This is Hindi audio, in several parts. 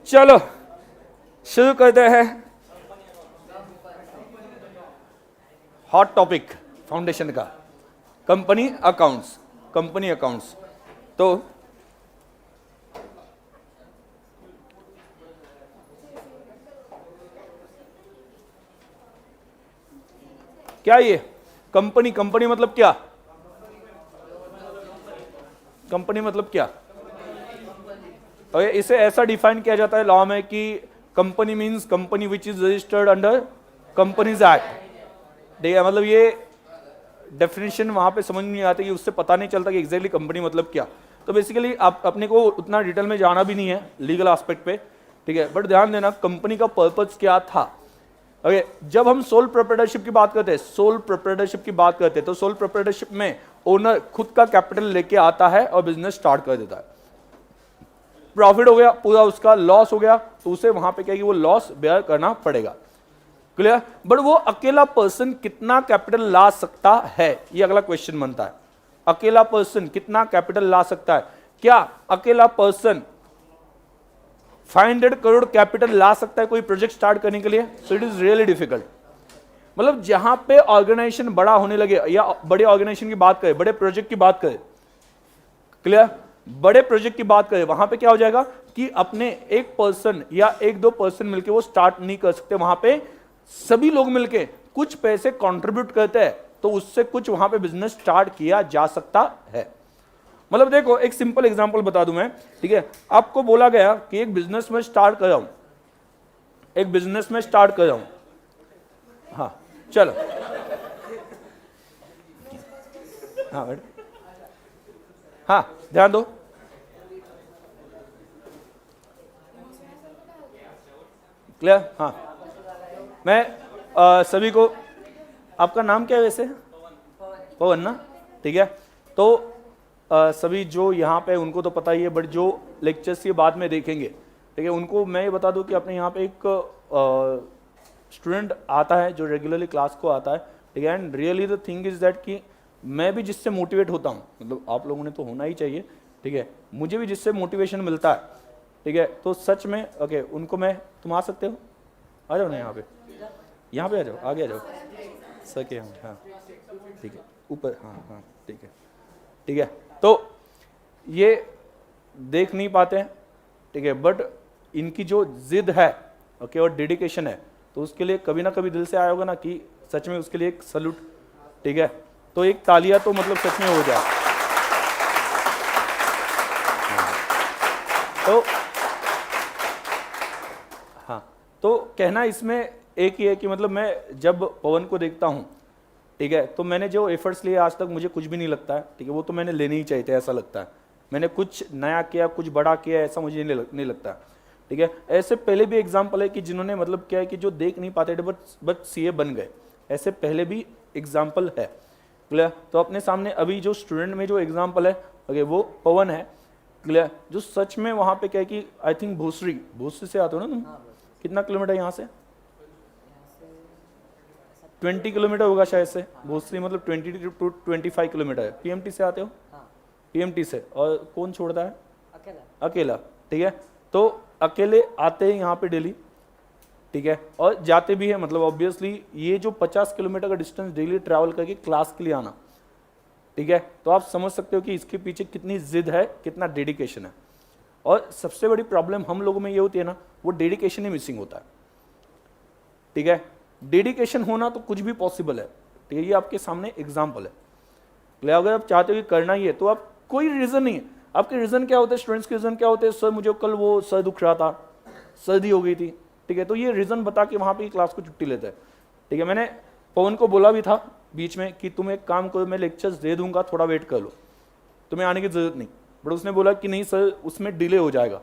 चलो शुरू करते हैं। हॉट टॉपिक फाउंडेशन का कंपनी अकाउंट्स। कंपनी अकाउंट्स तो क्या ये कंपनी, कंपनी मतलब क्या? कंपनी मतलब क्या? तो इसे ऐसा डिफाइन किया जाता है लॉ में कि company means company which is registered under companies act. ठीक है, मतलब ये डेफिनेशन वहां पे समझ नहीं आती कि उससे पता नहीं चलता कि एग्जैक्टली कंपनी मतलब क्या। तो बेसिकली आप अपने को उतना डिटेल में जाना भी नहीं है लीगल एस्पेक्ट पे, ठीक है, बट ध्यान देना कंपनी का पर्पस क्या था। ओके, जब हम सोल प्रोप्राइटरशिप की बात करते हैं, सोल प्रोप्राइटरशिप की बात करते हैं, तो सोल प्रोप्राइटरशिप में ओनर खुद का कैपिटल लेके आता है और बिजनेस स्टार्ट कर देता है। प्रॉफिट हो गया पूरा उसका, लॉस हो गया तो उसे वहां पे क्या है कि वो लॉस बेयर करना पड़ेगा। क्लियर? बट वो अकेला पर्सन कितना कैपिटल ला सकता है, ये अगला क्वेश्चन बनता है। अकेला पर्सन कितना कैपिटल ला सकता है? क्या अकेला पर्सन 500 करोड़ कैपिटल ला सकता है कोई प्रोजेक्ट स्टार्ट करने के लिए? So it is really difficult. मतलब जहां पे ऑर्गेनाइजेशन बड़ा होने लगे या बड़े ऑर्गेनाइजेशन की बात करें, बड़े प्रोजेक्ट की बात करें, क्लियर, बड़े प्रोजेक्ट की बात करें, वहां पे क्या हो जाएगा कि अपने एक पर्सन या एक दो पर्सन मिलके वो स्टार्ट नहीं कर सकते। वहां पे सभी लोग मिलके कुछ पैसे कंट्रीब्यूट करते हैं तो उससे कुछ वहां पे बिजनेस स्टार्ट किया जा सकता है। मतलब देखो एक सिंपल एग्जांपल बता दूं मैं, ठीक है, आपको बोला गया कि एक बिजनेस में स्टार्ट कर रहा हूं, एक बिजनेस में स्टार्ट कर रहा हूं। हाँ चलो, हाँ बैठ, हाँ ध्यान दो। क्लियर? हाँ, मैं सभी को, आपका नाम क्या है वैसे? पवन ना? ठीक है, तो सभी जो यहाँ पे उनको तो पता ही है, बट जो लेक्चर्स ये बाद में देखेंगे, ठीक है, उनको मैं ये बता दूं कि अपने यहाँ पे एक स्टूडेंट आता है जो रेगुलरली क्लास को आता है, ठीक है, and really the thing is that कि मैं भी जिससे मोटिवेट होता हूँ, मतलब आप लोगों ने तो होना ही चाहिए, ठीक है, मुझे भी जिससे मोटिवेशन मिलता है, ठीक है, तो सच में ओके उनको मैं, तुम आ सकते हो, आ जाओ ना यहाँ पे, यहाँ पे आ जाओ, आगे आ जाओ सर के यहाँ, हाँ ठीक है, ऊपर, हाँ हाँ ठीक है, ठीक है। तो ये देख नहीं पाते हैं, ठीक है, बट इनकी जो जिद है, ओके, और डेडिकेशन है, तो उसके लिए कभी ना कभी दिल से आया होगा ना कि सच में उसके लिए एक सल्यूट, ठीक है, तो एक तालियां तो मतलब सच में हो जाए। तो हाँ, तो कहना इसमें एक ही है कि मतलब मैं जब पवन को देखता हूँ, ठीक है, तो मैंने जो एफर्ट्स लिए आज तक मुझे कुछ भी नहीं लगता है, ठीक है, वो तो मैंने लेने ही चाहिए थे, ऐसा लगता है मैंने कुछ नया किया, कुछ बड़ा किया, ऐसा मुझे नहीं लगता, ठीक है। ऐसे पहले भी एग्जाम्पल है कि जिन्होंने मतलब क्या है कि जो देख नहीं पाते थे बट सीए बन गए, ऐसे पहले भी एग्जाम्पल है। क्लियर? तो अपने सामने अभी जो स्टूडेंट में जो एग्जाम्पल है, ओके, वो पवन है। क्लियर? जो सच में वहाँ पे क्या है कि आई थिंक भोसरी से आते हो ना तुम? कितना किलोमीटर यहाँ से? 20 किलोमीटर होगा शायद से, भोसरी मतलब 20 to 25 किलोमीटर है। पीएमटी से आते हो? पीएमटी से। और कौन छोड़ता है? अकेला। ठीक है, तो अकेले आते हैं यहाँ पे डेली, ठीक है, और जाते भी है, मतलब ऑब्वियसली ये जो 50 किलोमीटर का डिस्टेंस डेली ट्रैवल करके क्लास के लिए आना, ठीक है, तो आप समझ सकते हो कि इसके पीछे कितनी जिद है, कितना डेडिकेशन है। और सबसे बड़ी प्रॉब्लम हम लोगों में ये होती है ना, वो डेडिकेशन ही मिसिंग होता है, ठीक है। डेडिकेशन होना तो कुछ भी पॉसिबल है, ठीक है, ये आपके सामने एग्जाम्पल है। अगर आप चाहते हो कि करना ही है तो आप, कोई रीजन नहीं है, आपके रीजन क्या होते हैं, स्टूडेंट्स के रीजन क्या होते हैं, सर मुझे कल वो सर दुख रहा था, सर्दी हो गई थी, ठीक है, तो ये रीजन बता के वहां पे क्लास को छुट्टी लेते हैं, ठीक है। मैंने पवन को बोला भी था बीच में कि तुम एक काम करो, मैं लेक्चर्स दे दूंगा, थोड़ा वेट कर लो, तुम्हें आने की जरूरत नहीं, बट उसने बोला कि नहीं सर उसमें डिले हो जाएगा,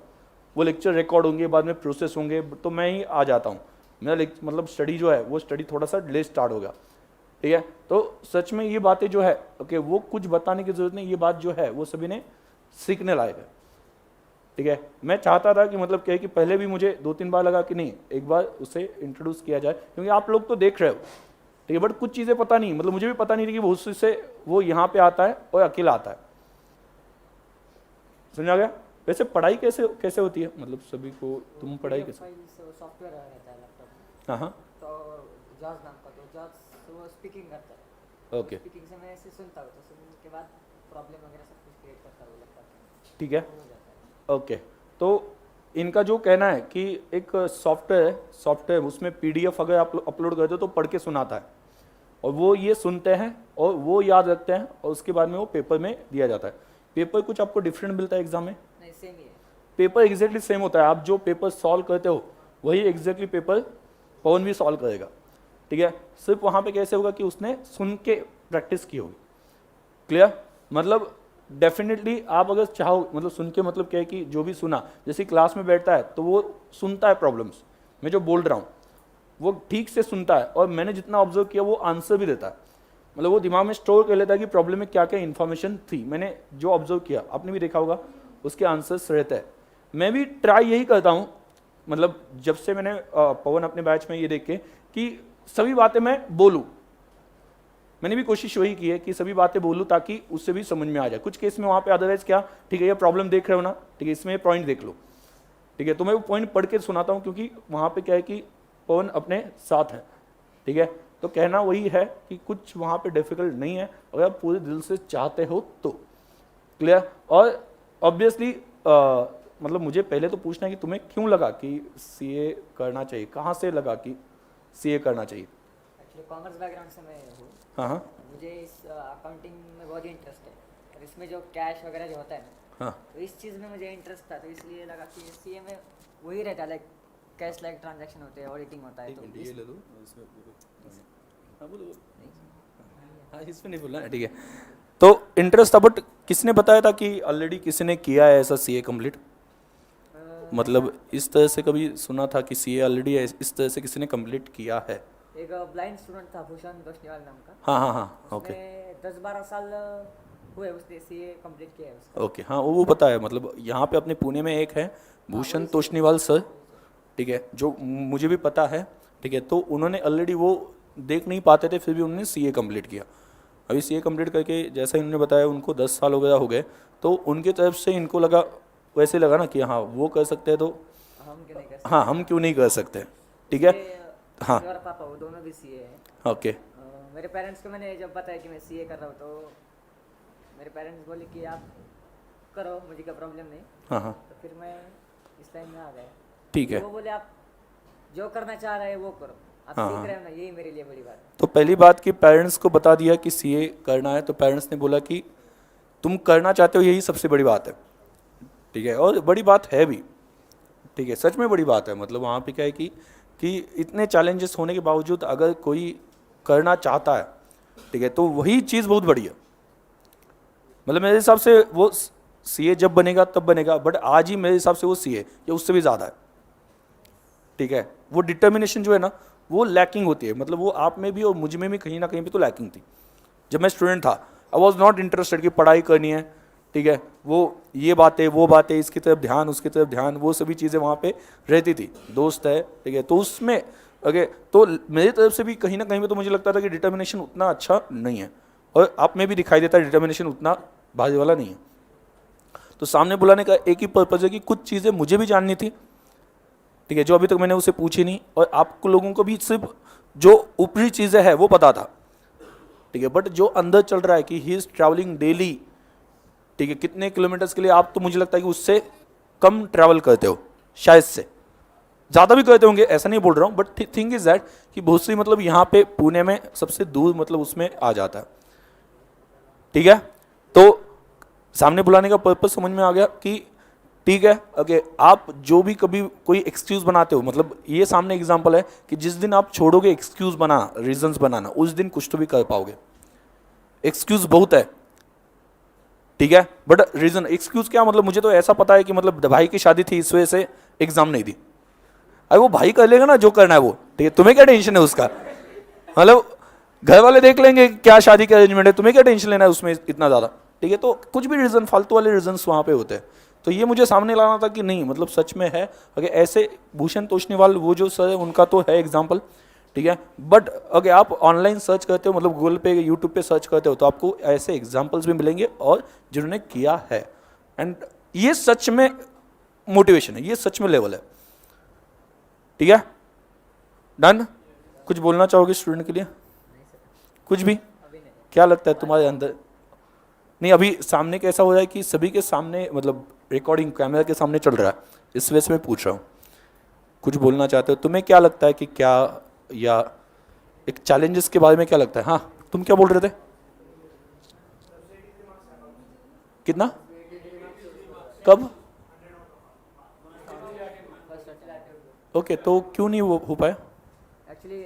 वो लेक्चर रिकॉर्ड होंगे, बाद में प्रोसेस होंगे, तो मैं ही आ जाता हूँ, मेरा मतलब स्टडी जो है वो स्टडी थोड़ा सा डिले स्टार्ट होगा, ठीक है। तो सच में ये बातें जो है, ओके, वो कुछ बताने की जरूरत नहीं, ये बात जो है वो सभी ने सीखने लायक है, ठीक है। मैं चाहता था कि मतलब क्या है कि पहले भी मुझे 2-3 बार लगा कि नहीं एक बार उसे इंट्रोड्यूस किया जाए, क्योंकि आप लोग तो देख रहे हो, ठीक है, बट कुछ चीज़ें पता नहीं, मतलब मुझे भी पता नहीं थी कि वो उससे वो यहाँ पे आता है और अकेला आता है, समझा गया? वैसे पढ़ाई कैसे कैसे होती है, मतलब सभी को तुम पढ़ाई कैसे? सॉफ्टवेयर रहता है लैपटॉप में, हाँ हाँ तो जॉज नाम का, तो जॉज वो स्पीकिंग करता है, ओके स्पीकिंग से मैं ऐसे सुनता हूँ, तो सुनने के बाद प्रॉब्लम वगैरह सब कुछ क्रिएट करता हूँ लैपटॉप में, ठीक है हो जाता है। ओके। तो इनका जो कहना है कि एक सॉफ्टवेयर उसमें पीडीएफ अगर आप अपलोड करते हो तो पढ़ के सुनाता है, और वो ये सुनते हैं और वो याद रखते हैं, और उसके बाद में वो पेपर में दिया जाता है। पेपर कुछ आपको डिफरेंट मिलता है एग्जाम में? नहीं, सेम ही है। पेपर एग्जैक्टली सेम होता है, आप जो पेपर सॉल्व करते हो वही एग्जैक्टली पेपर पवन भी सॉल्व करेगा, ठीक है। सिर्फ वहाँ पे कैसे होगा कि उसने सुन के प्रैक्टिस की होगी। क्लियर? मतलब डेफिनेटली आप अगर चाहो, मतलब सुन के मतलब क्या है कि जो भी सुना, जैसे क्लास में बैठता है तो वो सुनता है प्रॉब्लम्स, मैं जो बोल रहा हूँ वो ठीक से सुनता है, और मैंने जितना ऑब्जर्व किया वो आंसर भी देता है, मतलब वो दिमाग में स्टोर कर लेता है कि प्रॉब्लम में क्या क्या इन्फॉर्मेशन थी, मैंने जो ऑब्जर्व किया, आपने भी देखा होगा, उसके आंसर्स रहते हैं। मैं भी ट्राई यही करता हूँ, मतलब जब से मैंने पवन अपने बैच में ये देख के कि सभी बातें मैं बोलूँ, मैंने भी कोशिश वही की है कि सभी बातें बोलूँ ताकि उससे भी समझ में आ जाए। कुछ केस में वहाँ पे अदरवाइज क्या, ठीक है ये प्रॉब्लम देख रहे हो ना, ठीक है इसमें ये पॉइंट देख लो, ठीक है, तो मैं वो पॉइंट पढ़ के सुनाता हूँ, क्योंकि वहाँ पे क्या है कि पवन अपने साथ है, ठीक है। तो कहना वही है कि कुछ वहाँ पे डिफिकल्ट नहीं है अगर आप पूरे दिल से चाहते हो तो। क्लियर? और ऑब्वियसली मतलब मुझे पहले तो पूछना है कि तुम्हें क्यों लगा कि सीए करना चाहिए, कहाँ से लगा कि सीए करना चाहिए? एक्चुअली कॉमर्स बैकग्राउंड से मैं हूँ, हाँ हाँ मुझे इस अकाउंटिंग में बहुत ही इंटरेस्ट है, और इसमें जो कैश वगैरह जो होता है ना, हाँ तो इस चीज़ में मुझे इंटरेस्ट था, तो इसलिए लगा कि सीए में वही रहता है, लाइक कैश लाइक ट्रांजैक्शन होते हैं, ऑडिटिंग होता है, तो ये ले लो इसमें। हाँ बोलो हाँ, इसमें नहीं बोलना है, ठीक है। तो इंटरेस्ट था, बट किसने बताया था कि ऑलरेडी किसी ने किया है ऐसा सीए कंप्लीट? मतलब इस तरह से कभी सुना था कि सीए ऑलरेडी इस तरह से किसी ने कंप्लीट किया है? एक ब्लाइंड स्टूडेंट था भूषण दोष्णीवाल नाम का, हाँ हाँ हाँ ओके उसने 10-12 साल हुए उसने सीए कंप्लीट किया है उसका। ओके। हाँ वो पता है, मतलब यहाँ पे अपने पुणे में एक है भूषण तोष्णीवाल सर, ठीक है, जो मुझे भी पता है, ठीक है। तो उन्होंने ऑलरेडी वो देख नहीं पाते थे, फिर भी उन्होंने सीए कंप्लीट किया। अभी सीए कंप्लीट करके जैसा इन्होंने बताया उनको 10 साल वगैरह हो गए, तो उनकी तरफ से इनको लगा, वैसे लगा ना कि हाँ वो कर सकते हैं तो हम क्यों नहीं कर सकते? हाँ हम क्यों नहीं कर सकते, ठीक है। हाँ मेरे और पापा वो दोनों भी सीए हैं। ओके मेरे पेरेंट्स को मैंने जब बताया कि मैं सीए कर रहा हूँ, तो मेरे पेरेंट्स बोले कि आप करो, मुझे क्या प्रॉब्लम नहीं। हाँ हाँ तो फिर मैं इस लाइन में आ गया। ठीक है। वो बोले आप जो करना चाह रहे हैं वो करो, आप हाँ, सीख हाँ। रहे हो ना, यही मेरे लिए बड़ी बात है। तो पहली बात कि पेरेंट्स को बता दिया कि सीए करना है, तो पेरेंट्स ने बोला कि तुम करना चाहते हो, यही सबसे बड़ी बात है, ठीक है। और बड़ी बात है भी, ठीक है, सच में बड़ी बात है। मतलब वहाँ पे क्या है कि इतने चैलेंजेस होने के बावजूद अगर कोई करना चाहता है, ठीक है, तो वही चीज़ बहुत बड़ी है। मतलब मेरे हिसाब से वो सीए जब बनेगा तब बनेगा, बट आज ही मेरे हिसाब से वो सीए या उससे भी ज़्यादा है, ठीक है। वो डिटर्मिनेशन जो है ना वो लैकिंग होती है, मतलब वो आप में भी और मुझ में भी कहीं ना कहीं पे तो लैकिंग थी। जब मैं स्टूडेंट था आई वॉज नॉट इंटरेस्टेड कि पढ़ाई करनी है, ठीक है, वो ये बातें वो बातें, इसकी तरफ ध्यान उसकी तरफ ध्यान, वो सभी चीज़ें वहाँ पे रहती थी। दोस्त है, ठीक है, तो उसमें अगे तो मेरी तरफ से भी कहीं ना कहीं पे तो मुझे लगता था कि डिटर्मिनेशन उतना अच्छा नहीं है, और आप में भी दिखाई देता है डिटर्मिनेशन उतना भारी वाला नहीं है। तो सामने बुलाने का एक ही पर्पज़ है कि कुछ चीज़ें मुझे भी जाननी थी, ठीक है, जो अभी तक मैंने उसे पूछी नहीं, और आपको लोगों को भी सिर्फ जो ऊपरी चीज़ें हैं वो पता था, ठीक है, बट जो अंदर चल रहा है कि ही इज़ ट्रैवलिंग डेली, ठीक है, कितने किलोमीटर्स के लिए, आप तो मुझे लगता है कि उससे कम ट्रैवल करते हो, शायद से ज़्यादा भी करते होंगे, ऐसा नहीं बोल रहा हूँ, बट थिंग इज़ दैट कि भोसरी मतलब यहाँ पे पुणे में सबसे दूर मतलब उसमें आ जाता है, ठीक है। तो सामने बुलाने का पर्पस समझ में आ गया कि ठीक है, ओके, आप जो भी कभी कोई एक्सक्यूज़ बनाते हो, मतलब ये सामने एग्जांपल है कि जिस दिन आप छोड़ोगे एक्सक्यूज़ बनाना, रीजंस बनाना, उस दिन कुछ तो भी कर पाओगे। एक्सक्यूज़ बहुत है, ठीक है, बट रीजन, एक्सक्यूज़ क्या, मतलब मुझे तो ऐसा पता है कि मतलब भाई की शादी थी इस वजह से एग्जाम नहीं दी, अरे वो भाई कर लेगा ना जो करना है वो, ठीक है, तुम्हें क्या टेंशन है उसका, मतलब घर वाले देख लेंगे क्या शादी का अरेंजमेंट है, तुम्हें क्या टेंशन लेना है उसमें इतना ज़्यादा, ठीक है। तो कुछ भी रीज़न, फालतू वाले रीजंस वहाँ पे होते हैं। तो ये मुझे सामने लाना था कि नहीं, मतलब सच में है, अगर ऐसे भूषण तोष्णीवाल वो जो सर है उनका तो है एग्जाम्पल, ठीक है, बट अगर आप ऑनलाइन सर्च करते हो, मतलब गूगल पे यूट्यूब पे सर्च करते हो, तो आपको ऐसे एग्जाम्पल्स भी मिलेंगे और जिन्होंने किया है। एंड ये सच में मोटिवेशन है, ये सच में लेवल है। ठीक है, डन। कुछ बोलना चाहोगे स्टूडेंट के लिए? कुछ भी? क्या लगता है तुम्हारे अंदर? नहीं, अभी सामने कैसा हो जाए कि सभी के सामने, मतलब रिकॉर्डिंग कैमरा के सामने चल रहा है, इस वजह से मैं पूछ रहा हूँ। कुछ बोलना चाहते हो? तुम्हें क्या लगता है कि क्या, या एक चैलेंजेस के बारे में क्या लगता है? हाँ, तुम क्या बोल रहे थे? कितना? कब? ओके, तो क्यों नहीं हो पाया? एक्चुअली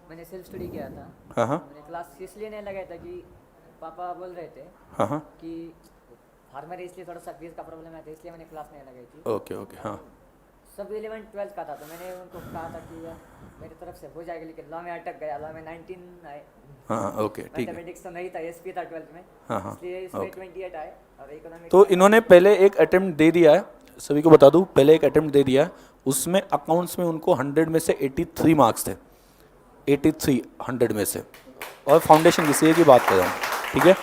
मैंने सेल्फ स्टडी किया था। हाँ हाँ मैंने क्लास इसलिए नहीं लगाया था कि पापा बोल रहे थे हाँ हाँ, कि फार्मर इसलिए थोड़ा सा फीस का प्रॉब्लम है, तो इसलिए मैंने क्लास नहीं लगाई थी। ओके ओके, हाँ सब 11th-12th का था, तो मैंने उनको कहा था कि यार मेरी तरफ से हो जाएगा, लेकिन लॉ में अटक गया। लॉ में 19 आए, हाँ, ओके ठीक है, मैथमेटिक्स तो नहीं था, एसपी था 12th में, हाँ हाँ। इसलिए इसमें 28 आए। और इकोनॉमिक्स तो इन्होंने पहले एक अटेम्प्ट दे दिया है, सभी को बता दूं, पहले एक अटेम्प्ट दे दिया है, उसमें अकाउंट्स में उनको 100 में से 83 मार्क्स थे, 83 100 में से, और फाउंडेशन की सीए की बात कर रहा हूँ, ठीक है।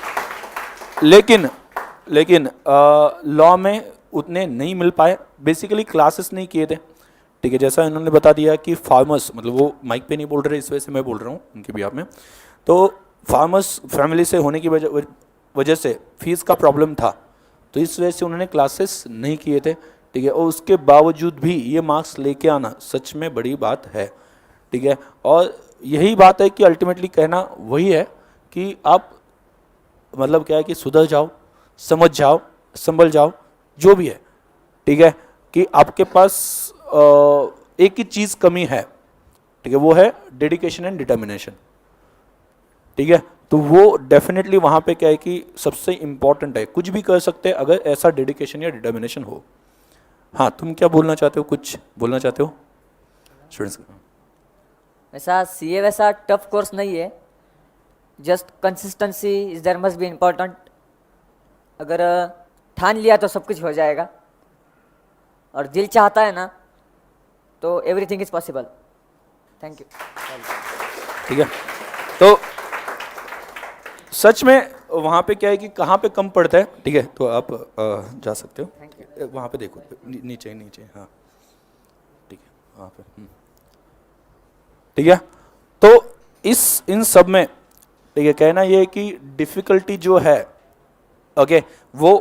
लेकिन लॉ में उतने नहीं मिल पाए, बेसिकली क्लासेस नहीं किए थे, ठीक है। जैसा इन्होंने बता दिया कि फार्मर्स, मतलब वो माइक पे नहीं बोल रहे, इस वजह से मैं बोल रहा हूँ उनके बिहाफ में, तो फार्मर्स फैमिली से होने की वजह से फीस का प्रॉब्लम था, तो इस वजह से उन्होंने क्लासेस नहीं किए थे, ठीक है। और उसके बावजूद भी ये मार्क्स लेके आना सच में बड़ी बात है, ठीक है। और यही बात है कि अल्टीमेटली कहना वही है कि आप, मतलब क्या है कि सुधर जाओ, समझ जाओ, संभल जाओ, जो भी है, ठीक है, कि आपके पास एक ही चीज़ कमी है, ठीक है, वो है डेडिकेशन एंड डिटर्मिनेशन, ठीक है। तो वो डेफिनेटली वहाँ पे क्या है कि सबसे इम्पॉर्टेंट है, कुछ भी कर सकते हैं अगर ऐसा डेडिकेशन या डिटर्मिनेशन हो। हाँ, तुम क्या बोलना चाहते हो? कुछ बोलना चाहते हो स्टूडेंट्स? वैसा सीए वैसा टफ कोर्स नहीं है, just consistency is there must be important. अगर ठान लिया तो सब कुछ हो जाएगा, और दिल चाहता है ना तो everything is possible. Thank you. ठीक है, तो सच में वहाँ पे क्या है कि कहाँ पे कम पड़ता है, ठीक है, तो आप जा सकते हो, थैंक यू। वहाँ पे देखो, नीचे नीचे, हाँ ठीक है, वहाँ पे ठीक है। तो इन सब में, ठीक है, कहना ये है कि डिफ़िकल्टी जो है, ओके, वो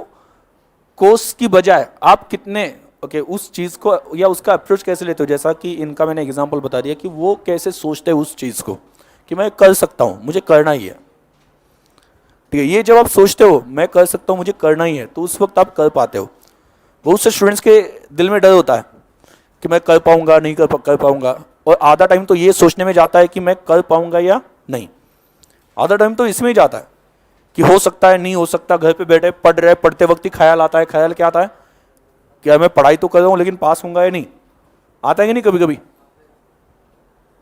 कोर्स की बजाय आप कितने, ओके, उस चीज़ को या उसका अप्रोच कैसे लेते हो। जैसा कि इनका मैंने एग्जांपल बता दिया कि वो कैसे सोचते हैं उस चीज़ को कि मैं कर सकता हूँ, मुझे करना ही है, ठीक है। ये जब आप सोचते हो मैं कर सकता हूँ, मुझे करना ही है, तो उस वक्त आप कर पाते हो। बहुत से स्टूडेंट्स के दिल में डर होता है कि मैं कर पाऊंगा, नहीं कर पाऊंगा, और आधा टाइम तो ये सोचने में जाता है कि मैं कर पाऊंगा या नहीं, आधा टाइम तो इसमें ही जाता है कि हो सकता है, नहीं हो सकता। घर पे बैठे पढ़ रहे, पढ़ते वक्त ही ख्याल आता है। ख्याल क्या आता है कि यार मैं पढ़ाई तो कर रहा हूँ लेकिन पास होऊंगा या नहीं, आता है कि नहीं कभी कभी,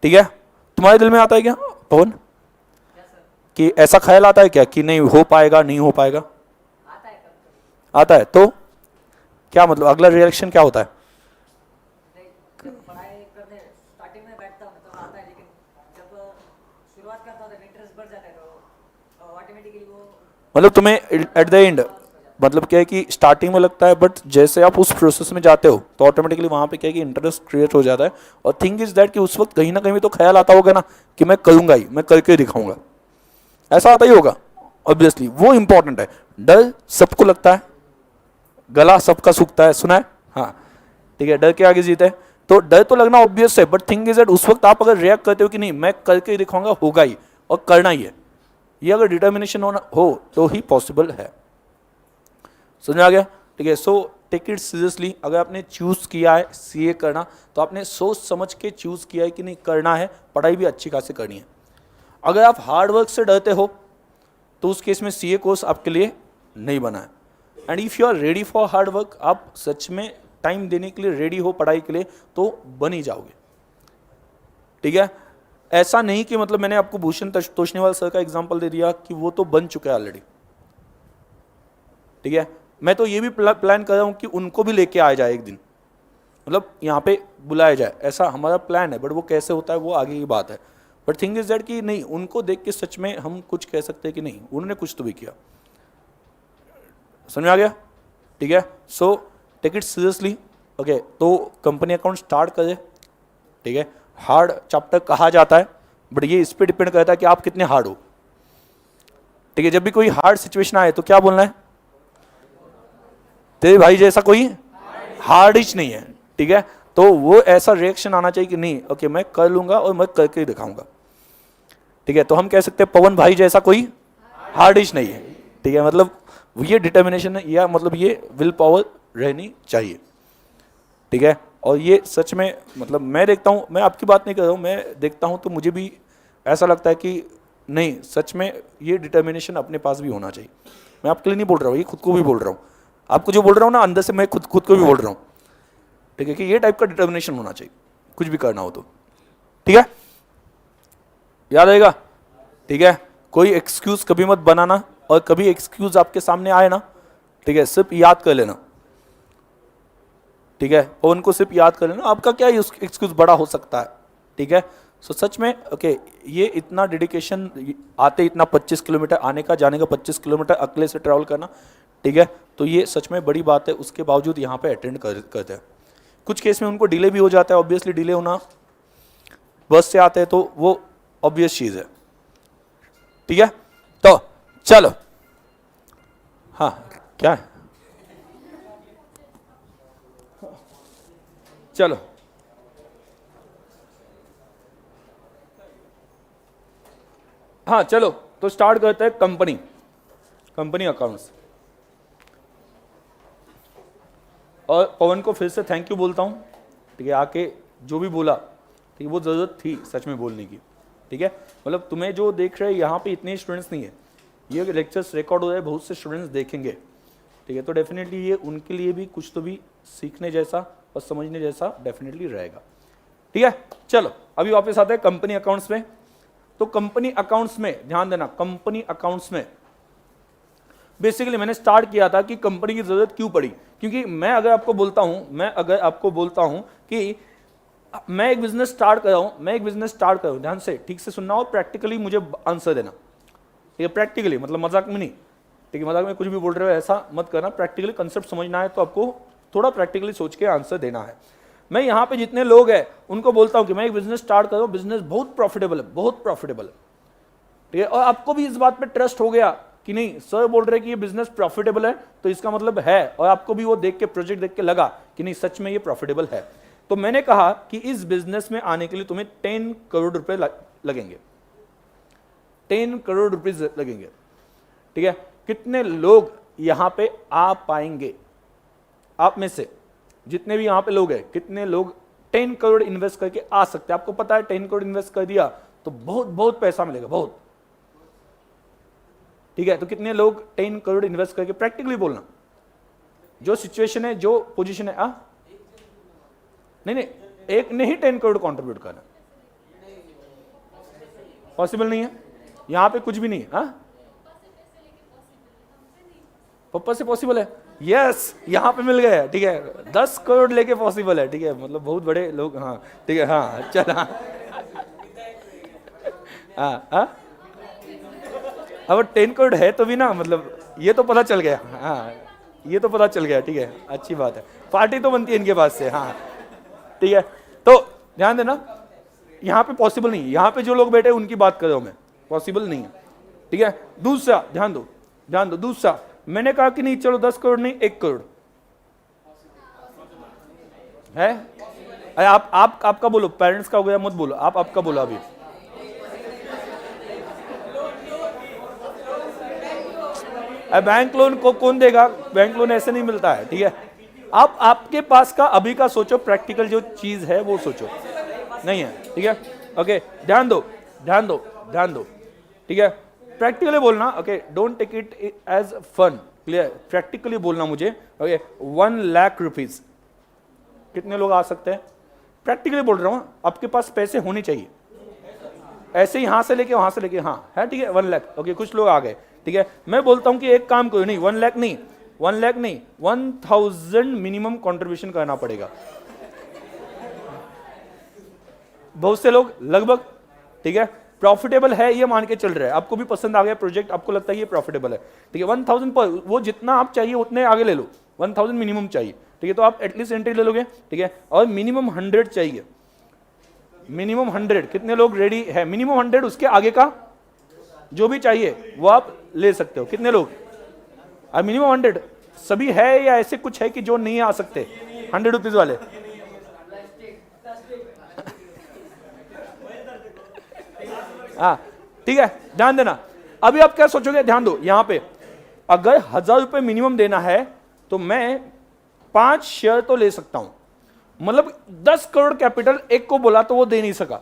ठीक है। तुम्हारे दिल में आता है क्या पवन, कि ऐसा ख्याल आता है क्या कि नहीं हो पाएगा, नहीं हो पाएगा? आता है। तो क्या मतलब अगला रिएक्शन क्या होता है? जब पढ़ाई करने स्टार्टिंग में बैठता हूँ तो आता है, लेकिन जब शुरुआत करता हूँ तो इंटरेस्ट बढ़ जाता है, तो ऑटोमेटिकली वो, मतलब तुम्हें एट द एंड, मतलब क्या है कि स्टार्टिंग में लगता है, बट जैसे आप उस प्रोसेस में जाते हो तो ऑटोमेटिकली वहाँ पे क्या है कि इंटरेस्ट क्रिएट हो जाता है। और थिंग इज दैट कि उस वक्त कहीं ना कहीं तो ख्याल आता होगा ना कि मैं करूँगा ही, मैं करके दिखाऊंगा, ऐसा आता ही होगा ऑब्वियसली। वो इंपॉर्टेंट है। डर सबको लगता है, गला सबका सूखता है, सुना है? हाँ, ठीक है, डर के आगे जीत है। तो डर तो लगना ऑब्वियस है, बट थिंग इज दैट उस वक्त आप अगर रिएक्ट करते हो कि नहीं मैं करके दिखाऊंगा, होगा ही और करना ही है, ये अगर डिटर्मिनेशन होना हो तो ही पॉसिबल है। समझ में आ गया? ठीक है। So take it seriously. अगर आपने चूज किया है सीए करना तो आपने सोच समझ के चूज किया है कि नहीं करना है, पढ़ाई भी अच्छी खासी करनी है। अगर आप हार्ड वर्क से डरते हो तो उस केस में सीए कोर्स आपके लिए नहीं बना है। And if you are ready for hard work, आप सच में टाइम देने के लिए रेडी हो पढ़ाई के लिए, तो बन ही जाओगे, ठीक है। ऐसा नहीं कि मतलब मैंने आपको भूषण तोषनीवाल सर का एग्जांपल दे दिया कि वो तो बन चुके हैं ऑलरेडी, ठीक है। मैं तो ये भी प्लान कर रहा हूँ कि उनको भी लेके आ जाए एक दिन, मतलब यहाँ पे बुलाया जाए, ऐसा हमारा प्लान है। बट वो कैसे होता है वो आगे की बात है। बट थिंग इज दैट कि नहीं, उनको देख के सच में हम कुछ कह सकते हैं कि नहीं उन्होंने कुछ तो भी किया। समझ में आ गया? ठीक है। So take it seriously, okay. तो कंपनी अकाउंट स्टार्ट करें, ठीक है। हार्ड चैप्टर कहा जाता है, बट ये इस पे डिपेंड करता है कि आप कितने हार्ड हो, ठीक है। जब भी कोई हार्ड सिचुएशन आए तो क्या बोलना है, तेरे भाई जैसा कोई हार्ड ही नहीं है, ठीक है। तो वो ऐसा रिएक्शन आना चाहिए कि नहीं, ओके मैं कर लूंगा और मैं करके ही दिखाऊंगा, ठीक है। तो हम कह सकते हैं पवन भाई जैसा कोई हार्डिश नहीं है, ठीक है। मतलब ये डिटर्मिनेशन है, या मतलब ये विल पावर रहनी चाहिए, ठीक है। और ये सच में मतलब मैं देखता हूँ, मैं आपकी बात नहीं कर रहा हूँ, मैं देखता हूँ तो मुझे भी ऐसा लगता है कि नहीं, सच में ये डिटर्मिनेशन अपने पास भी होना चाहिए। मैं आपके लिए नहीं बोल रहा हूँ, ये खुद को भी बोल रहा हूँ, आपको जो बोल रहा हूँ ना अंदर से मैं खुद को भी बोल रहा हूँ, ठीक है, कि ये टाइप का डिटर्मिनेशन होना चाहिए कुछ भी करना हो तो, ठीक है। याद रहेगा, ठीक है। कोई एक्सक्यूज कभी मत बनाना, और कभी एक्सक्यूज आपके सामने आए ना, ठीक है, सिर्फ याद कर लेना, ठीक है। और उनको सिर्फ याद कर लेना, आपका क्या एक्सक्यूज बड़ा हो सकता है, ठीक है। सो सच में ओके, ये इतना डेडिकेशन, आते इतना 25 किलोमीटर, आने का जाने का 25 किलोमीटर अकेले से ट्रैवल करना, ठीक है। तो ये सच में बड़ी बात है, उसके बावजूद यहाँ पे अटेंड करते हैं। कुछ केस में उनको डिले भी हो जाता है, ऑब्वियसली डिले होना, बस से आते हैं तो वो ऑब्वियस चीज़ है, ठीक है। तो चलो, हाँ क्या है, चलो हाँ चलो, तो स्टार्ट करते हैं कंपनी अकाउंट्स। और पवन को फिर से थैंक यू बोलता हूँ, ठीक है, आके जो भी बोला, ठीक है, वो ज़रूरत थी सच में बोलने की, ठीक है। मतलब तुम्हें जो देख रहे हैं यहाँ पे इतने स्टूडेंट्स नहीं है, ये लेक्चर्स रिकॉर्ड हो रहे हैं, बहुत से स्टूडेंट्स देखेंगे, ठीक है। तो डेफिनेटली ये उनके लिए भी कुछ तो भी सीखने जैसा और समझने जैसा डेफिनेटली रहेगा, ठीक है। चलो अभी वापस आते हैं कंपनी अकाउंट्स में। तो कंपनी अकाउंट्स में ध्यान देना, कंपनी अकाउंट्स में बेसिकली मैंने स्टार्ट किया था कि कंपनी की जरूरत क्यों पड़ी, क्योंकि मैं अगर आपको बोलता हूं कि मैं एक बिजनेस स्टार्ट कर रहा हूं, ध्यान से ठीक से सुनना और प्रैक्टिकली मुझे आंसर देना, ठीक है। प्रैक्टिकली मतलब मजाक में नहीं, ठीक है, मजाक में कुछ भी बोल रहे हो ऐसा मत करना, प्रैक्टिकली कंसेप्ट समझना है तो आपको थोड़ा प्रैक्टिकली सोच के आंसर देना है। मैं यहाँ पे जितने लोग हैं उनको बोलता हूँ कि मैं एक बिजनेस स्टार्ट कर रहा हूँ, बिजनेस बहुत प्रॉफिटेबल है, ठीक है। और आपको भी इस बात पे ट्रस्ट हो गया कि नहीं, सर बोल रहे कि ये बिजनेस प्रॉफिटेबल है तो इसका मतलब है, और आपको भी वो देख के प्रोजेक्ट देख के लगा कि नहीं सच में ये प्रॉफिटेबल है। तो मैंने कहा कि इस बिजनेस में आने के लिए तुम्हें 10 करोड़ रुपए लगेंगे, 10 करोड़ रुपीज लगेंगे, ठीक है। कितने लोग यहां पे आ पाएंगे, आप में से जितने भी यहां पे लोग हैं, कितने लोग 10 करोड़ इन्वेस्ट करके आ सकते हैं? आपको पता है 10 करोड़ इन्वेस्ट कर दिया तो बहुत बहुत पैसा मिलेगा, बहुत, ठीक है। तो कितने लोग 10 करोड़ इन्वेस्ट करके, प्रैक्टिकली बोलना, जो सिचुएशन है, जो पोजीशन है, नहीं, एक ने ही 10 करोड़ कंट्रीब्यूट करना, पॉसिबल नहीं है, यहां पे कुछ भी नहीं है। पप्पा से पॉसिबल है, यस, यहां पे मिल गए, ठीक है। 10 करोड़ लेके पॉसिबल है, ठीक है, मतलब बहुत बड़े लोग, हाँ ठीक है, हाँ चल, अब 10 करोड़ है तो भी ना, मतलब ये तो पता चल गया, हाँ ये तो पता चल गया, ठीक है, अच्छी बात है, पार्टी तो बनती है इनके पास से, हाँ ठीक है। तो ध्यान देना, यहाँ पे पॉसिबल नहीं है, यहाँ पे जो लोग बैठे उनकी बात कर रहा हूं मैं, पॉसिबल नहीं है, ठीक है। दूसरा ध्यान दो, दूसरा मैंने कहा कि नहीं चलो 10 करोड़ नहीं 1 करोड़ है। अरे आप आपका बोलो, पेरेंट्स का हो गया मत बोलो, आप आपका बोलो अभी। बैंक लोन को कौन देगा, बैंक लोन ऐसे नहीं मिलता है, ठीक है। आप आपके पास का अभी का सोचो, प्रैक्टिकल जो चीज है वो सोचो, नहीं है, ठीक है, ओके। ध्यान दो, ठीक है, प्रैक्टिकली बोलना, okay, don't take it as fun, clear, practically बोलना मुझे, ओके। 1 लाख रुपीज कितने लोग आ सकते हैं? प्रैक्टिकली बोल रहा हूं, आपके पास पैसे होने चाहिए, ऐसे ही यहां से लेके वहां से लेके, हाँ है, ठीक है, 1 लाख, ओके, कुछ लोग आ गए, ठीक है। मैं बोलता हूं कि एक काम करो, नहीं 1 लाख नहीं, 1000 मिनिमम कंट्रीब्यूशन करना पड़ेगा, बहुत से लोग लगभग, ठीक है, प्रॉफिटेबल है ये मान के चल रहे हैं, आपको भी पसंद आ गया प्रोजेक्ट, आपको लगता है ये प्रॉफिटेबल है, ठीक है, 1000 पर, वो जितना आप चाहिए उतने आगे ले लो, 1000 मिनिमम चाहिए, ठीक है, तो आप एटलीस्ट एंट्री ले लोगे, ठीक है, और मिनिमम 100 चाहिए, मिनिमम 100, कितने लोग रेडी है, मिनिमम 100, उसके आगे का जो भी चाहिए वो आप ले सकते हो, कितने लोग, अब मिनिमम 100 सभी है या ऐसे कुछ है कि जो नहीं आ सकते 100 रुपीज वाले? हाँ ठीक है, ध्यान देना। अभी आप क्या सोचोगे, ध्यान दो, यहां पे अगर 1000 रुपए मिनिमम देना है तो मैं 5 शेयर तो ले सकता हूं, मतलब 10 करोड़ कैपिटल एक को बोला तो वो दे नहीं सका,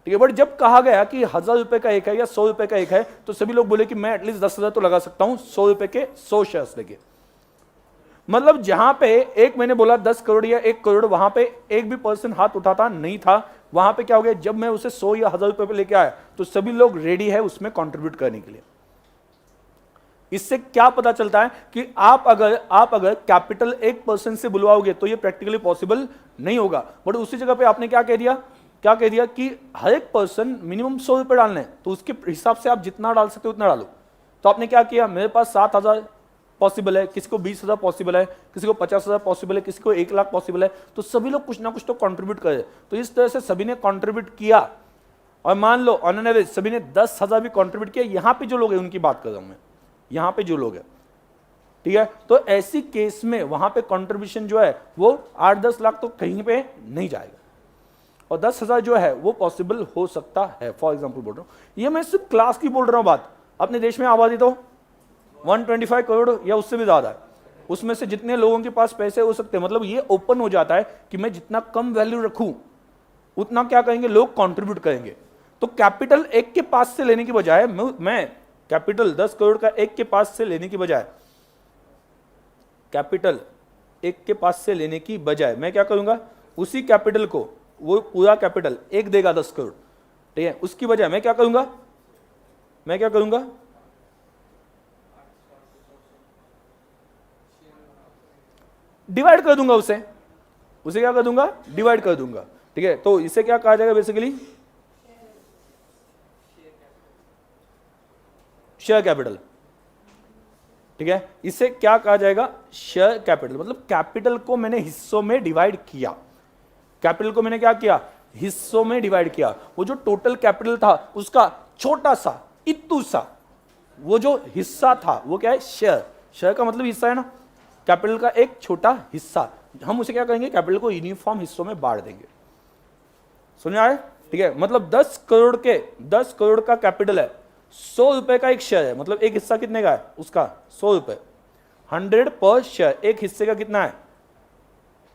ठीक है, बट जब कहा गया कि 1000 रुपए का एक है या 100 रुपए का एक है तो सभी लोग बोले कि मैं एटलीस्ट 10,000 तो लगा सकता हूं 100 रुपए के 100 शेयर्स लेके। मतलब जहां पे एक मैंने बोला 10 करोड़ या 1 करोड़, वहां पे एक भी पर्सन हाथ उठाता नहीं था, वहां पे क्या हो गया, जब मैं उसे 100 या 1000 रुपए पे लेके आया तो सभी लोग रेडी है उसमें कंट्रीब्यूट करने के लिए। इससे क्या पता चलता है कि आप अगर कैपिटल एक पर्सन से बुलवाओगे तो ये प्रैक्टिकली पॉसिबल नहीं होगा, बट उसी जगह पे आपने क्या कह दिया कि हर एक पर्सन मिनिमम 100 रुपए डालने हैं, तो उसके हिसाब से आप जितना डाल सकते हो उतना डालो। तो आपने क्या किया, मेरे पास 7,000 पॉसिबल है, किसी को 20,000 पॉसिबल है, किसी को 50,000 पॉसिबल है, किसी को 1 लाख पॉसिबल है, तो सभी लोग कुछ ना कुछ तो कंट्रीब्यूट करें। तो इस तरह से सभी ने कंट्रीब्यूट किया और मान लो ऑन एन एवरेज सभी ने 10,000 भी कंट्रीब्यूट किया। यहां पे जो लोग हैं उनकी बात कर रहा हूं मैं, यहां पे जो लोग हैं, ठीक है, तो ऐसी केस में वहां पे कंट्रीब्यूशन जो है वो 8-10 लाख तो कहीं पे नहीं जाएगा, और 10,000 जो है वो पॉसिबल हो सकता है। फॉर एग्जाम्पल बोल रहा हूं, ये मैं सिर्फ क्लास की बोल रहा हूं बात। अपने देश में आबादी तो 125 करोड़ या उससे भी ज्यादा है, उसमें से जितने लोगों के पास पैसे हो सकते हैं, मतलब ये ओपन हो जाता है कि मैं जितना कम वैल्यू रखूं उतना क्या करेंगे लोग कंट्रीब्यूट करेंगे। तो कैपिटल एक के पास से लेने की बजाय मैं कैपिटल 10 करोड़ का एक के पास से लेने की बजाय, कैपिटल एक के पास से लेने की बजाय मैं क्या करूंगा, उसी कैपिटल को, वो पूरा कैपिटल एक देगा 10 करोड़, ठीक है, उसकी बजाय मैं क्या करूंगा, डिवाइड कर दूंगा, उसे क्या कर दूंगा, डिवाइड कर दूंगा, ठीक है। तो इसे क्या कहा जाएगा बेसिकली, शेयर कैपिटल, ठीक है, इसे क्या कहा जाएगा, शेयर कैपिटल। मतलब कैपिटल को मैंने हिस्सों में डिवाइड किया, कैपिटल को मैंने क्या किया, हिस्सों में डिवाइड किया। वो जो टोटल कैपिटल था उसका छोटा सा इतू सा वो जो हिस्सा था वो क्या है, शेयर का मतलब हिस्सा है ना, कैपिटल का एक छोटा हिस्सा, हम उसे क्या करेंगे, कैपिटल को यूनिफॉर्म हिस्सों में बांट देंगे। समझ आए, ठीक है, मतलब 10 करोड़ का कैपिटल है, 100 रुपए का एक शेयर है, मतलब एक हिस्सा कितने का है उसका, 100 रुपए, 100 पर शेयर, एक हिस्से का कितना है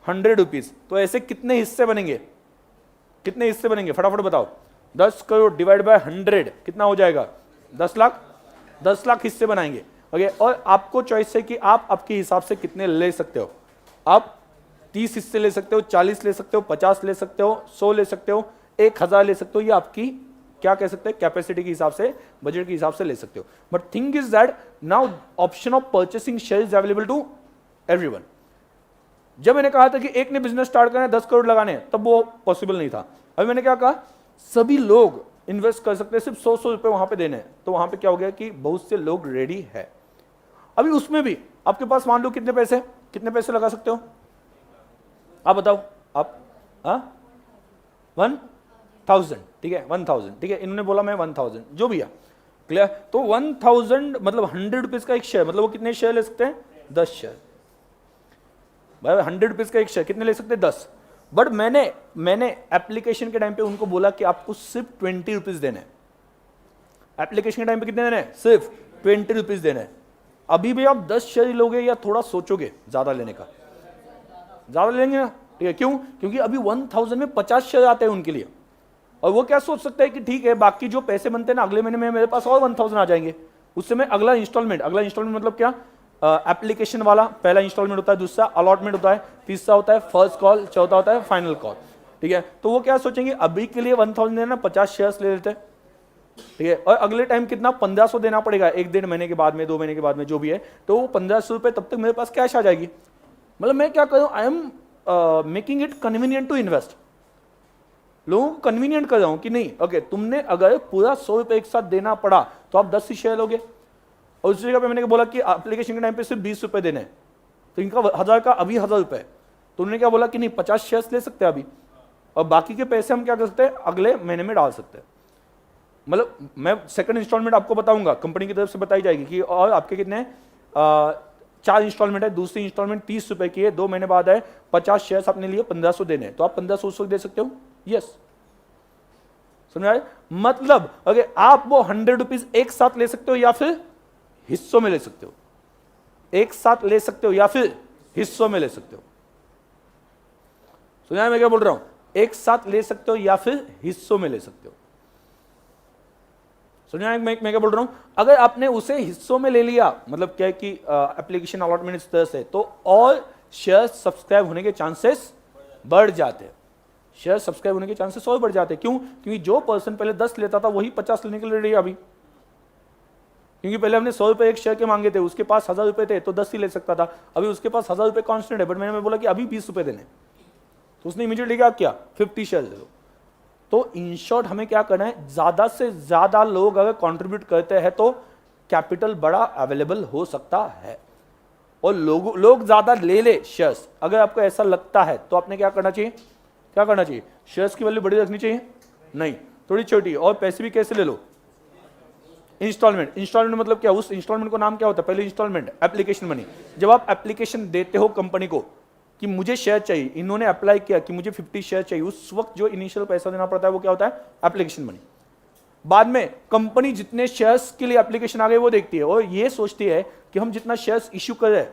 100 रुपीज। तो ऐसे कितने हिस्से बनेंगे, फटाफट बताओ, 10 करोड़ डिवाइड बाय 100 कितना हो जाएगा, 10 लाख हिस्से बनाएंगे। ओके, और आपको चॉइस है कि आप आपके हिसाब से कितने ले सकते हो, आप 30 हिस्से ले सकते हो, 40 ले सकते हो, 50 ले सकते हो, 100 ले सकते हो, 1000 ले सकते हो, ये आपकी क्या कह सकते हैं, कैपेसिटी के हिसाब से, बजट के हिसाब से ले सकते हो। But thing is that now option of purchasing share is available to everyone. जब मैंने कहा था कि एक ने बिजनेस स्टार्ट करना है 10 करोड़ लगाने तब वो पॉसिबल नहीं था। अभी मैंने क्या कहा, सभी लोग इन्वेस्ट कर सकते हैं, सिर्फ 100 रुपए वहां पे देने हैं, तो वहां पे क्या हो गया कि बहुत से लोग रेडी है। अभी उसमें भी आपके पास मान लो कितने पैसे लगा सकते हो, आप बताओ, आप 1000, ठीक है, 1000, ठीक है, इन्होंने बोला मैं 1000, जो भी है, क्लियर। तो 1000 मतलब 100 रुपीज का एक शेयर, मतलब वो कितने शेयर ले सकते हैं, 10 शेयर, भाई 100 रुपीज का एक शेयर कितने ले सकते हैं, 10। बट मैंने एप्लीकेशन के टाइम पे उनको बोला कि आपको सिर्फ 20 रुपीज देने हैं, एप्लीकेशन के टाइम पे कितने देने हैं, सिर्फ 20 रुपीज देने हैं। अभी भी आप 10 शेयर लोगे या थोड़ा सोचोगे ज्यादा लेने का, ज्यादा लेंगे ना, ठीक है, क्यों, क्योंकि अभी 1000 में 50 शेयर आते हैं उनके लिए, और वो क्या सोच सकते हैं कि ठीक है बाकी जो पैसे बनते हैं ना अगले महीने में मेरे पास और 1000 आ जाएंगे, उससे मैं अगला इंस्टॉलमेंट मतलब क्या, एप्लीकेशन वाला पहला इंस्टॉलमेंट होता है, दूसरा अलॉटमेंट होता है, तीसरा होता है फर्स्ट कॉल, चौथा होता है फाइनल कॉल, ठीक है। तो वो क्या सोचेंगे, अभी के लिए 1000 देना, 50 शेयर्स ले लेते हैं, ठीक है, और अगले टाइम कितना 1500 देना पड़ेगा, 1-1.5 महीने के बाद में, 2 महीने के बाद में, जो भी है, तो वो 1500 रुपए तब तक मेरे पास कैश आ जाएगी। मतलब मैं क्या करूं, I am making it convenient to invest, लोगों को कन्वीनियंट कर रहा हूं कि नहीं, ओके, तुमने अगर पूरा 100 रुपए एक साथ देना पड़ा तो आप 10 ही शेयर लोगे, और उसी जगह पे मैंने बोला कि एप्लीकेशन के टाइम पे सिर्फ 20 रुपए देने, तो इनका 1000 का अभी 1000 रुपये, तो उन्होंने क्या बोला कि नहीं 50 शेयर्स ले सकते हैं अभी, और बाकी के पैसे हम क्या कर सकते हैं अगले महीने में डाल सकते हैं। मतलब मैं सेकंड इंस्टॉलमेंट आपको बताऊंगा, कंपनी की तरफ से बताई जाएगी कि और आपके कितने 4 इंस्टॉलमेंट है, दूसरी इंस्टॉलमेंट 30 रुपए की है, 2 महीने बाद है, 50 शेयर्स आपने लिए 1500 देने, तो आप 1500 उस वक्त दे सकते हो। यस, समझ आए? मतलब अगर आप वो 100 रुपीज एक साथ ले सकते हो या फिर हिस्सों में ले सकते हो, एक साथ ले सकते हो या फिर हिस्सों में ले सकते हो। सुना मैं क्या बोल रहा हूं? एक साथ ले सकते हो या फिर हिस्सों में ले सकते हो। सुनिए मैं क्या बोल रहा हूं? अगर आपने उसे हिस्सों में ले लिया, मतलब क्या है कि एप्लीकेशन अलॉटमेंट इस तरह से, तो और शेयर सब्सक्राइब होने के चांसेस बढ़ जाते हैं, शेयर सब्सक्राइब होने के चांसेस और बढ़ जाते हैं। क्यों? क्योंकि जो पर्सन पहले 10 लेता था वही 50 लेने के लिए रेडी है अभी, क्योंकि पहले हमने 100 रुपए एक शेयर के मांगे थे, उसके पास 1000 रुपए थे तो 10 ही ले सकता था, अभी उसके पास 1000 रुपए कॉन्स्टेंट है, बट मैंने बोला कि अभी 20 रुपए देने, तो उसने इमीडिएटली क्या किया 50 शेयर दे दो। तो इन शॉर्ट हमें क्या करना है, ज्यादा से ज्यादा लोग अगर कंट्रीब्यूट करते हैं तो कैपिटल बड़ा अवेलेबल हो सकता है, और लोग ज्यादा ले ले शेयर्स। अगर आपको ऐसा लगता है तो आपने क्या करना चाहिए, क्या करना चाहिए, शेयर्स की वैल्यू बड़ी रखनी चाहिए, नहीं थोड़ी छोटी, और पैसे भी कैसे ले लो, इंस्टॉलमेंट। इंस्टॉलमेंट मतलब क्या, उस इंस्टॉलमेंट को नाम क्या होता है, पहले इंस्टॉलमेंट एप्लीकेशन मनी। जब आप एप्लीकेशन देते हो कंपनी को कि मुझे शेयर चाहिए, इन्होंने अप्लाई किया कि मुझे 50 शेयर चाहिए, उस वक्त जो इनिशियल पैसा देना पड़ता है वो क्या होता है, एप्लीकेशन मनी। बाद में कंपनी जितने शेयर्स के लिए एप्लीकेशन आ गए वो देखती है और ये सोचती है कि हम जितना शेयर्स इश्यू कर रहे हैं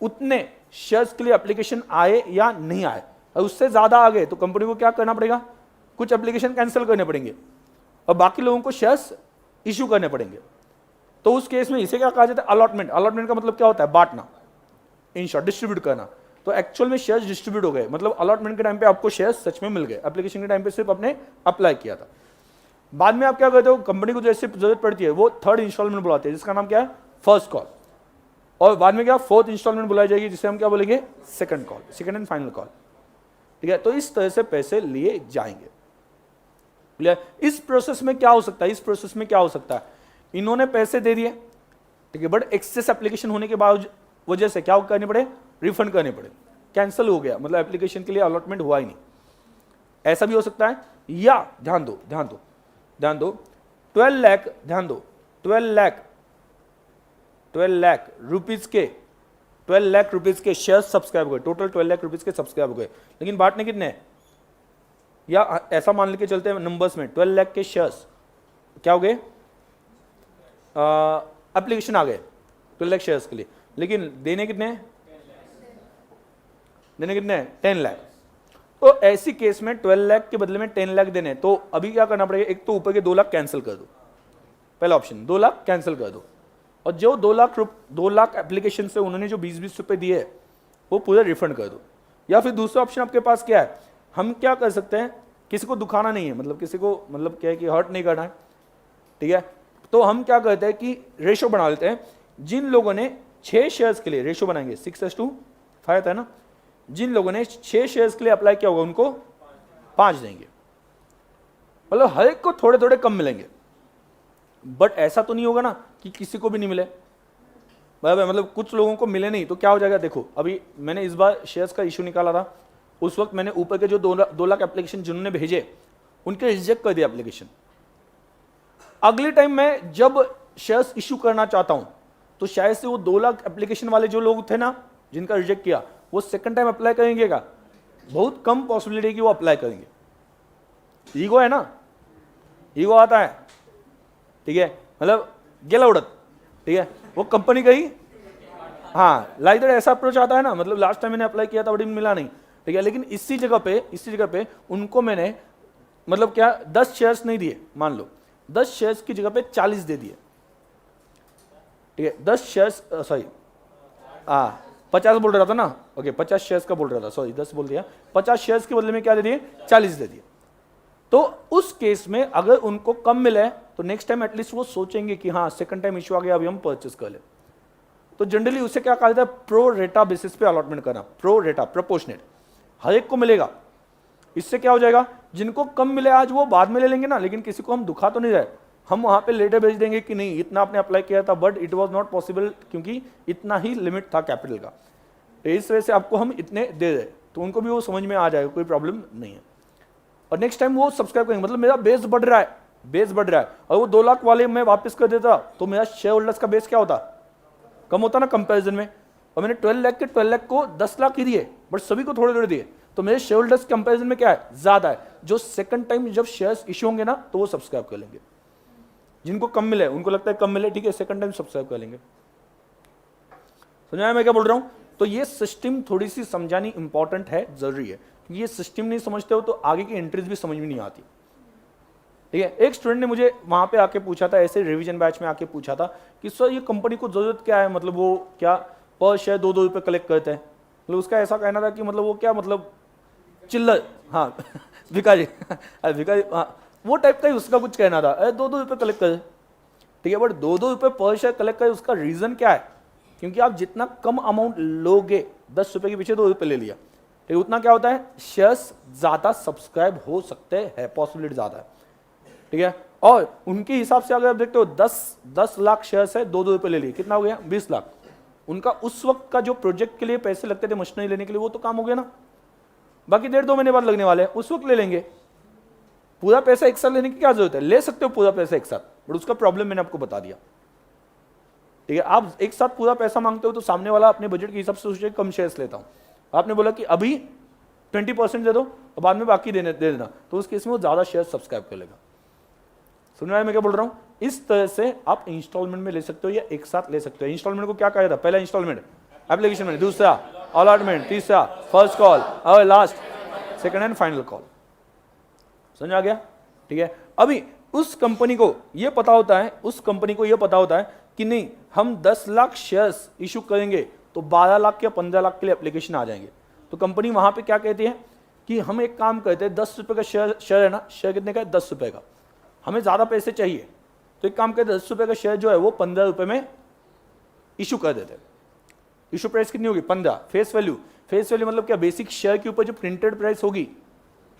उतने शेयर्स के लिए एप्लीकेशन आए या नहीं आए, और उससे ज्यादा आ गए तो कंपनी को क्या करना पड़ेगा, कुछ एप्लीकेशन कैंसिल करने पड़ेंगे और बाकी लोगों को शेयर्स इश्यू करने पड़ेंगे। तो उस केस में इसे क्या कहा जाता है, अलॉटमेंट। अलॉटमेंट का मतलब क्या होता है, बांटना, इन शॉर्ट डिस्ट्रीब्यूट करना। तो एक्चुअल में शेयर्स डिस्ट्रीब्यूट हो गए, मतलब अलॉटमेंट के टाइम पे आपको शेयर्स सच में मिल गए, एप्लीकेशन के टाइम पे सिर्फ आपने अप्लाई किया था। बाद में आप क्या करते हो, कंपनी को जैसे जरूरत पड़ती है वो थर्ड इंस्टॉलमेंट बुलाते हैं जिसका नाम क्या है, फर्स्ट कॉल, और बाद में क्या फोर्थ इंस्टॉलमेंट बुलाई जाएगी जिसे हम क्या बोलेंगे, second call, second and final call. ठीक है, तो इस तरह से पैसे लिए जाएंगे। इस प्रोसेस में क्या हो सकता है, इस प्रोसेस में क्या हो सकता है, इन्होंने पैसे दे दिए, ठीक है, बट एक्सेस एप्लीकेशन होने के बाद वजह से क्या करने पड़े, रिफंड करने पड़े, कैंसिल हो गया, मतलब एप्लीकेशन के लिए अलॉटमेंट हुआ ही नहीं। ऐसा भी हो सकता है, या ध्यान दो 12 लाख, ध्यान दो 12 लाख रुपीज के शेयर सब्सक्राइब हुए, टोटल 12 लाख रुपीज के सब्सक्राइब हुए, लेकिन बांटने कितने हैं, या ऐसा मान लेके चलते हैं नंबर्स में 12 लाख के शेयर्स क्या हो गए, एप्लीकेशन आ गए 12 लाख शेयर्स के लिए, लेकिन देने कितने 10 लाख। तो ऐसी केस में 12 लाख के बदले में 10 लाख देने, तो अभी क्या करना पड़ेगा, एक तो ऊपर के 2 लाख कैंसिल कर दो, पहला ऑप्शन 2 लाख कैंसिल कर दो, और जो 2 लाख एप्लीकेशन से उन्होंने जो 20-20 रुपए दिए वो पूरा रिफंड कर दो। या फिर दूसरा ऑप्शन आपके पास क्या है, हम क्या कर सकते हैं, किसी को दुखाना नहीं है, मतलब किसी को मतलब क्या है कि हर्ट नहीं करना है, ठीक है, तो हम क्या करते हैं कि रेशो बना लेते हैं। जिन लोगों ने 6 शेयर्स के लिए रेशो बनाएंगे 6:5 है ना, जिन लोगों ने 6 शेयर्स के लिए अप्लाई किया होगा उनको 5 देंगे, मतलब हर एक को थोड़े थोड़े कम मिलेंगे। बट ऐसा तो नहीं होगा ना कि किसी को भी नहीं मिले, बराबर, मतलब कुछ लोगों को मिले नहीं तो क्या हो जाएगा। देखो अभी मैंने इस बार शेयर्स का इशू निकाला था, उस वक्त मैंने ऊपर के जो 2 लाख एप्लीकेशन जिन्होंने भेजे उनके रिजेक्ट कर दिया एप्लीकेशन। अगले टाइम मैं जब शेयर्स इशू करना चाहता हूं तो शायद से वो 2 लाख एप्लीकेशन वाले जो लोग थे ना जिनका रिजेक्ट किया, वो सेकंड टाइम अप्लाई करेंगे क्या, बहुत कम पॉसिबिलिटी कि वो अप्लाई करेंगे। ईगो है ना, ईगो आता है, ठीक है, मतलब गेला उड़त, ठीक है, वो कंपनी का ही, हाँ लाइक ऐसा अप्रोच आता है ना, मतलब लास्ट टाइम मैंने अप्लाई किया था बट मिला नहीं, ठीक है, लेकिन इसी जगह पे उनको मैंने मतलब क्या 10 शेयर्स नहीं दिए, मान लो 10 शेयर्स की जगह पे 40 दे दिए, ठीक है, 10 शेयर्स, सॉरी 50 बोल रहा था ना, ओके 50 शेयर्स का बोल रहा था, सॉरी 10 बोल दिया, 50 शेयर्स के बदले में क्या दे दिए, 40 दे दिए। तो उस केस में अगर उनको कम मिले तो नेक्स्ट टाइम एटलीस्ट वो सोचेंगे कि हाँ सेकंड टाइम इशू आ गया, अभी हम परचेस कर ले। तो जनरली उसे क्या कहा जाता है, प्रो रेटा बेसिस पे अलॉटमेंट करना, प्रो रेटा प्रोपोर्शनेट, हर एक को मिलेगा। इससे क्या हो जाएगा, जिनको कम मिले आज वो बाद में ले लेंगे ना, लेकिन किसी को हम दुखा तो नहीं रहे, हम वहाँ पे लेटर भेज देंगे कि नहीं इतना आपने अप्लाई किया था but it was not possible क्योंकि इतना ही लिमिट था कैपिटल का, तो इस वजह से आपको हम इतने दे रहे, तो उनको भी वो समझ में आ जाएगा, कोई प्रॉब्लम नहीं है। और नेक्स्ट टाइम वो सब्सक्राइब करेंगे, मतलब मेरा बेस बढ़ रहा है, बेस बढ़ रहा है। और वो 2 लाख वाले मैं वापस कर देता तो मेरा शेयर होल्डर्स का बेस क्या होता, कम होता ना कंपेरिजन में। और मैंने 12 लाख के 12 लाख को 10 लाख ही दिए बट सभी को थोड़े थोड़े दिए, तो मेरे शेयर होल्डर्स कंपेरिजन में क्या है, ज्यादा है। जो सेकंड टाइम जब शेयर्स इश्यू होंगे ना तो वो सब्सक्राइब कर लेंगे। जिनको कम मिले, उनको लगता है कम मिले, ठीक है, सेकंड टाइम सब्सक्राइब कर लेंगे। समझ आया मैं क्या बोल रहा हूं? तो ये सिस्टम थोड़ी सी समझानी इंपॉर्टेंट है, जरूरी है, क्योंकि ये सिस्टम नहीं समझते हो तो आगे की एंट्रीज भी समझ में नहीं आती। ठीक है, एक स्टूडेंट ने मुझे वहां पे आके पूछा था, ऐसे रिवीजन बैच में आके पूछा था कि सर ये कंपनी को जरूरत क्या है, मतलब वो क्या पर शेयर 2-2 रुपये कलेक्ट करते हैं। मतलब उसका ऐसा कहना था कि मतलब वो क्या, मतलब चिल्लर, हाँ भिखारी भिखारी, हाँ वो टाइप का ही उसका कुछ कहना था, 2-2 रुपये कलेक्ट करे। ठीक है, बट 2-2 रुपये पर शेयर कलेक्ट करे, उसका रीजन क्या है, क्योंकि आप जितना कम अमाउंट लोगे, 10 रुपये के पीछे 2 रुपये ले लिया, ठीक है, उतना क्या होता है, शेयर्स ज्यादा सब्सक्राइब हो सकते हैं, पॉसिबिलिटी ज्यादा है। ठीक है, और उनके हिसाब से अगर आप देखते हो 10 लाख शेयर्स है, 2-2 रुपये ले लिए, कितना हो गया, 20 लाख। उनका उस वक्त का जो प्रोजेक्ट के लिए पैसे लगते थे मशीनरी लेने के लिए, वो तो काम हो गया ना, बाकी 1.5-2 महीने बाद लगने वाले हैं, उस वक्त ले लेंगे। पूरा पैसा एक साथ लेने की क्या जरूरत है, ले सकते हो पूरा पैसा एक साथ, बट उसका प्रॉब्लम मैंने आपको बता दिया। ठीक है, आप एक साथ पूरा पैसा मांगते हो तो सामने वाला अपने बजट के हिसाब से सोचे कम शेयर्स लेता हूं, आपने बोला कि अभी 20% दे दो और बाद में बाकी दे देना, तो उस केस में वो ज्यादा शेयर सब्सक्राइब कर लेगा। सुन रहा है मैं क्या बोल रहा हूं? इस तरह से आप इंस्टॉलमेंट में ले सकते हो या एक साथ ले सकते हो। इंस्टॉलमेंट को क्या कहा था, पहला इंस्टॉलमेंट एप्लीकेशन में, दूसरा अलॉटमेंट, तीसरा फर्स्ट कॉल और last second and final call. समझ आ गया? ठीक है, अभी उस कंपनी को ये पता होता है, उस कंपनी को ये पता होता है कि नहीं हम 10 लाख शेयर्स इशू करेंगे तो 12 लाख या 15 लाख के लिए एप्लीकेशन आ जाएंगे। तो कंपनी वहां पे क्या कहती है कि हम एक काम करते हैं, 10 रुपए का शेयर है ना, शेयर कितने का है, 10 रुपए का, हमें ज्यादा पैसे चाहिए, तो एक काम करते हैं 10 रुपए का शेयर जो है वो 15 रुपए में इशू कर देते हैं। इशू प्राइस कितनी होगी, 15। फेस वैल्यू, फेस वैल्यू मतलब क्या, बेसिक शेयर के ऊपर जो प्रिंटेड प्राइस होगी,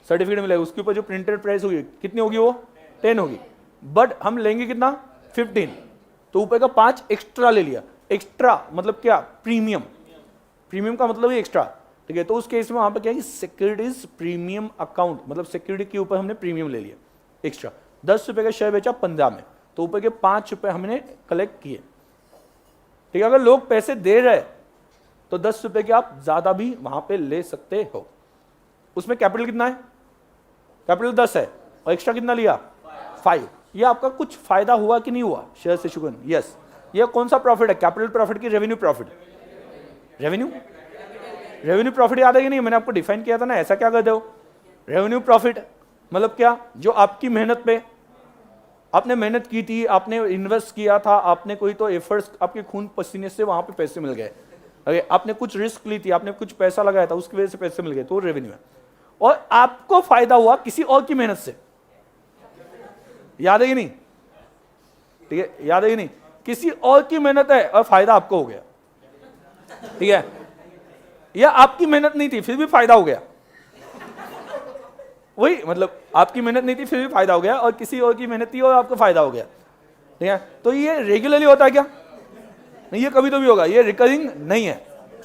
सर्टिफिकेट मिलेगा उसके ऊपर जो प्रिंटेड प्राइस होगी कितनी होगी, वो 10 होगी, बट हम लेंगे कितना, 15, तो ऊपर का 5 एक्स्ट्रा ले लिया। एक्स्ट्रा मतलब क्या, प्रीमियम, प्रीमियम का मतलब ही एक्स्ट्रा। ठीक है, तो उस केस में वहां पर क्या है, सिक्योरिटीज प्रीमियम अकाउंट, मतलब सिक्योरिटी के ऊपर हमने प्रीमियम ले लिया एक्स्ट्रा। 10 रुपए का शेयर बेचा 15 में, तो ऊपर के 5 रुपए हमने कलेक्ट किए। ठीक है, अगर लोग पैसे दे रहे तो 10 रुपए के आप ज्यादा भी वहां पे ले सकते हो। उसमें कैपिटल कितना है, कैपिटल 10 है और एक्स्ट्रा कितना लिया, 5। ये आपका कुछ फायदा हुआ कि नहीं हुआ शेयर इशू करने? यस। ये कौन सा प्रॉफिट है, कैपिटल प्रॉफिट की revenue profit? Revenue, revenue profit याद है कि नहीं, मैंने आपको डिफाइन किया था ना, ऐसा क्या करते हो, रेवेन्यू प्रॉफिट मतलब क्या, जो आपकी मेहनत पे, आपने मेहनत की थी, आपने इन्वेस्ट किया था, आपने कोई तो एफर्ट्स, आपके खून पसीने से वहां पे पैसे मिल गए, अरे आपने कुछ रिस्क ली थी, आपने कुछ पैसा लगाया था, उसकी वजह से पैसे मिल गए, तो रेवेन्यू है। और आपको फायदा हुआ किसी और की मेहनत से, याद है कि नहीं? ठीक है, याद है कि नहीं, किसी और की मेहनत है और फायदा आपको हो गया। ठीक है, या आपकी मेहनत नहीं थी फिर भी फायदा हो गया, वही मतलब आपकी मेहनत नहीं थी फिर भी फायदा हो गया, और किसी और की मेहनत थी और आपको फायदा हो गया। ठीक है, तो ये रेगुलरली होता है क्या, नहीं, ये कभी तो भी होगा, ये रिकरिंग नहीं है।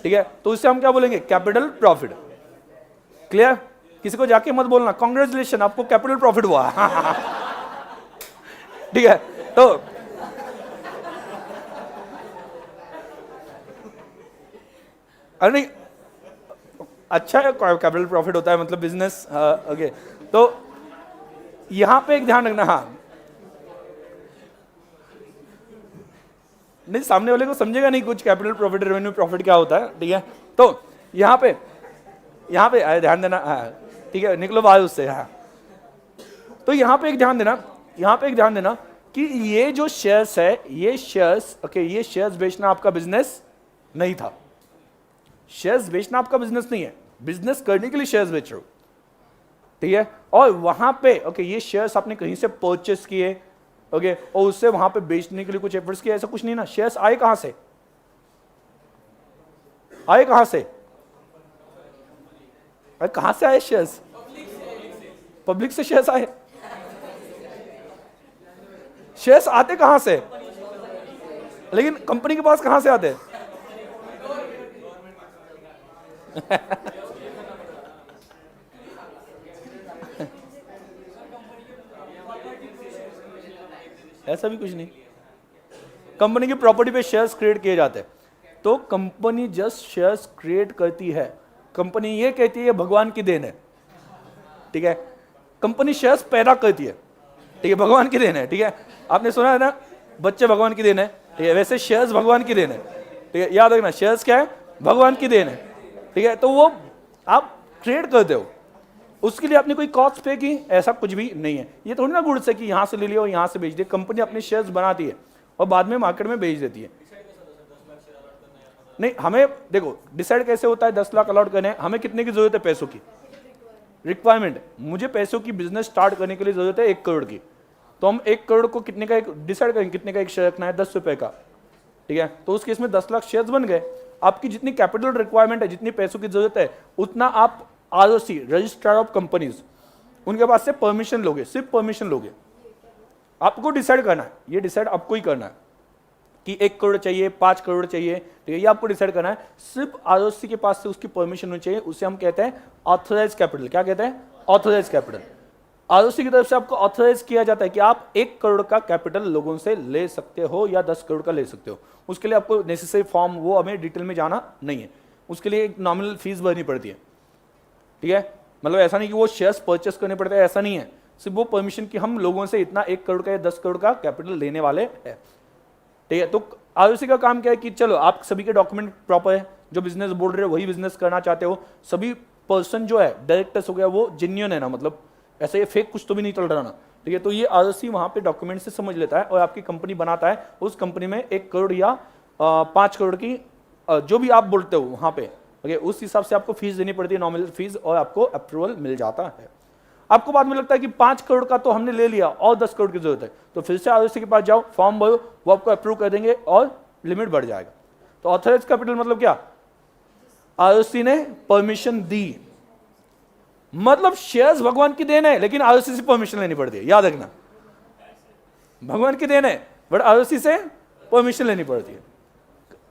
ठीक है, तो इससे हम क्या बोलेंगे, कैपिटल प्रॉफिट। क्लियर? किसी को जाके मत बोलना कांग्रेचुलेशन आपको कैपिटल प्रॉफिट हुआ। ठीक है, तो अरे नहीं, अच्छा है, कैपिटल प्रॉफिट होता है मतलब बिजनेस। ओके, तो यहां पे एक ध्यान रखना, हाँ नहीं, सामने वाले को समझेगा नहीं कुछ, कैपिटल प्रॉफिट रेवेन्यू प्रॉफिट क्या होता है। ठीक है, तो यहां पे ध्यान देना, हाँ ठीक है, निकलो बाहर उससे। हाँ, तो यहां पे एक ध्यान देना कि ये जो शेयर्स है, ये शेयर्स, ओके, ये शेयर्स बेचना आपका बिजनेस नहीं था। शेयर्स बेचना आपका बिजनेस नहीं है, बिजनेस करने के लिए शेयर्स बेच रहे हो। ठीक है, और वहां पे ओके, ये शेयर्स आपने कहीं से परचेस किए, ओके, और उससे वहां पे बेचने के लिए कुछ एफर्ट्स किए, ऐसा कुछ नहीं ना। शेयर्स आए कहां से, आए कहां से, अरे कहां से आए शेयर्स, पब्लिक से शेयर्स आए। शेयर्स आते कहां से, लेकिन कंपनी के पास कहां से आते हैं? ऐसा भी कुछ नहीं, कंपनी की प्रॉपर्टी पे शेयर्स क्रिएट किए जाते हैं। तो कंपनी जस्ट शेयर्स क्रिएट करती है, कंपनी ये कहती है ये भगवान की देन है, ठीक है। कंपनी शेयर्स पैदा करती है, ठीक है, भगवान की देन है, ठीक है। आपने सुना है ना, बच्चे भगवान की देन है, ठीक है, वैसे शेयर्स भगवान की देन है, ठीक है। याद रखना, शेयर्स क्या है, भगवान की देन है, ठीक है। तो वो आप क्रिएट करते हो, उसके लिए आपने कोई कॉस्ट पे की, ऐसा कुछ भी नहीं है। ये थोड़ी ना गुड्स है कि यहाँ से ले लिया और यहाँ से बेच दिया। कंपनी अपने शेयर्स बनाती है और बाद में मार्केट में बेच देती है। नहीं, हमें देखो डिसाइड कैसे होता है 10 लाख अलॉट करने हैं, हमें कितने की जरूरत है पैसों की, रिक्वायरमेंट, मुझे पैसों की बिजनेस स्टार्ट करने के लिए जरूरत है 1 करोड़ की। तो हम 1 करोड़ को कितने का एक डिसाइड करेंगे, कितने का एक शेयर रखना है, 10 रुपए का, ठीक है। तो उस केस में 10 लाख शेयर्स बन गए। आपकी जितनी कैपिटल रिक्वायरमेंट है, जितनी पैसों की जरूरत है, उतना आप आरओसी, रजिस्ट्रार ऑफ कंपनीज, उनके पास से परमिशन लोगे, सिर्फ परमिशन लोगे। आपको डिसाइड करना है, ये डिसाइड आपको ही करना है कि 1 करोड़ चाहिए, 5 करोड़ चाहिए, ठीक है, ये आपको डिसाइड करना है। सिर्फ आरओसी के पास से उसकी परमिशन होनी चाहिए, उसे हम कहते हैं ऑथराइज कैपिटल। क्या कहते हैं? Authorise capital. आरओसी की तरफ से आपको ऑथराइज किया जाता है कि आप 1 करोड़ का कैपिटल लोगों से ले सकते हो या 10 करोड़ का ले सकते हो। उसके लिए आपको नेसेसरी फॉर्म, वो हमें डिटेल में जाना नहीं है, उसके लिए एक नॉमिनल फीस भरनी पड़ती है, ठीक है। मतलब ऐसा नहीं कि वो शेयर्स परचेस करने पड़ते हैं, ऐसा नहीं है, सिर्फ वो परमिशन कि हम लोगों से इतना 1 करोड़ का या 10 करोड़ का कैपिटल लेने वाले हैं, ठीक है। तो आरओसी का काम क्या है कि चलो आप सभी के डॉक्यूमेंट प्रॉपर है, जो बिजनेस बोल रहे हो वही बिजनेस करना चाहते हो, सभी पर्सन जो है डायरेक्टर्स हो गया वो जेन्युइन है ना, मतलब ऐसे ये फेक कुछ तो भी नहीं चल रहा ना, ठीक है। तो ये आरओसी वहां पे डॉक्यूमेंट से समझ लेता है और आपकी कंपनी बनाता है। उस कंपनी में 1 करोड़ या 5 करोड़ की जो भी आप बोलते हो वहां पे, ओके, उस हिसाब से आपको फीस देनी पड़ती है, नॉमिनल फीस, और आपको अप्रूवल मिल जाता है। आपको बाद में लगता है कि 5 करोड़ का तो हमने ले लिया और 10 करोड़ की जरूरत है, तो फिर से आरओसी के पास जाओ, फॉर्म भरो, वो आपको अप्रूव कर देंगे और लिमिट बढ़ जाएगा। तो ऑथराइज कैपिटल मतलब क्या? आरओसी ने परमिशन दी, मतलब शेयर्स भगवान की देन है, लेकिन आरओसी से परमिशन लेनी पड़ती है। याद रखना, भगवान की देन है बट आरओसी से परमिशन लेनी पड़ती है,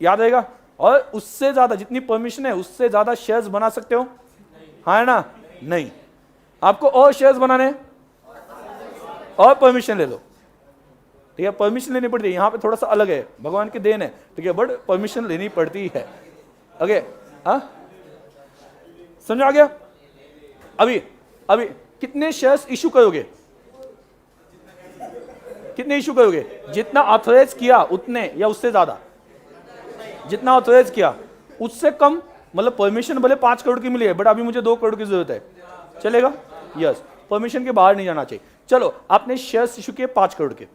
याद रहेगा। और उससे ज्यादा जितनी परमिशन है उससे ज्यादा शेयर्स बना सकते हो, हाँ है ना? नहीं, आपको और शेयर्स बनाने और परमिशन ले लो, ठीक है, परमिशन लेनी पड़ती है। यहां पे थोड़ा सा अलग है, भगवान की देन है, ठीक है, बट परमिशन लेनी पड़ती है, ओके। हाँ, समझ आ गया? अभी अभी कितने शेयर्स इशू करोगे? कितने इशू करोगे? जितना ऑथराइज किया उतने, या उससे ज्यादा? जितना ऑथराइज किया उससे कम, मतलब परमिशन भले 5 करोड़ की मिली है बट अभी मुझे 2 करोड़ की जरूरत है, चलेगा? यस, परमिशन के बाहर नहीं जाना चाहिए। चलो, आपने शेयर्स इशू किए 5 करोड़ के,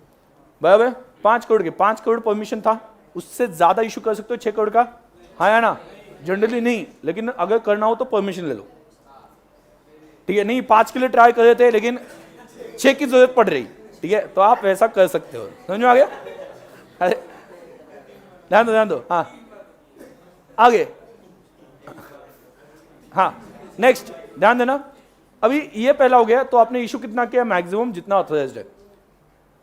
बराबर, 5 करोड़ के, 5 करोड़ परमिशन था, उससे ज्यादा इशू कर सकते हो 6 करोड़ का, हाँ या ना? जनरली नहीं, लेकिन अगर करना हो तो परमिशन ले लो, ठीक है। नहीं, 5 के लिए ट्राई कर रहे थे लेकिन 6 की जरूरत पड़ रही, ठीक है, तो आप ऐसा कर सकते हो। समझ में आ गया? अरे ध्यान दो, हाँ आगे, हाँ नेक्स्ट, ध्यान देना। अभी ये पहला हो गया, तो आपने इशू कितना किया? मैक्सिमम जितना ऑथराइज्ड है,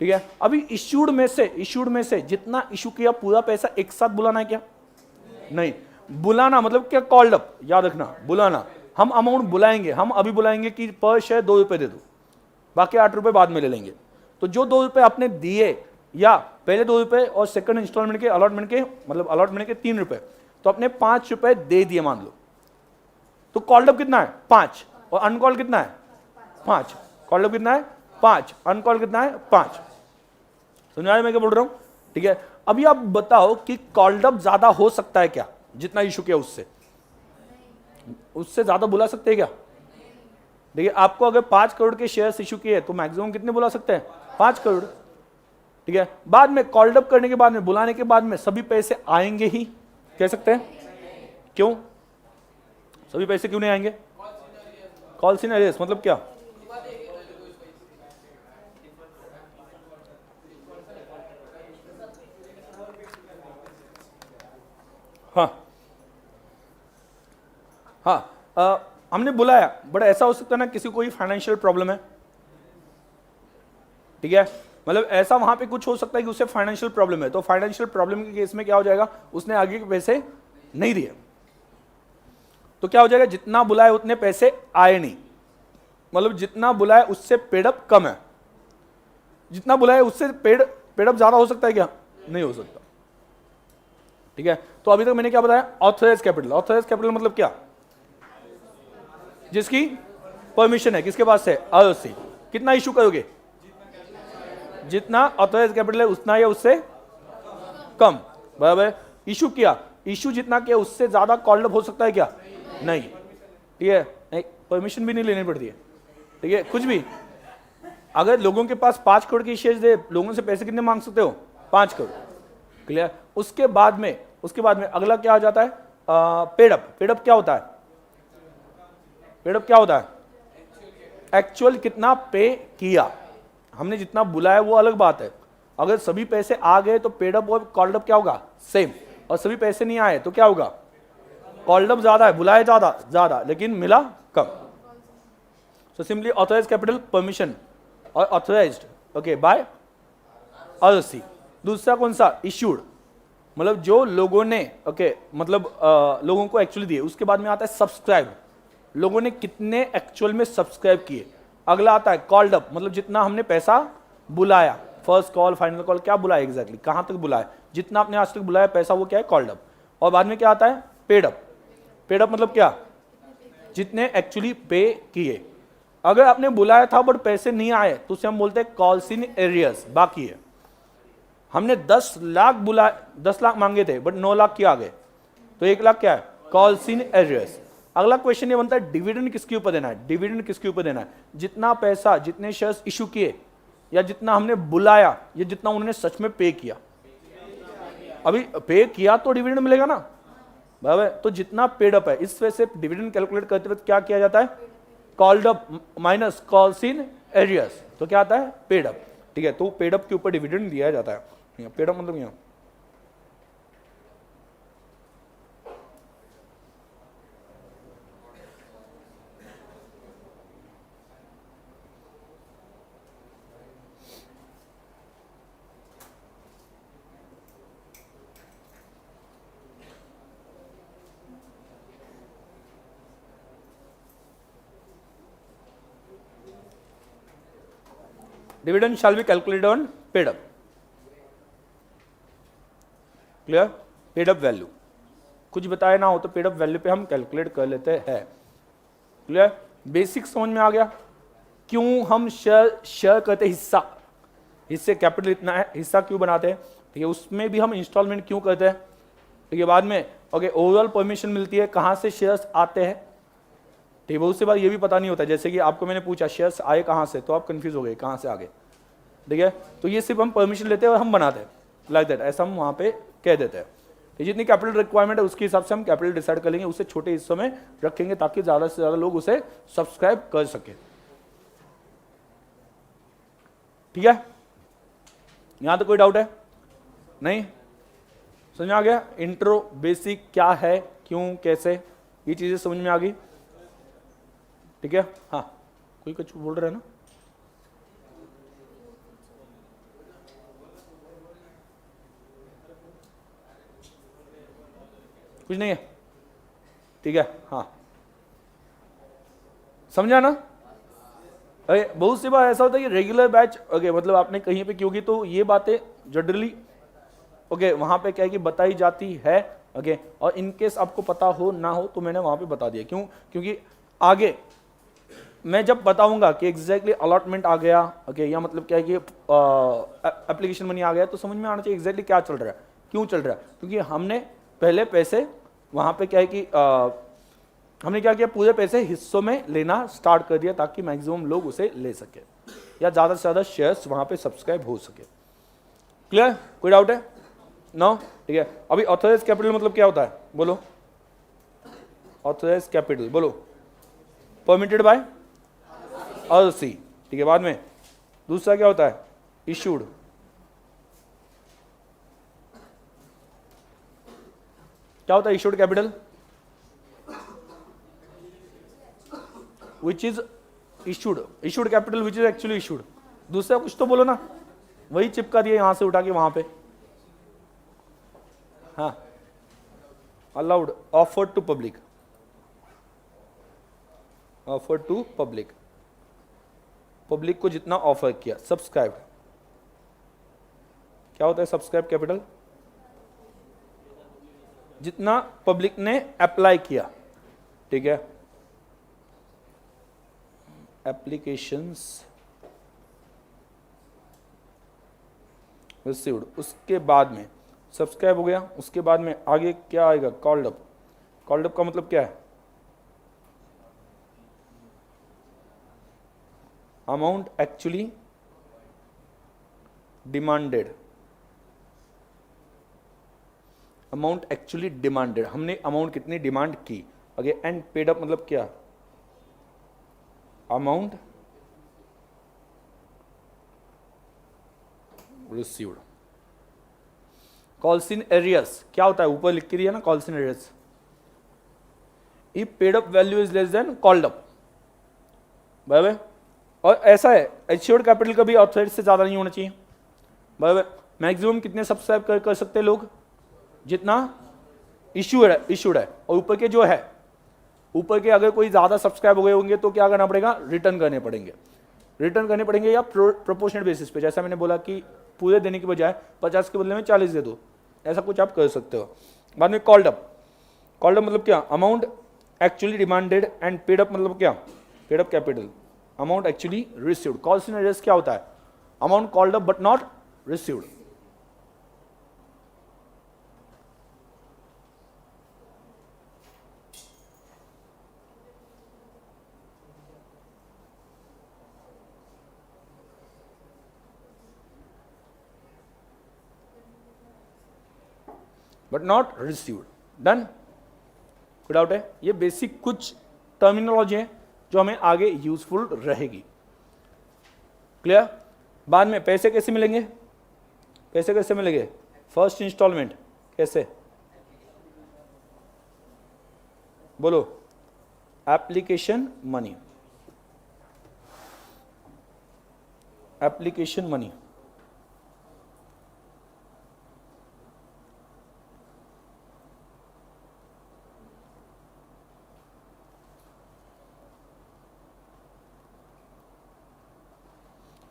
ठीक है। अभी इशूड में से जितना इशू किया पूरा पैसा एक साथ बुलाना है क्या? नहीं, बुलाना मतलब क्या? कॉल्ड अप, याद रखना, बुलाना। हम अमाउंट बुलाएंगे, हम अभी बुलाएंगे कि पर शेयर 2 रुपए दे दो, बाकी 8 रुपए बाद में ले लेंगे। तो जो 2 रुपए आपने दिए, या पहले 2 रुपए और सेकंड इंस्टॉलमेंट के अलॉटमेंट के, मतलब अलॉटमेंट के 3 रुपए, तो आपने 5 रुपए दे दिए मान लो, तो कॉल्ड अप कितना है? 5, और अनकॉल्ड कितना है? 5। कॉल्ड अप कितना है? 5, अनकॉल्ड कितना है? 5। समझ आया मैं क्या बोल रहा हूं? ठीक है। अभी आप बताओ कि कॉल्ड अप ज्यादा हो सकता है क्या? जितना इशू किया उससे ज्यादा बुला सकते हैं क्या? देखिए, आपको अगर 5 करोड़ के शेयर्स इशू किए तो मैक्सिमम कितने बुला सकते हैं? 5 करोड़, ठीक है। बाद में कॉल्ड अप करने के बाद में, बुलाने के बाद में सभी पैसे आएंगे ही, कह सकते हैं? क्यों सभी पैसे क्यों नहीं आएंगे? कॉल इन अरेस्ट मतलब क्या? हाँ, हमने बुलाया, बट ऐसा हो सकता है ना किसी को कोई फाइनेंशियल प्रॉब्लम है, ठीक है, मतलब ऐसा वहां पे कुछ हो सकता है कि उसे फाइनेंशियल प्रॉब्लम है, तो फाइनेंशियल प्रॉब्लम के केस में क्या हो जाएगा, उसने आगे के पैसे नहीं दिए, तो क्या हो जाएगा, जितना बुलाए उतने पैसे आए नहीं, मतलब जितना बुलाए उससे पेड अप कम है, जितना बुलाए उससे पेड अप ज्यादा हो सकता है क्या, नहीं हो सकता। ठीक है, तो अभी तक मैंने क्या बताया, ऑथराइज कैपिटल। ऑथराइज कैपिटल मतलब क्या, जिसकी परमिशन है, किसके पास है, आरओसी। कितना इशू करोगे, जितना ऑथराइज कैपिटल है उतना या उससे कम, बराबर। इशू किया, इशू जितना किया उससे ज्यादा कॉल्ड अप हो सकता है क्या, नहीं। ठीक है, नहीं, परमिशन भी नहीं लेनी पड़ती है। ठीक है, कुछ भी, अगर लोगों के पास 5 करोड़ की शेयर्स दे, लोगों से पैसे कितने मांग सकते हो, 5 करोड़। क्लियर। उसके बाद में अगला क्या आ जाता है, पेड अप। पेड अप क्या होता है, पेड अप क्या होता है, एक्चुअल कितना पे किया, हमने जितना बुलाया वो अलग बात है। अगर सभी पैसे आ गए तो पेड अप और कॉल्ड अप क्या होगा, सेम, और सभी पैसे नहीं आए तो क्या होगा, कॉल्ड अप ज्यादा है, बुलाया ज्यादा लेकिन मिला कम। So simply authorize capital permission और ऑथराइज्ड, ओके, बाय आरओसी। दूसरा कौन सा, इश्यूड, मतलब जो लोगों ने, ओके, मतलब लोगों को एक्चुअली दिए। उसके बाद में आता है सब्सक्राइब, लोगों ने कितने एक्चुअल में सब्सक्राइब किए। अगला आता है कॉल्ड अप, मतलब जितना हमने पैसा बुलाया, फर्स्ट कॉल, फाइनल कॉल, क्या बुलाया एग्जैक्टली, कहां तक बुलाया, जितना आपने आज तक बुलाया पैसा, वो क्या है, कॉल्ड अप। और बाद में क्या आता है, पेड अप। पेड अप मतलब क्या, जितने एक्चुअली पे किए। अगर आपने बुलाया था बट पैसे नहीं आए तो उसे हम बोलते हैं कॉल्स इन एरियर्स, बाकी है। हमने 10 लाख बुलाए, 10 लाख मांगे थे बट 9 लाख के आ गए, तो 1 लाख क्या है, कॉल्स इन एरियर्स। अगला क्वेश्चन ये बनता है, डिविडेंड किसके ऊपर देना है, डिविडेंड किसके ऊपर देना है, जितना पैसा, जितने शेयर्स इशू किए, या जितना हमने बुलाया, या जितना उन्होंने सच में पे किया। अभी पे किया तो डिविडेंड मिलेगा ना, बराबर। तो जितना पेड अप है, इस वजह से डिविडेंड कैलकुलेट करते वक्त क्या किया जाता है, called up minus calls in arrears, तो क्या आता है, पेड अप। ठीक है, तो पेड अप के ऊपर डिविडेंड दिया जाता है। पेड अप मतलब यहाँ dividend shall be calculated on paid up. Clear, paid up value कुछ बताया ना हो तो पेड अप वैल्यू पे हम कैलकुलेट कर लेते हैं। क्लियर, बेसिक समझ में आ गया। क्यों हम शेयर करते, हिस्सा, हिस्से कैपिटल इतना है, हिस्सा क्यों बनाते हैं, ठीक है, उसमें भी हम इंस्टॉलमेंट क्यों करते हैं, ठीक है, बाद में ओके ओवरऑल परमिशन मिलती है, कहां से शेयर्स आते हैं, ठीक है, बहुत सी बार ये भी पता नहीं होता, जैसे कि आपको मैंने पूछा शेयर्स आए कहां से, तो आप कंफ्यूज हो गए कहां से आ गए, ठीक है, तो ये सिर्फ हम परमिशन लेते हैं और हम बनाते हैं, लाइक दैट, ऐसा हम वहां पे कह देते हैं। तो जितनी कैपिटल रिक्वायरमेंट है उसके हिसाब से हम कैपिटल डिसाइड कर लेंगे, उसे छोटे हिस्सों में रखेंगे ताकि ज्यादा से ज्यादा लोग उसे सब्सक्राइब कर सके। ठीक है, यहां तो कोई डाउट है नहीं, समझ में आ गया, इंट्रो बेसिक क्या है, क्यों, कैसे, ये चीजें समझ में आ गई। ठीक है, हाँ कोई कुछ बोल रहा है ना, कुछ नहीं है, ठीक है, हाँ समझा ना। अरे बहुत सी बार ऐसा होता है कि रेगुलर बैच, ओके, मतलब आपने कहीं पे क्यों की, तो ये बातें जनरली ओके वहां पे क्या है कि बताई जाती है, ओके, और इनकेस आपको पता हो ना हो तो मैंने वहां पे बता दिया, क्यों, क्योंकि आगे मैं जब बताऊंगा कि एग्जैक्टली अलॉटमेंट आ गया, ओके, या मतलब क्या है कि एप्लीकेशन मनी आ गया, तो समझ में आना चाहिए एग्जैक्टली क्या चल रहा है, क्यों चल रहा है, क्योंकि हमने पहले पैसे वहां पे क्या है कि हमने क्या किया, पूरे पैसे हिस्सों में लेना स्टार्ट कर दिया ताकि मैक्सिमम लोग उसे ले सके या ज्यादा से ज्यादा शेयर्स वहां पे सब्सक्राइब हो सके। क्लियर, कोई डाउट है, नो, ठीक है। अभी ऑथराइज कैपिटल मतलब क्या होता है, बोलो, ऑथराइज कैपिटल बोलो, परमिटेड बाय आरओसी, ठीक है, बाद में दूसरा क्या होता है, इशूड, क्या होता है issued capital, which is issued, issued capital which is actually issued, दूसरा कुछ तो बोलो ना, वही चिपका दिया यहां से उठा के वहां पे। हाँ, allowed, offer to public, offer to public, public को जितना ऑफर किया। सब्सक्राइब, क्या होता है सब्सक्राइब कैपिटल? जितना पब्लिक ने अप्लाई किया, ठीक है। एप्लीकेशंस रिसीव्ड, उसके बाद में सब्सक्राइब हो गया, उसके बाद में आगे क्या आएगा? Called up. कॉल्ड अप का मतलब क्या है? Amount actually demanded, amount actually demanded, हमने अमाउंट कितनी डिमांड की। आगे एंड पेड अप मतलब क्या? Amount received. Calls in areas क्या होता है? ऊपर लिख के दिया ना calls in areas. If paid up value is less than called up, बराबर। और ऐसा है एश्योर्ड कैपिटल का भी ऑथराइज से ज्यादा नहीं होना चाहिए, बराबर। मैक्सिमम कितने सब्सक्राइब कर सकते हैं लोग? जितना इशूड है। और ऊपर के जो है, ऊपर के अगर कोई ज्यादा सब्सक्राइब हो गए होंगे तो क्या करना पड़ेगा? रिटर्न करने पड़ेंगे। रिटर्न करने पड़ेंगे या प्रोपोर्शनल बेसिस पे, जैसा मैंने बोला कि पूरे देने के बजाय 50 के बदले में 40 दे दो, ऐसा कुछ आप कर सकते हो। बाद में कॉल्ड अप, कॉल्ड अप मतलब क्या? Amount actually demanded and paid up मतलब क्या? Paid up capital, amount actually received. Calls in areas क्या होता है? Amount called up but not received. But not received. Done, कोई डाउट है? ये बेसिक कुछ टर्मिनोलॉजी है जो हमें आगे यूजफुल रहेगी। क्लियर? बाद में पैसे कैसे मिलेंगे? पैसे कैसे मिलेंगे? फर्स्ट इंस्टॉलमेंट कैसे? बोलो। Application money, application money.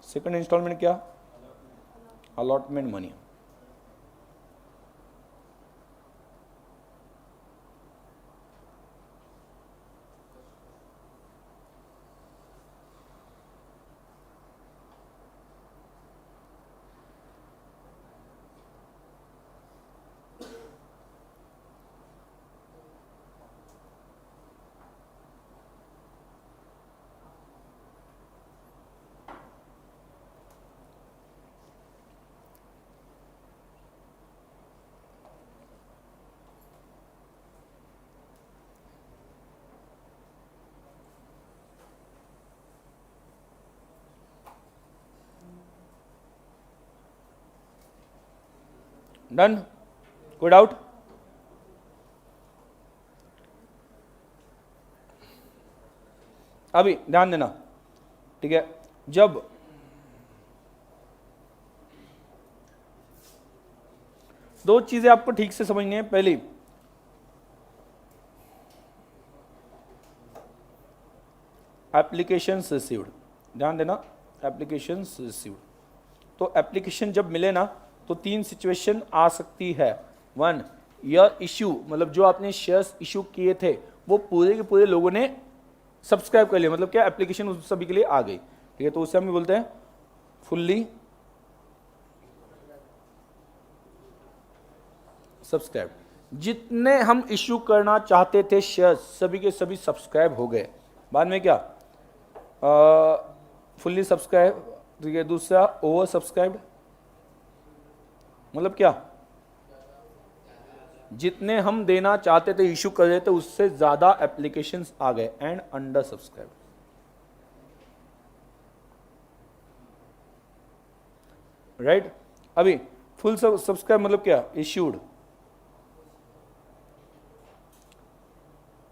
Second installment क्या? Allotment money. डन, कोई डाउट? अभी ध्यान देना, ठीक है। जब दो चीजें आपको ठीक से समझनी है। पहली, एप्लीकेशन रिसीव्ड, ध्यान देना, एप्लीकेशन रिसीव्ड। तो एप्लीकेशन जब मिले ना तो तीन सिचुएशन आ सकती है। वन, यह इश्यू मतलब जो आपने शेयर्स इश्यू किए थे वो पूरे के पूरे लोगों ने सब्सक्राइब कर लिया, मतलब क्या एप्लीकेशन उस सभी के लिए आ गई, ठीक है। तो उसे हम बोलते हैं फुल्ली सब्सक्राइब। जितने हम इश्यू करना चाहते थे शेयर्स सभी के सभी सब्सक्राइब हो गए। बाद में क्या? फुल्ली सब्सक्राइब, ठीक है। दूसरा ओवर सब्सक्राइब्ड, मतलब क्या? जितने हम देना चाहते थे इशू कर रहे थे उससे ज्यादा एप्लीकेशंस आ गए। And under subscribe, right. अभी फुल सब्सक्राइब मतलब क्या? Issued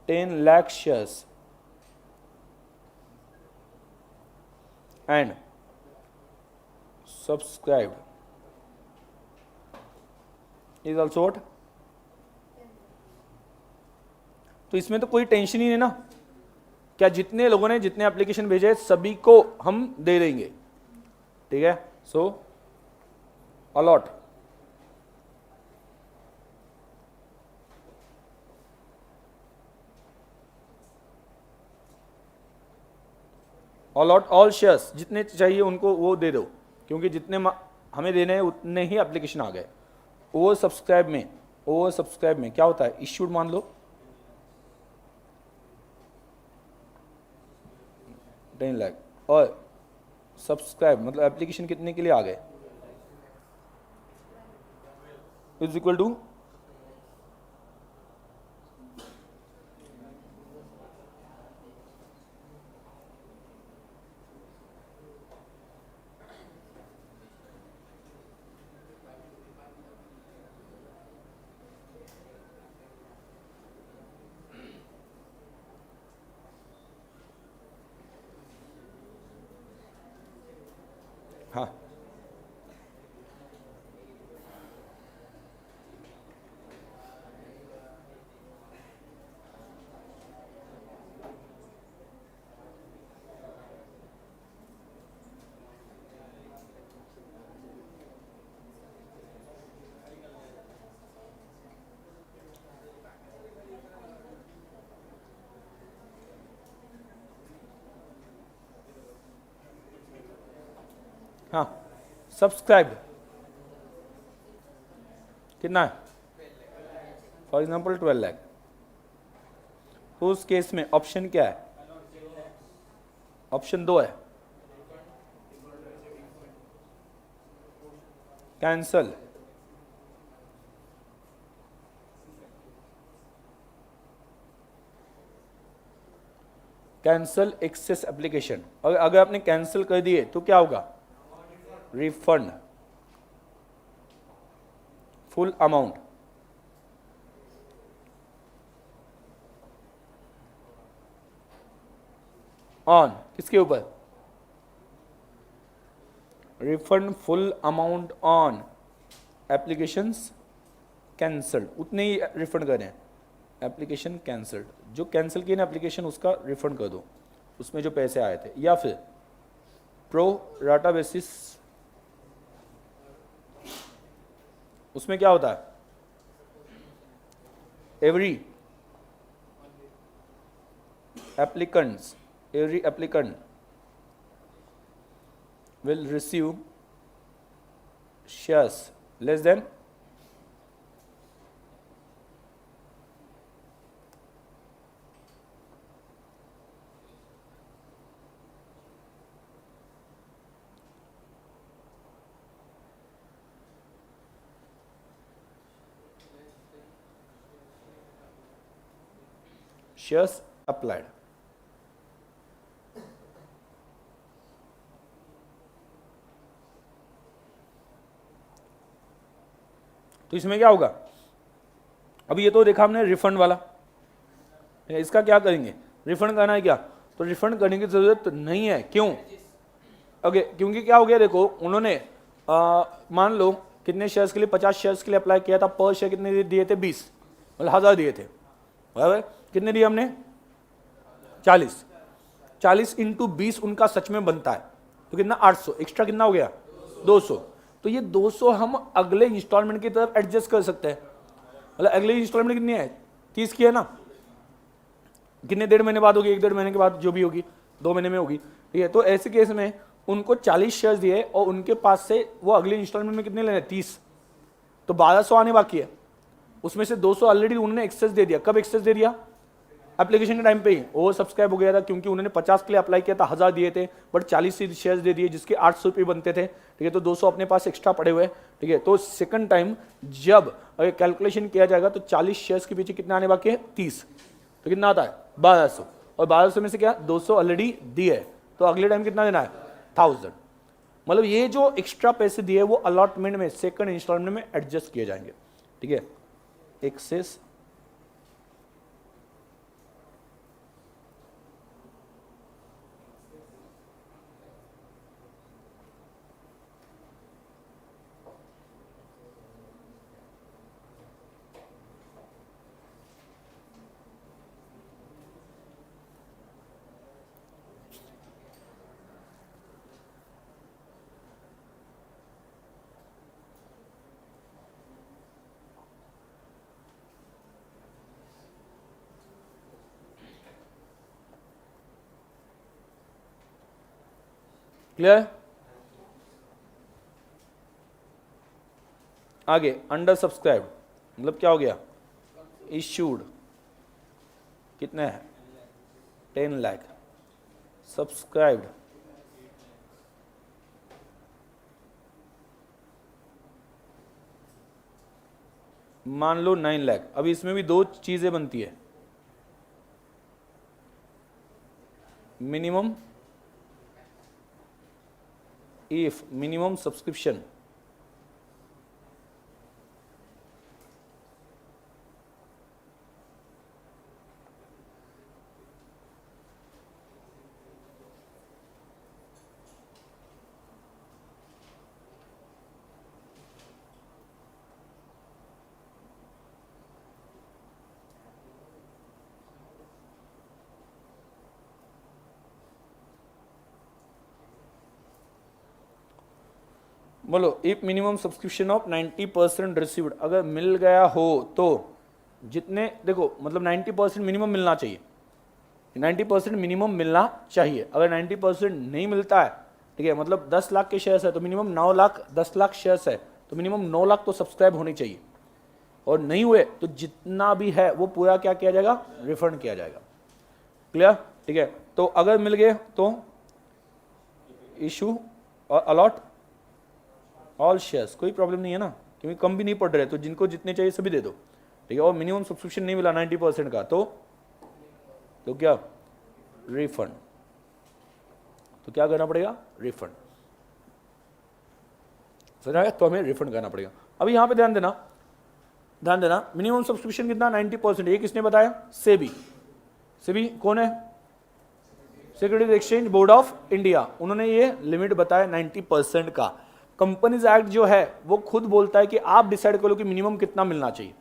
10 lakh shares and subscribed is also what? तो इसमें तो कोई टेंशन ही नहीं ना, क्या जितने लोगों ने जितने एप्लीकेशन भेजे सभी को हम दे देंगे, ठीक है। So allot, allot all shares, जितने चाहिए उनको वो दे दो, क्योंकि जितने हमें देने हैं उतने ही एप्लीकेशन आ गए। ओवर सब्सक्राइब में, ओवर सब्सक्राइब में क्या होता है, इश्यूड मान लो 10 लाख, और सब्सक्राइब मतलब एप्लीकेशन कितने के लिए आ गए, इज इक्वल टू हाँ हाँ सब्सक्राइब कितना है, फॉर एग्जाम्पल 12 लाख, तो उस केस में ऑप्शन क्या है, ऑप्शन 2 है कैंसल, कैंसल एक्सेस एप्लीकेशन। अगर आपने कैंसिल कर दिए तो क्या होगा, रिफंड फुल अमाउंट, ऑन किसके ऊपर, refund full amount on applications cancelled, उतने ही रिफंड करें, एप्लीकेशन कैंसल्ड, जो कैंसिल किए ना एप्लीकेशन उसका रिफंड कर दो, उसमें जो पैसे आए थे। या फिर प्रो राटा बेसिस, उसमें क्या होता है, every applicants, every applicant will receive shares less than shares applied। तो इसमें क्या होगा, अभी ये तो देखा हमने रिफंड वाला, इसका क्या करेंगे, रिफंड करना है क्या, तो रिफंड करने की जरूरत नहीं है, क्यों, ओके क्योंकि क्या हो गया, देखो उन्होंने मान लो कितने शेयर्स के लिए, 50 शेयर्स के लिए अप्लाई किया था, पर शेयर कितने दिए थे, 20 मतलब 1000 दिए थे, बराबर, कितने दिए हमने 40, 40 इंटू 20 उनका सच में बनता है, तो कितना 800, एक्स्ट्रा कितना हो गया 200, तो ये 200 हम अगले इंस्टॉलमेंट की तरफ एडजस्ट कर सकते हैं, मतलब अगले इंस्टॉलमेंट कितनी है 30 की है ना, कितने 1.5 महीने बाद होगी, 1-1.5 महीने के बाद जो भी होगी 2 महीने में होगी, ठीक है। तो ऐसे केस में उनको 40 शेयर्स दिए और उनके पास से वो अगले इंस्टॉलमेंट में कितने लेने 30, तो 1200 आने बाकी है, उसमें से 200 ऑलरेडी उन्होंने एक्सेस दे दिया, कब एक्सेस दे दिया, एप्लीकेशन के टाइम पे ही ओवर सब्सक्राइब हो गया था, क्योंकि उन्होंने 50 के लिए अप्लाई किया था, 1000 दिए थे, बट 40 शेयर्स दे दिए जिसके 800 रुपये बनते थे, ठीक है, तो 200 अपने पास एक्स्ट्रा पड़े हुए, ठीक है। तो सेकंड टाइम जब कैलकुलेशन किया जाएगा तो 40 शेयर्स के पीछे कितना आने बाकी है 30, तो कितना आता है 1200, और 1200 में से क्या 200 ऑलरेडी दिए है, तो अगले टाइम कितना देना है 1000, मतलब ये जो एक्स्ट्रा पैसे दिए वो अलॉटमेंट में सेकंड इंस्टॉलमेंट में एडजस्ट किए जाएंगे, ठीक है। Excess clear? आगे अंडर सब्सक्राइब मतलब क्या हो गया? इश्यूड कितने हैं? 10 लाख। सब्सक्राइब्ड मान लो 9 लाख। अब इसमें भी दो चीजें बनती है, मिनिमम इफ मिनिमम सब्सक्रिप्शन बोलो if minimum subscription of 90% received, अगर मिल गया हो तो जितने, देखो मतलब 90% मिनिमम मिलना चाहिए, 90% मिनिमम मिलना चाहिए। अगर 90% नहीं मिलता है, ठीक है, मतलब 10 लाख के शेयर्स है तो मिनिमम 9 लाख, 10 लाख शेयर्स है तो मिनिमम 9 लाख तो सब्सक्राइब होनी चाहिए, और नहीं हुए तो जितना भी है वो पूरा क्या किया जाएगा? रिफंड किया जाएगा। क्लियर? ठीक है, तो अगर मिल गए तो इशू और अलॉट ऑल शेयर्स, कोई प्रॉब्लम नहीं है ना, क्योंकि कम भी नहीं पड़ रहे, तो जिनको जितने चाहिए सभी दे दो, ठीक है। और मिनिमम सब्सक्रिप्शन नहीं मिला 90% का तो क्या? रिफंड। तो क्या करना पड़ेगा? रिफंड। समझ तो हमें रिफंड करना पड़ेगा। अभी यहां पे ध्यान देना, मिनिमम सब्सक्रिप्शन कितना? 90%। ये किसने बताया? सेबी। सेबी कौन है? Securities exchange board of India, उन्होंने ये लिमिट बताया 90% का। कंपनीज एक्ट जो है वो खुद बोलता है कि आप डिसाइड करो कि मिनिमम कितना मिलना चाहिए,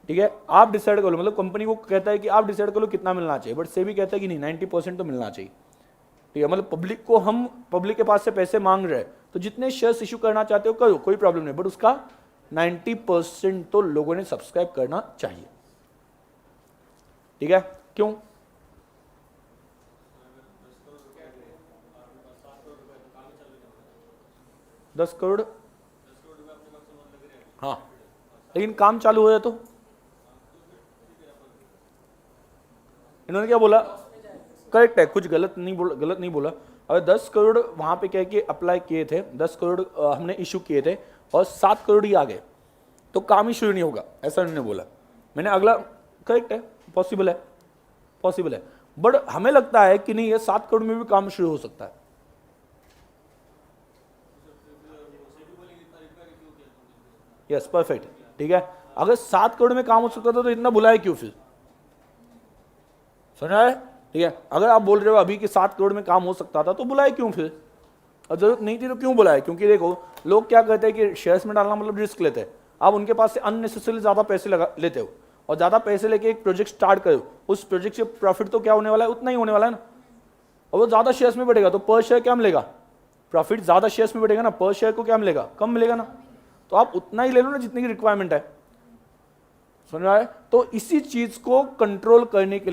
ठीक है, आप डिसाइड करो, मतलब कंपनी को कहता है कि आप डिसाइड करो कितना मिलना चाहिए, बट सेबी कहता है कि नहीं 90% तो मिलना चाहिए, ठीक है। मतलब पब्लिक को, हम पब्लिक के पास से पैसे मांग रहे हैं तो जितने शेयर्स इशू करना चाहते हो करो, कोई प्रॉब्लम नहीं, बट उसका 90% तो लोगों ने सब्सक्राइब करना चाहिए, ठीक है। क्यों? दस करोड़, हाँ, लेकिन काम चालू हो जाए तो इन्होंने क्या बोला? करेक्ट है, कुछ गलत नहीं बोला। अगर 10 करोड़ वहां पे कह के अप्लाई किए थे, 10 करोड़ हमने इशू किए थे और 7 करोड़ ही आ गए तो काम ही शुरू नहीं होगा, ऐसा उन्होंने बोला। मैंने अगला, करेक्ट है, पॉसिबल है, बट हमें लगता है कि नहीं, ये 7 करोड़ में भी काम शुरू हो सकता है। यस, परफेक्ट, ठीक है। अगर 7 करोड़ में काम हो सकता था तो इतना बुलाया क्यों फिर? सुना है? ठीक है, अगर आप बोल रहे हो अभी कि 7 करोड़ में काम हो सकता था तो बुलाए क्यों फिर? और जरूरत नहीं थी तो क्यों बुलाए? क्योंकि देखो लोग क्या कहते हैं कि शेयर्स में डालना मतलब रिस्क लेते हैं, आप उनके पास से अननेसेसरी ज्यादा पैसे लगा लेते हो, और ज्यादा पैसे लेके एक प्रोजेक्ट स्टार्ट करो, उस प्रोजेक्ट से प्रॉफिट तो क्या होने वाला है? उतना ही होने वाला है ना, और वो ज्यादा शेयर्स में बढ़ेगा तो पर शेयर क्या मिलेगा? प्रॉफिट ज्यादा शेयर्स में बढ़ेगा ना, पर शेयर को क्या मिलेगा? कम मिलेगा ना, तो आप उतना ही ले लो ना जितनी की रिक्वायरमेंट है। सुन रहा है? तो इसी चीज को कंट्रोल करने के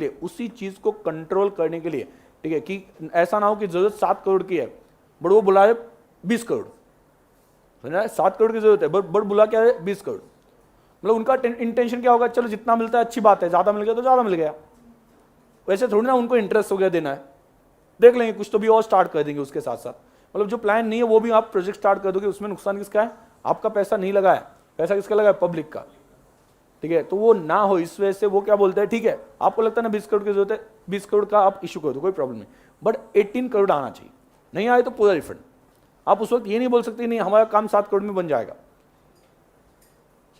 लिए, ठीक है, कि ऐसा ना हो कि जरूरत 7 करोड़ की है बट वो बुलाए 20 करोड़। समझ रहा है? 7 करोड़ की जरूरत है बट बुला क्या है? 20 करोड़। मतलब उनका इंटेंशन क्या होगा? चलो जितना मिलता है अच्छी बात है, ज्यादा मिल गया तो ज्यादा मिल गया, वैसे थोड़ी ना उनको इंटरेस्ट हो गया देना है, देख लेंगे कुछ तो भी और स्टार्ट कर देंगे उसके साथ साथ। मतलब जो प्लान नहीं है वो भी आप प्रोजेक्ट स्टार्ट कर दोगे, उसमें नुकसान किसका है? आपका पैसा नहीं लगा है, पैसा किसका लगा है? पब्लिक का, ठीक है। तो वो ना हो, इस वजह से वो क्या बोलते हैं, ठीक है आपको लगता है ना 20 करोड़ की जरूरत है, 20 करोड़ का आप इशू कर दो, कोई प्रॉब्लम नहीं, बट 18 करोड़ आना चाहिए, नहीं आए तो पूरा रिफंड। आप उस वक्त ये नहीं बोल सकते नहीं हमारा काम 7 करोड़ में बन जाएगा।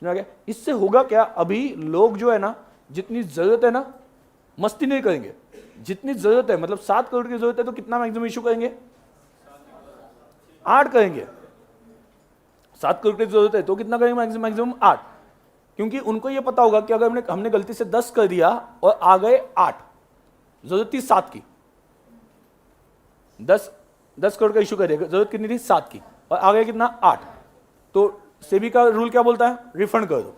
समझा गया? इससे होगा क्या? अभी लोग जो है ना, जितनी जरूरत है ना, मस्ती नहीं करेंगे, जितनी जरूरत है, मतलब 7 करोड़ की जरूरत है तो कितना मैक्सिमम इशू करेंगे? 8 करेंगे। 7 करोड़ की जरूरत है तो कितना करेंगे? मैक्सिमम 8, क्योंकि उनको ये पता होगा कि अगर हमने गलती से 10 कर दिया और आ गए 8, जरूरत थी 7 की, 10 करोड़ का इशू कर दिया, जरूरत कितनी थी? 7 की, और आ गए कितना? 8, तो सेबी का रूल क्या बोलता है? रिफंड कर दो।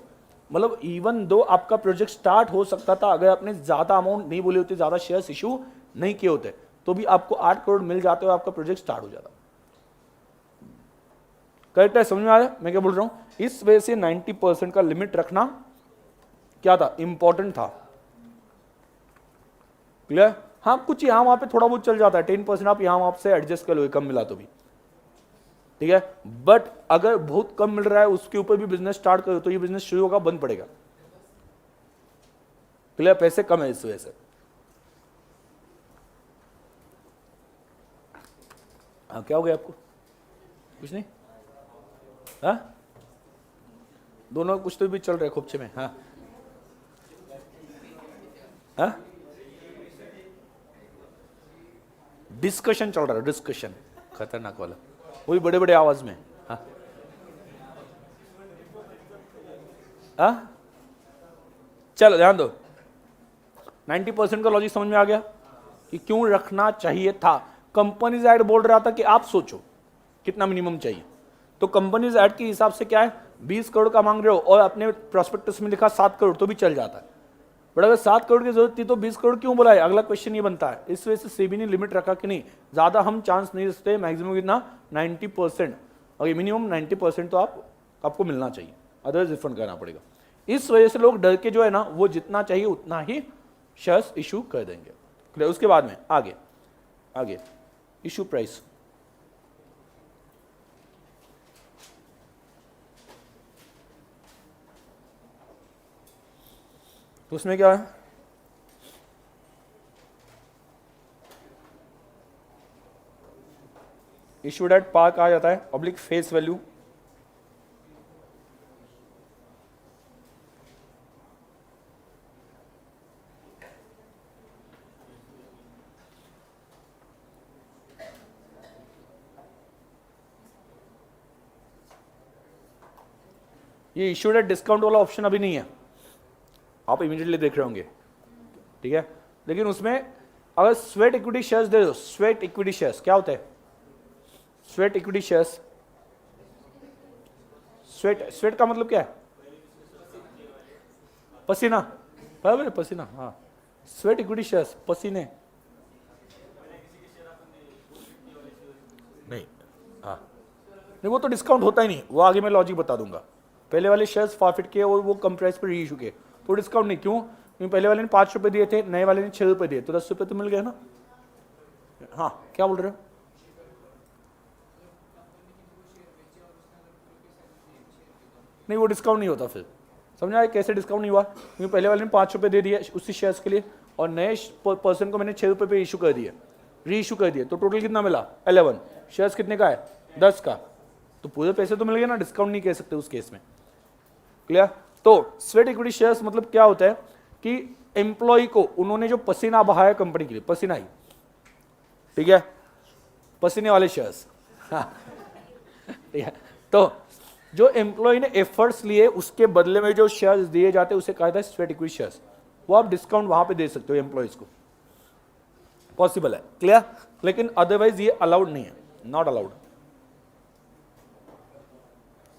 मतलब इवन दो आपका प्रोजेक्ट स्टार्ट हो सकता था, अगर आपने ज्यादा अमाउंट नहीं बोली होती, ज्यादा शेयर्स इशू नहीं किए होते, तो भी आपको 8 करोड़ मिल जाते हो, आपका प्रोजेक्ट स्टार्ट हो जाता। करेक्ट है? समझ में आया मैं क्या बोल रहा हूं? इस वजह से 90% का लिमिट रखना क्या था, इंपॉर्टेंट था। क्लियर? हाँ, कुछ यहां वहां पे थोड़ा बहुत चल जाता है, 10% आप यहां वहां से एडजस्ट कर लो कम मिला तो भी, ठीक है। बट अगर बहुत कम मिल रहा है उसके ऊपर भी बिजनेस स्टार्ट करो तो ये बिजनेस शुरू होगा, बंद पड़ेगा। क्लियर? पैसे कम है इस वजह से। हाँ, क्या हो गया आपको? कुछ नहीं? हाँ, दोनों कुछ तो भी चल रहे खोपचे में। हाँ हाँ, डिस्कशन चल रहा है, डिस्कशन खतरनाक वाला, वही बड़े बड़े आवाज में। हाँ हाँ, चलो ध्यान दो। 90% का लॉजिक समझ में आ गया कि क्यों रखना चाहिए था। कंपनीज ऐड बोल रहा था कि आप सोचो कितना मिनिमम चाहिए, तो कंपनीज ऐड के हिसाब से क्या है, 20 करोड़ का मांग रहे हो और अपने प्रोस्पेक्टस में लिखा 7 करोड़ तो भी चल जाता है। बट अगर 7 करोड़ की जरूरत थी तो 20 करोड़ क्यों बोला है, अगला क्वेश्चन ये बनता है। इस वजह से सेबी ने लिमिट रखा कि नहीं, ज्यादा हम चांस नहीं देते, मैक्सिमम कितना 90%, और मिनिमम 90% तो आपको मिलना चाहिए, अदरवाइज रिफंड करना पड़ेगा। इस वजह से लोग डर के जो है ना, वो जितना चाहिए उतना ही शेयर्स इशू कर देंगे। उसके बाद में आगे आगे इशू प्राइस, तो उसमें क्या है, इशूड एट पार कहा जाता है, पब्लिक फेस वैल्यू। ये इशूड एट डिस्काउंट वाला ऑप्शन अभी नहीं है, आप इमीडिएटली देख रहे होंगे, ठीक है। लेकिन उसमें अगर स्वेट इक्विटी शेयर्स दे दो, स्वेट इक्विटी शेयर्स क्या होता है, स्वेट इक्विटी शेयर्स, स्वेट का मतलब क्या है, पसीना, बराबर है, पसीना। हाँ, स्वेट इक्विटी शेयर्स, पसीने नहीं। हाँ नहीं, वो तो डिस्काउंट होता ही नहीं, वो आगे मैं लॉजिक बता दूंगा। पहले वाले शेयर्स फॉरफिट के और वो कम प्राइस पर री इशू के, तो डिस्काउंट नहीं। क्यों? क्योंकि पहले वाले ने 5 रुपए दिए थे, नए वाले ने 6 रुपए दिए, तो 10 रुपए तो मिल गए ना। हाँ, क्या बोल रहे हो? नहीं, वो डिस्काउंट नहीं होता फिर। समझा है कैसे डिस्काउंट नहीं हुआ? क्योंकि पहले वाले ने 5 रुपए दे दिए उसी शेयर्स के लिए, और नए पर्सन को मैंने 6 रुपए पे इशू कर दिया, री इशू कर दिया, तो टोटल कितना मिला 11। शेयर्स कितने का है 10 का, तो पूरे पैसे तो मिल गए ना, डिस्काउंट नहीं कह सकते उस केस में। क्लियर? तो स्वेट इक्विटी शेयर्स मतलब क्या होता है कि एम्प्लॉय को उन्होंने जो पसीना बहाया कंपनी के लिए, पसीना ही, ठीक है, पसीने वाले शेयर्स। हाँ, ठीक है। तो जो एम्प्लॉय ने एफर्ट्स लिए उसके बदले में जो शेयर्स दिए जाते हैं उसे कहा जाता है स्वेट इक्विटी शेयर्स। वो आप डिस्काउंट वहां पे दे सकते हो एम्प्लॉयज को, पॉसिबल है। क्लियर? लेकिन अदरवाइज ये अलाउड नहीं है, नॉट अलाउड।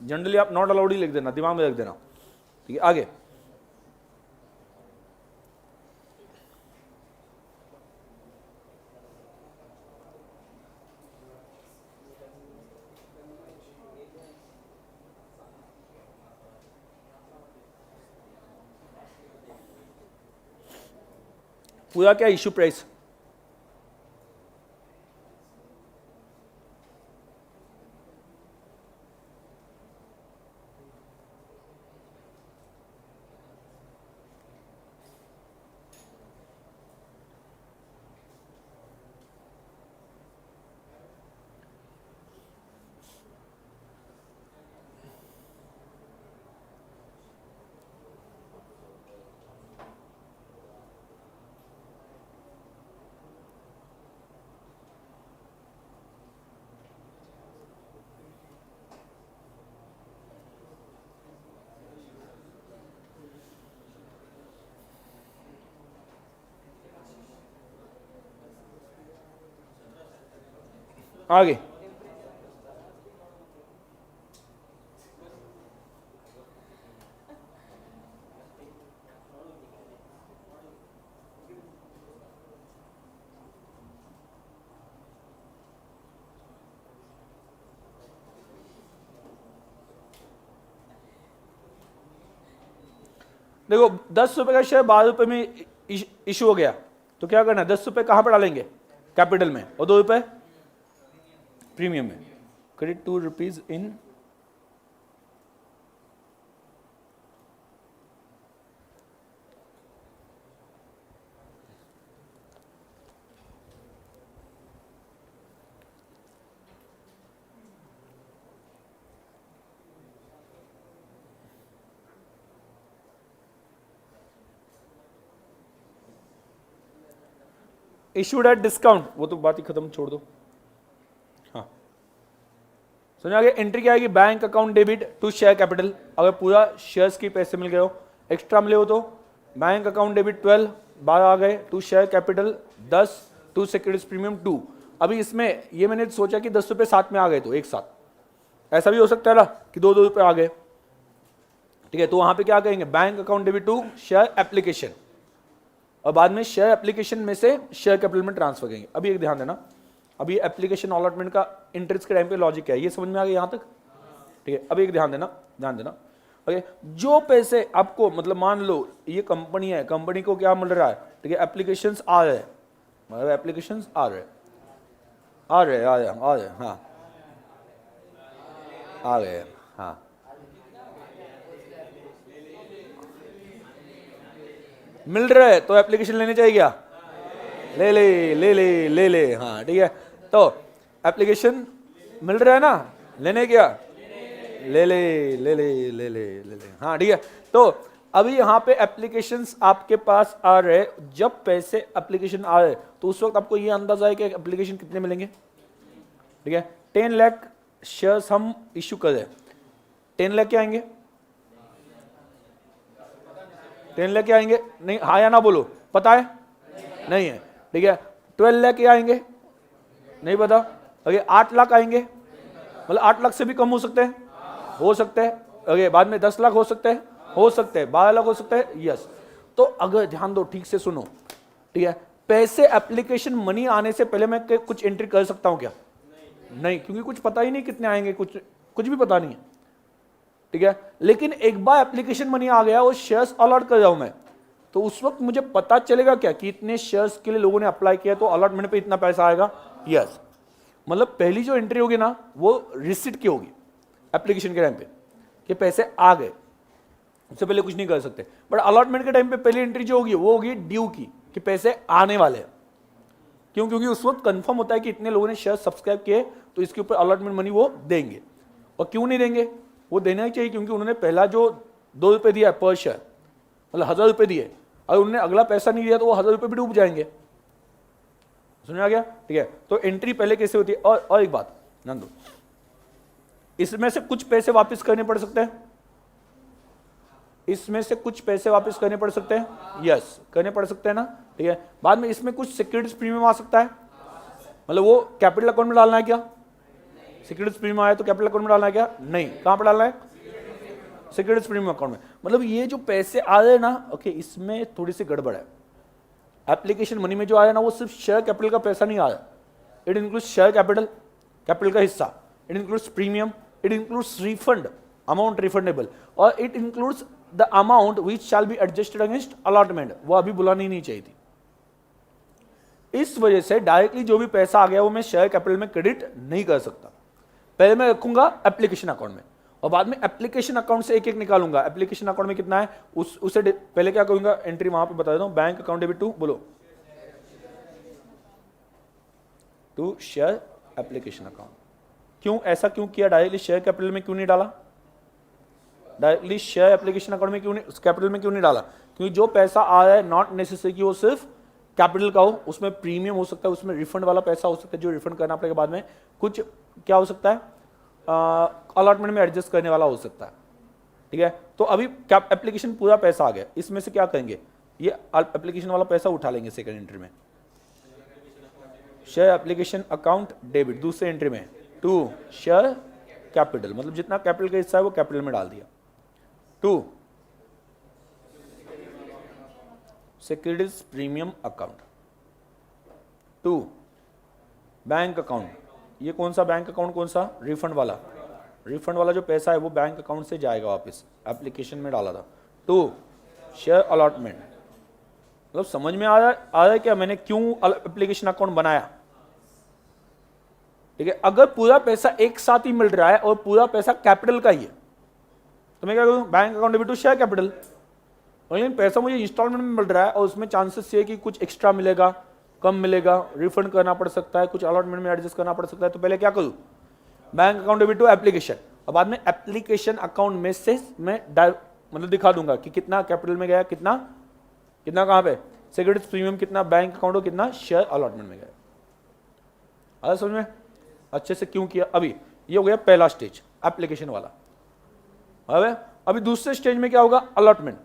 जनरली आप नॉट अलाउड ही लिख देना, दिमाग में रख देना, ठीक है। आगे पूरा क्या इशू प्राइस, आगे देखो 10 रुपए का शेयर 12 रुपए में इशू हो गया, तो क्या करना है, 10 रुपए कहां पर डालेंगे, कैपिटल में, और 2 रुपए प्रीमियम में। Credit 2 rupees in issued at discount, वो तो बात ही खत्म, छोड़ दो। हाँ समझ आ गया। एंट्री क्या आएगी, bank account debit to share capital, अगर पूरा शेयर्स की पैसे मिल गए हो, एक्स्ट्रा मिले हो तो बैंक अकाउंट डेबिट 12 12 आ गए, to share capital 10, to securities premium 2। अभी इसमें ये मैंने सोचा कि 10 रुपए साथ में आ गए तो एक साथ, ऐसा भी हो सकता है ना कि 2 रुपए आ गए, ठीक है। तो वहां पे क्या कहेंगे, bank account debit to share application, और बाद में शेयर एप्लीकेशन में से शेयर कैपिटल में ट्रांसफर करेंगे। अभी एक ध्यान देना, अभी एप्लीकेशन अलॉटमेंट का इंटरेस्ट के टाइम पे लॉजिक है, ये समझ में आ गया यहाँ तक, ठीक है। अभी एक ध्यान देना ओके। जो पैसे आपको, मतलब मान लो ये कंपनी है, कंपनी को क्या मिल रहा है, ठीक है, एप्लीकेशंस आ रहे हैं, मतलब एप्लीकेशंस आ रहे, हाँ आ गए, हाँ मिल रहा है, तो एप्लीकेशन लेने चाहिए क्या, ले, हाँ ठीक है। तो एप्लीकेशन मिल रहा है ना, लेने क्या, ले, हाँ ठीक है। तो अभी यहाँ पे एप्लीकेशंस आपके पास आ रहे, जब पैसे एप्लीकेशन आ रहे तो उस वक्त आपको ये अंदाजा है कि एप्लीकेशन कितने मिलेंगे, ठीक है। 10 लाख शेयर्स हम इश्यू कर रहे हैं, 10 लाख क्या आएंगे, 10 लाख क्या आएंगे, नहीं हाँ या ना बोलो, पता है, नहीं है, ठीक है। 12 लाख क्या आएंगे, नहीं पता, ओके। 8 लाख आएंगे, मतलब 8 लाख से भी कम हो सकते हैं, हो सकते हैं, ओके। बाद में 10 लाख हो सकते हैं, 12 लाख हो सकते हैं, यस। तो अगर ध्यान दो, ठीक से सुनो, ठीक है, पैसे एप्लीकेशन मनी आने से पहले मैं कुछ एंट्री कर सकता हूं क्या, नहीं, क्योंकि कुछ पता ही नहीं कितने आएंगे, कुछ भी पता नहीं है, ठीक है। लेकिन एक बार एप्लीकेशन मनी आ गया, वो शेयर्स अलॉट कर रहा हूं मैं, तो उस वक्त मुझे पता चलेगा क्या कि इतने शेयर्स के लिए लोगों ने अप्लाई किया, तो अलॉटमेंट पे इतना पैसा आएगा, यस। मतलब पहली जो एंट्री होगी ना, वो रिसीट की होगी एप्लीकेशन के टाइम पे, कि पैसे आ गए, उससे पहले कुछ नहीं कर सकते। बट अलॉटमेंट के टाइम पे पहली एंट्री जो होगी वो होगी ड्यू की, कि पैसे आने वाले हैं। क्यों, क्योंकि उस वक्त कंफर्म होता है कि इतने लोगों ने शेयर सब्सक्राइब किए, तो इसके ऊपर अलॉटमेंट मनी वो देंगे। और क्यों नहीं देंगे, वो देना ही चाहिए, क्योंकि उन्होंने पहला जो 2 रुपए दिया पर शेयर, मतलब 1000 रुपए दिए, अगर उन्होंने अगला पैसा नहीं दिया तो वो 1000 रुपए भी डूब जाएंगे, समझ आ गया, ठीक है। तो एंट्री पहले कैसे होती है, और एक बात ध्यान दो, इसमें से कुछ पैसे वापस करने पड़ सकते हैं, इसमें से कुछ पैसे वापस करने पड़ सकते हैं, यस करने पड़ सकते हैं ना, ठीक है। बाद में इसमें कुछ सिक्योरिटीज प्रीमियम आ सकता है, मतलब वो कैपिटल अकाउंट में डालना है क्या, सिक्योरिटीज प्रीमियम आया तो कैपिटल अकाउंट में डालना है क्या, नहीं, कहां पर डालना है, सिक्योरिटीज प्रीमियम अकाउंट में। मतलब ये जो पैसे आ रहे हैं ना, ओके, इसमें थोड़ी सी गड़बड़ है। एप्लीकेशन मनी में जो आया ना, वो सिर्फ शेयर कैपिटल का पैसा नहीं आ रहा, इट इंक्लूड्स शेयर कैपिटल का हिस्सा, it includes premium, it includes refund amount refundable, और it includes the amount which shall be adjusted against allotment, वो अभी बुलानी नहीं चाहिए थी। इस वजह से डायरेक्टली जो भी पैसा आ गया वो मैं शेयर कैपिटल में क्रेडिट नहीं कर सकता, पहले मैं रखूंगा एप्लीकेशन अकाउंट में, और बाद में एप्लीकेशन अकाउंट से एक एक निकालूंगा। एप्लीकेशन अकाउंट में कितना है उसे पहले क्या करूंगा, एंट्री वहां पे बता देता हूं, बैंक अकाउंट डेबिट टू, बोलो, टू शेयर एप्लीकेशन अकाउंट। क्यों ऐसा क्यों किया, डायरेक्टली शेयर कैपिटल में क्यों नहीं डाला, डायरेक्टली शेयर एप्लीकेशन अकाउंट में क्यों नहीं, कैपिटल में क्यों नहीं डाला, क्योंकि जो पैसा आ रहा है नॉट नेसेसरी कि वो सिर्फ कैपिटल का हो, उसमें प्रीमियम हो सकता है, उसमें रिफंड वाला पैसा हो सकता है जो रिफंड करना पड़ेगा, बाद में कुछ क्या हो सकता है, अलॉटमेंट में एडजस्ट करने वाला हो सकता है, ठीक है। तो अभी क्या एप्लीकेशन पूरा पैसा आ गया, इसमें से क्या करेंगे, ये एप्लीकेशन वाला पैसा उठा लेंगे सेकंड एंट्री में, शेयर एप्लीकेशन अकाउंट डेबिट, दूसरे एंट्री में टू शेयर कैपिटल, मतलब जितना कैपिटल का हिस्सा है वो कैपिटल में डाल दिया, to securities premium account, to bank account, ये कौन सा बैंक अकाउंट, कौन सा, रिफंड वाला जो पैसा है वो बैंक अकाउंट से जाएगा वापस, एप्लीकेशन में डाला था, टू शेयर अलॉटमेंट। मतलब समझ में आ रहा है क्या मैंने क्यों एप्लीकेशन अकाउंट बनाया? ठीक है, अगर पूरा पैसा एक साथ ही मिल रहा है और पूरा पैसा कैपिटल का ही है तो मैं क्या करूं? Bank account debit to share capital. लेकिन पैसा मुझे इंस्टॉलमेंट में मिल रहा है और उसमें चांसेस ये कि कुछ एक्स्ट्रा मिलेगा, कम मिलेगा, रिफंड करना पड़ सकता है, कुछ अलॉटमेंट में एडजस्ट करना पड़ सकता है, तो पहले क्या करूं? Bank account debit to application, और बाद में एप्लीकेशन अकाउंट में से मैं मतलब दिखा दूंगा कि कितना कैपिटल में गया, कितना कितना कहां पे सिक्योरिटीज प्रीमियम, कितना बैंक अकाउंट और कितना शेयर अलॉटमेंट में गया। आया समझ में? अच्छे से क्यों किया? अभी ये हो गया पहला स्टेज एप्लीकेशन वाला। अभी दूसरे स्टेज में क्या होगा? अलॉटमेंट।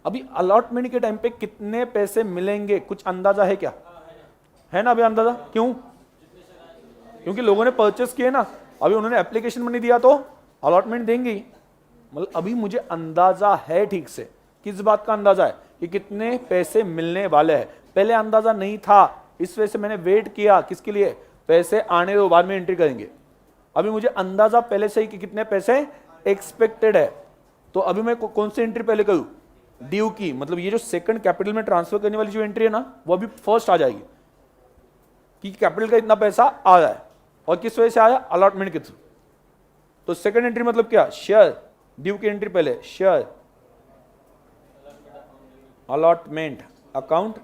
अभी अलॉटमेंट के टाइम पे कितने पैसे मिलेंगे कुछ अंदाजा है क्या? है ना अभी अंदाजा? क्यों? क्योंकि लोगों ने परचेस किए ना, अभी उन्होंने एप्लीकेशन में नहीं दिया तो अलॉटमेंट देंगे ही। मतलब अभी मुझे अंदाजा है ठीक से। किस बात का अंदाजा है? कि कितने पैसे मिलने वाले हैं। पहले अंदाजा नहीं था, इस वजह से मैंने वेट किया। किसके लिए? पैसे आने दो, बाद में एंट्री करेंगे। अभी मुझे अंदाजा पहले से ही कि कितने पैसे एक्सपेक्टेड है, तो अभी मैं कौन सी एंट्री पहले करूं? ड्यू की। मतलब ये जो सेकंड कैपिटल में ट्रांसफर करने वाली जो एंट्री है ना, वो अभी फर्स्ट आ जाएगी कि कैपिटल का इतना पैसा आ रहा है और किस वजह से आया? अलॉटमेंट के थ्रू। तो सेकंड एंट्री मतलब क्या? शेयर ड्यू की एंट्री पहले, share allotment account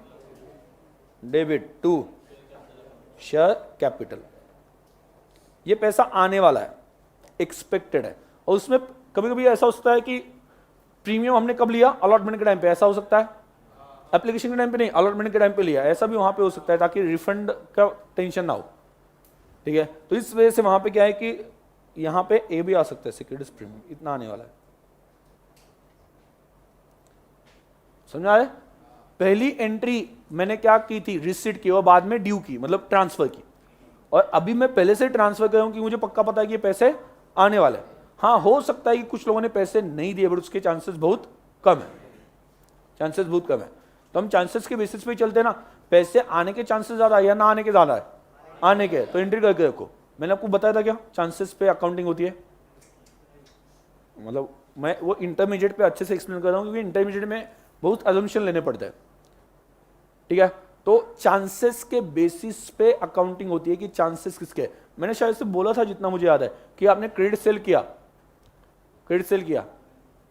debit to share capital. ये पैसा आने वाला है, एक्सपेक्टेड है। और उसमें कभी कभी ऐसा होता है कि प्रीमियम हमने कब लिया? अलॉटमेंट के टाइम पे। ऐसा हो सकता है एप्लीकेशन के टाइम पे नहीं, अलॉटमेंट के टाइम पे लिया। ऐसा भी वहां पे हो सकता है ताकि रिफंड का टेंशन ना हो। ठीक है, तो इस वजह से वहां पे क्या है कि यहां पे ए भी आ सकता है, सिक्योरिटीज प्रीमियम इतना आने वाला है। समझा है? पहली एंट्री मैंने क्या की थी? रिसीट की और बाद में ड्यू की, मतलब ट्रांसफर की। और अभी मैं पहले से ट्रांसफर कर रहा हूं कि मुझे पक्का पता है कि ये पैसे आने वाले हैं। हाँ, हो सकता है कि कुछ लोगों ने पैसे नहीं दिए, बट उसके चांसेस बहुत कम है, चांसेस बहुत कम है। तो हम चांसेस के बेसिस पे ही चलते हैं ना। पैसे आने के चांसेस ज्यादा है या ना आने के ज्यादा है? आने के, तो एंट्री करके रखो। मैंने आपको बताया था क्या चांसेस पे अकाउंटिंग होती है? मतलब मैं वो इंटरमीडिएट पे अच्छे से एक्सप्लेन कर रहा हूं, क्योंकि इंटरमीडिएट में बहुत अजम्पशन लेने पड़ते हैं। ठीक है, तो चांसेस के बेसिस पे अकाउंटिंग होती है कि चांसेस किसके। मैंने शायद से बोला था, जितना मुझे याद है, कि आपने क्रेडिट सेल किया, क्रेडिट सेल किया,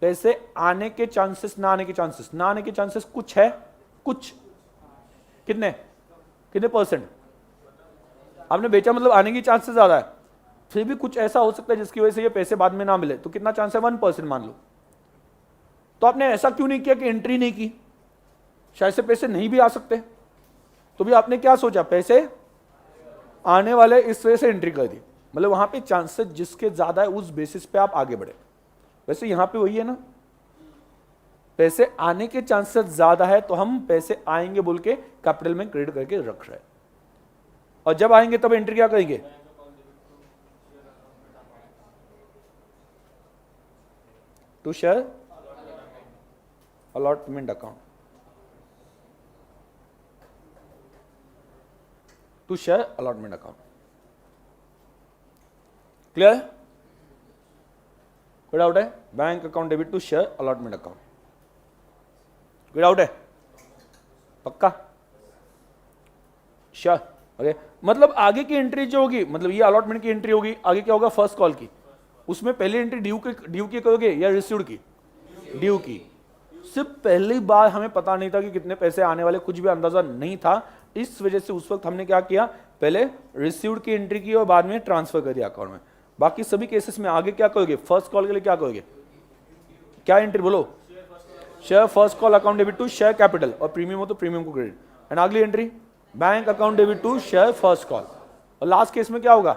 पैसे आने के चांसेस, ना आने के चांसेस, ना आने के चांसेस कुछ है, कुछ कितने कितने परसेंट आपने बेचा, मतलब आने की चांसेस ज्यादा है। फिर भी कुछ ऐसा हो सकता है जिसकी वजह से ये पैसे बाद में ना मिले, तो कितना चांस है? 1% मान लो। तो आपने ऐसा क्यों नहीं किया कि एंट्री नहीं की? शायद से पैसे नहीं भी आ सकते, तो भी आपने क्या सोचा? पैसे आने वाले, इस वजह से एंट्री कर दी। मतलब वहां पे चांसेस जिसके ज्यादा है उस बेसिस पे आप आगे बढ़े। वैसे यहां पे वही है ना, पैसे आने के चांसेस ज्यादा है तो हम पैसे आएंगे बोल के कैपिटल में क्रेडिट करके रख रहे हैं, और जब आएंगे तब एंट्री क्या करेंगे? To share allotment account, to share allotment account. Clear? कोई डाउट है? Bank account debit to share allotment account, कोई डाउट है? पक्का? श्योर? ओके। मतलब आगे की एंट्री जो होगी, मतलब ये अलॉटमेंट की एंट्री होगी, आगे क्या होगा? फर्स्ट कॉल की। उसमें पहली एंट्री ड्यू की करोगे या रिसीव्ड की? ड्यू की। सिर्फ पहली बार हमें पता नहीं था कि कितने पैसे आने वाले, कुछ भी अंदाजा नहीं था। इस वजह से उस वक्त हमने क्या किया? पहले रिसीव्ड की एंट्री की और बाद में ट्रांसफर कर दिया अकाउंट में। बाकी सभी केसेस में आगे क्या करोगे? फर्स्ट कॉल के लिए क्या करोगे? क्या एंट्री बोलो? Share first call account debit to share capital, और प्रीमियम हो तो प्रीमियम को क्रेडिट। एंड अगली entry bank account debit to share first call. और लास्ट केस में क्या होगा?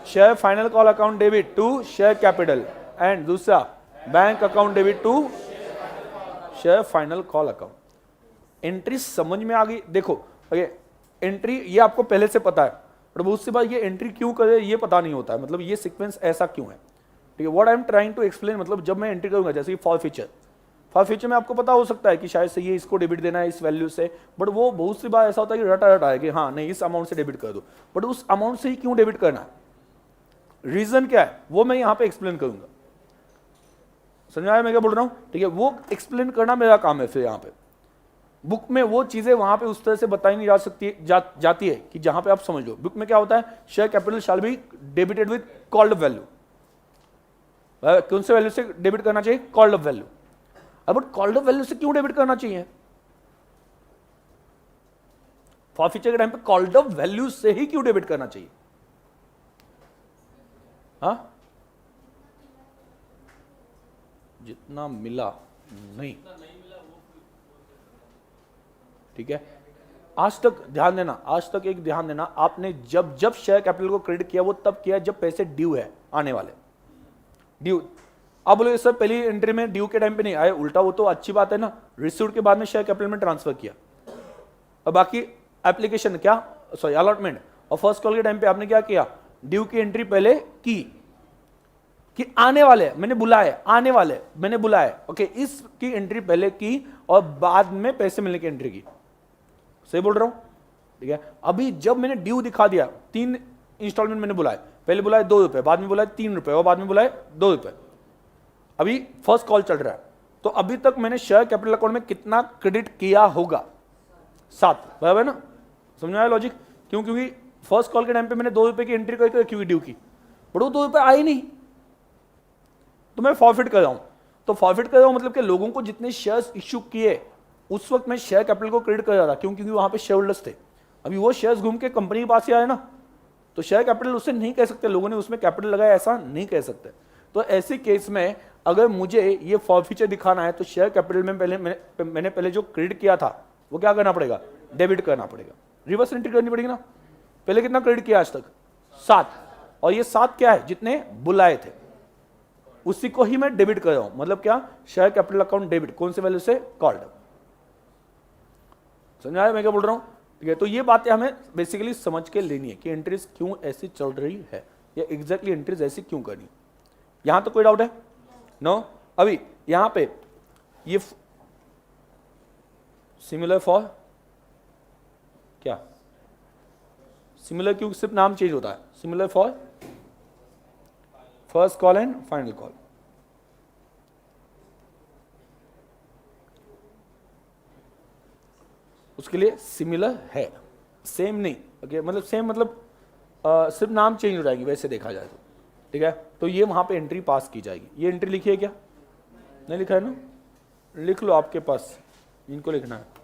Share final call account debit to share capital, and दूसरा bank account debit to share final call account. Entry समझ में आ गई? देखो एंट्री ये आपको पहले से पता है, पर बहुत सी बार ये एंट्री क्यों करे ये पता नहीं होता है। मतलब ये सीक्वेंस ऐसा क्यों है? ठीक है, what I am trying to explain, मतलब जब मैं एंट्री करूंगा, जैसे फॉर फ्यूचर में आपको पता हो सकता है कि शायद से ये इसको डेबिट देना है इस वैल्यू से, बट वो बहुत सी बार ऐसा होता है कि रटा है कि हाँ नहीं इस अमाउंट से डेबिट कर दो, बट उस अमाउंट से ही क्यों डेबिट करना है, रीजन क्या है, वो मैं यहां पे एक्सप्लेन करूंगा। समझ आया मैं क्या बोल रहा हूँ? ठीक है, वो एक्सप्लेन करना मेरा काम है। फिर यहाँ पे बुक में वो चीजें वहां पे उस तरह से बताई नहीं जा सकती जाती है कि जहां पे आप समझ लो। बुक में क्या होता है, share capital shall be debited with called value. कौन से वैल्यू से डेबिट करना चाहिए? Called value. अब कॉल्ड वैल्यू से क्यों डेबिट करना चाहिए? फॉरफीचर के टाइम पे कॉल्ड वैल्यू से ही क्यों डेबिट करना चाहिए? हाँ, जितना मिला नहीं, ठीक है। आज तक ध्यान देना, आज तक एक ध्यान देना, आपने जब जब शेयर कैपिटल को क्रेडिट किया वो तब किया जब पैसे ड्यू है, आने वाले ड्यू। आप बोलोगे सर पहली एंट्री में ड्यू के टाइम पे नहीं आए, उल्टा, वो तो अच्छी बात है ना, रिसीव्ड के बाद में शेयर कैपिटल में ट्रांसफर किया। और बाकी एप्लीकेशन क्या, सॉरी अलॉटमेंट, और फर्स्ट कॉल के टाइम पे आपने क्या किया, ड्यू की एंट्री पहले की कि आने वाले मैंने बुलाए, आने वाले मैंने बुलाए, ओके, इसकी एंट्री पहले की और बाद में पैसे मिलने की एंट्री की। सही बोल रहा हूं? ठीक है। अभी जब मैंने ड्यू दिखा दिया, 3 इंस्टॉलमेंट मैंने बुलाए, पहले बुलाए 2 रुपए, बाद में बुलाए 3 रुपए और बाद में बुलाए 2 रुपए। अभी फर्स्ट कॉल चल रहा है, तो अभी तक मैंने शेयर कैपिटल अकाउंट में कितना क्रेडिट किया होगा? 7, बराबर ना? समझ में आया लॉजिक? क्यों? क्योंकि फर्स्ट कॉल के टाइम पे मैंने 2 रुपए की एंट्री करके रखी हुई ड्यू की, बट वो 2 रुपए आए नहीं, तो मैं फॉरफिट कर रहा हूं। तो फॉरफिट कर रहा हूं मतलब कि लोगों को जितने शेयर्स इश्यू किए उस वक्त मैं शेयर कैपिटल को क्रेडिट कर रहा था, क्यों? क्योंकि वहां पे शेयर होल्डर्स थे। अभी वो शेयर्स घूम के कंपनी के पास ही आए ना, तो शेयर कैपिटल उससे नहीं कह सकते, लोगों ने उसमें कैपिटल लगाया, ऐसा नहीं कह सकते। तो ऐसे केस में अगर मुझे ये फॉरफीचर दिखाना है तो शेयर कैपिटल में मैंने पहले जो क्रेडिट किया था वो क्या करना पड़ेगा? डेबिट करना पड़ेगा, रिवर्स एंट्री करनी पड़ेगी ना। पहले कितना क्रेडिट किया आज तक? 7, और ये 7 क्या है? जितने बुलाए थे उसी को ही मैं डेबिट कर रहा हूं। मतलब क्या? शेयर कैपिटल अकाउंट डेबिट, कौन से वैल्यू से? कॉल्ड। समझ आया मैं क्या बोल रहा हूं? ठीक है। तो ये बातें हमें बेसिकली समझ के लेनी है कि एंट्रीज क्यों ऐसी चल रही है, या एग्जैक्टली एंट्रीज ऐसी क्यों करनी। यहां तो कोई डाउट है? नो। अभी यहां पे ये सिमिलर फॉर क्या? सिमिलर क्यों सिर्फ नाम चेंज होता है? Similar for first call and final call. उसके लिए सिमिलर है, सेम नहीं, ओके, मतलब सेम मतलब सिर्फ नाम चेंज हो जाएगी वैसे देखा जाए तो, ठीक है। तो ये वहां पे एंट्री पास की जाएगी। ये एंट्री लिखी है क्या? नहीं लिखा है ना? लिख लो, आपके पास इनको लिखना है।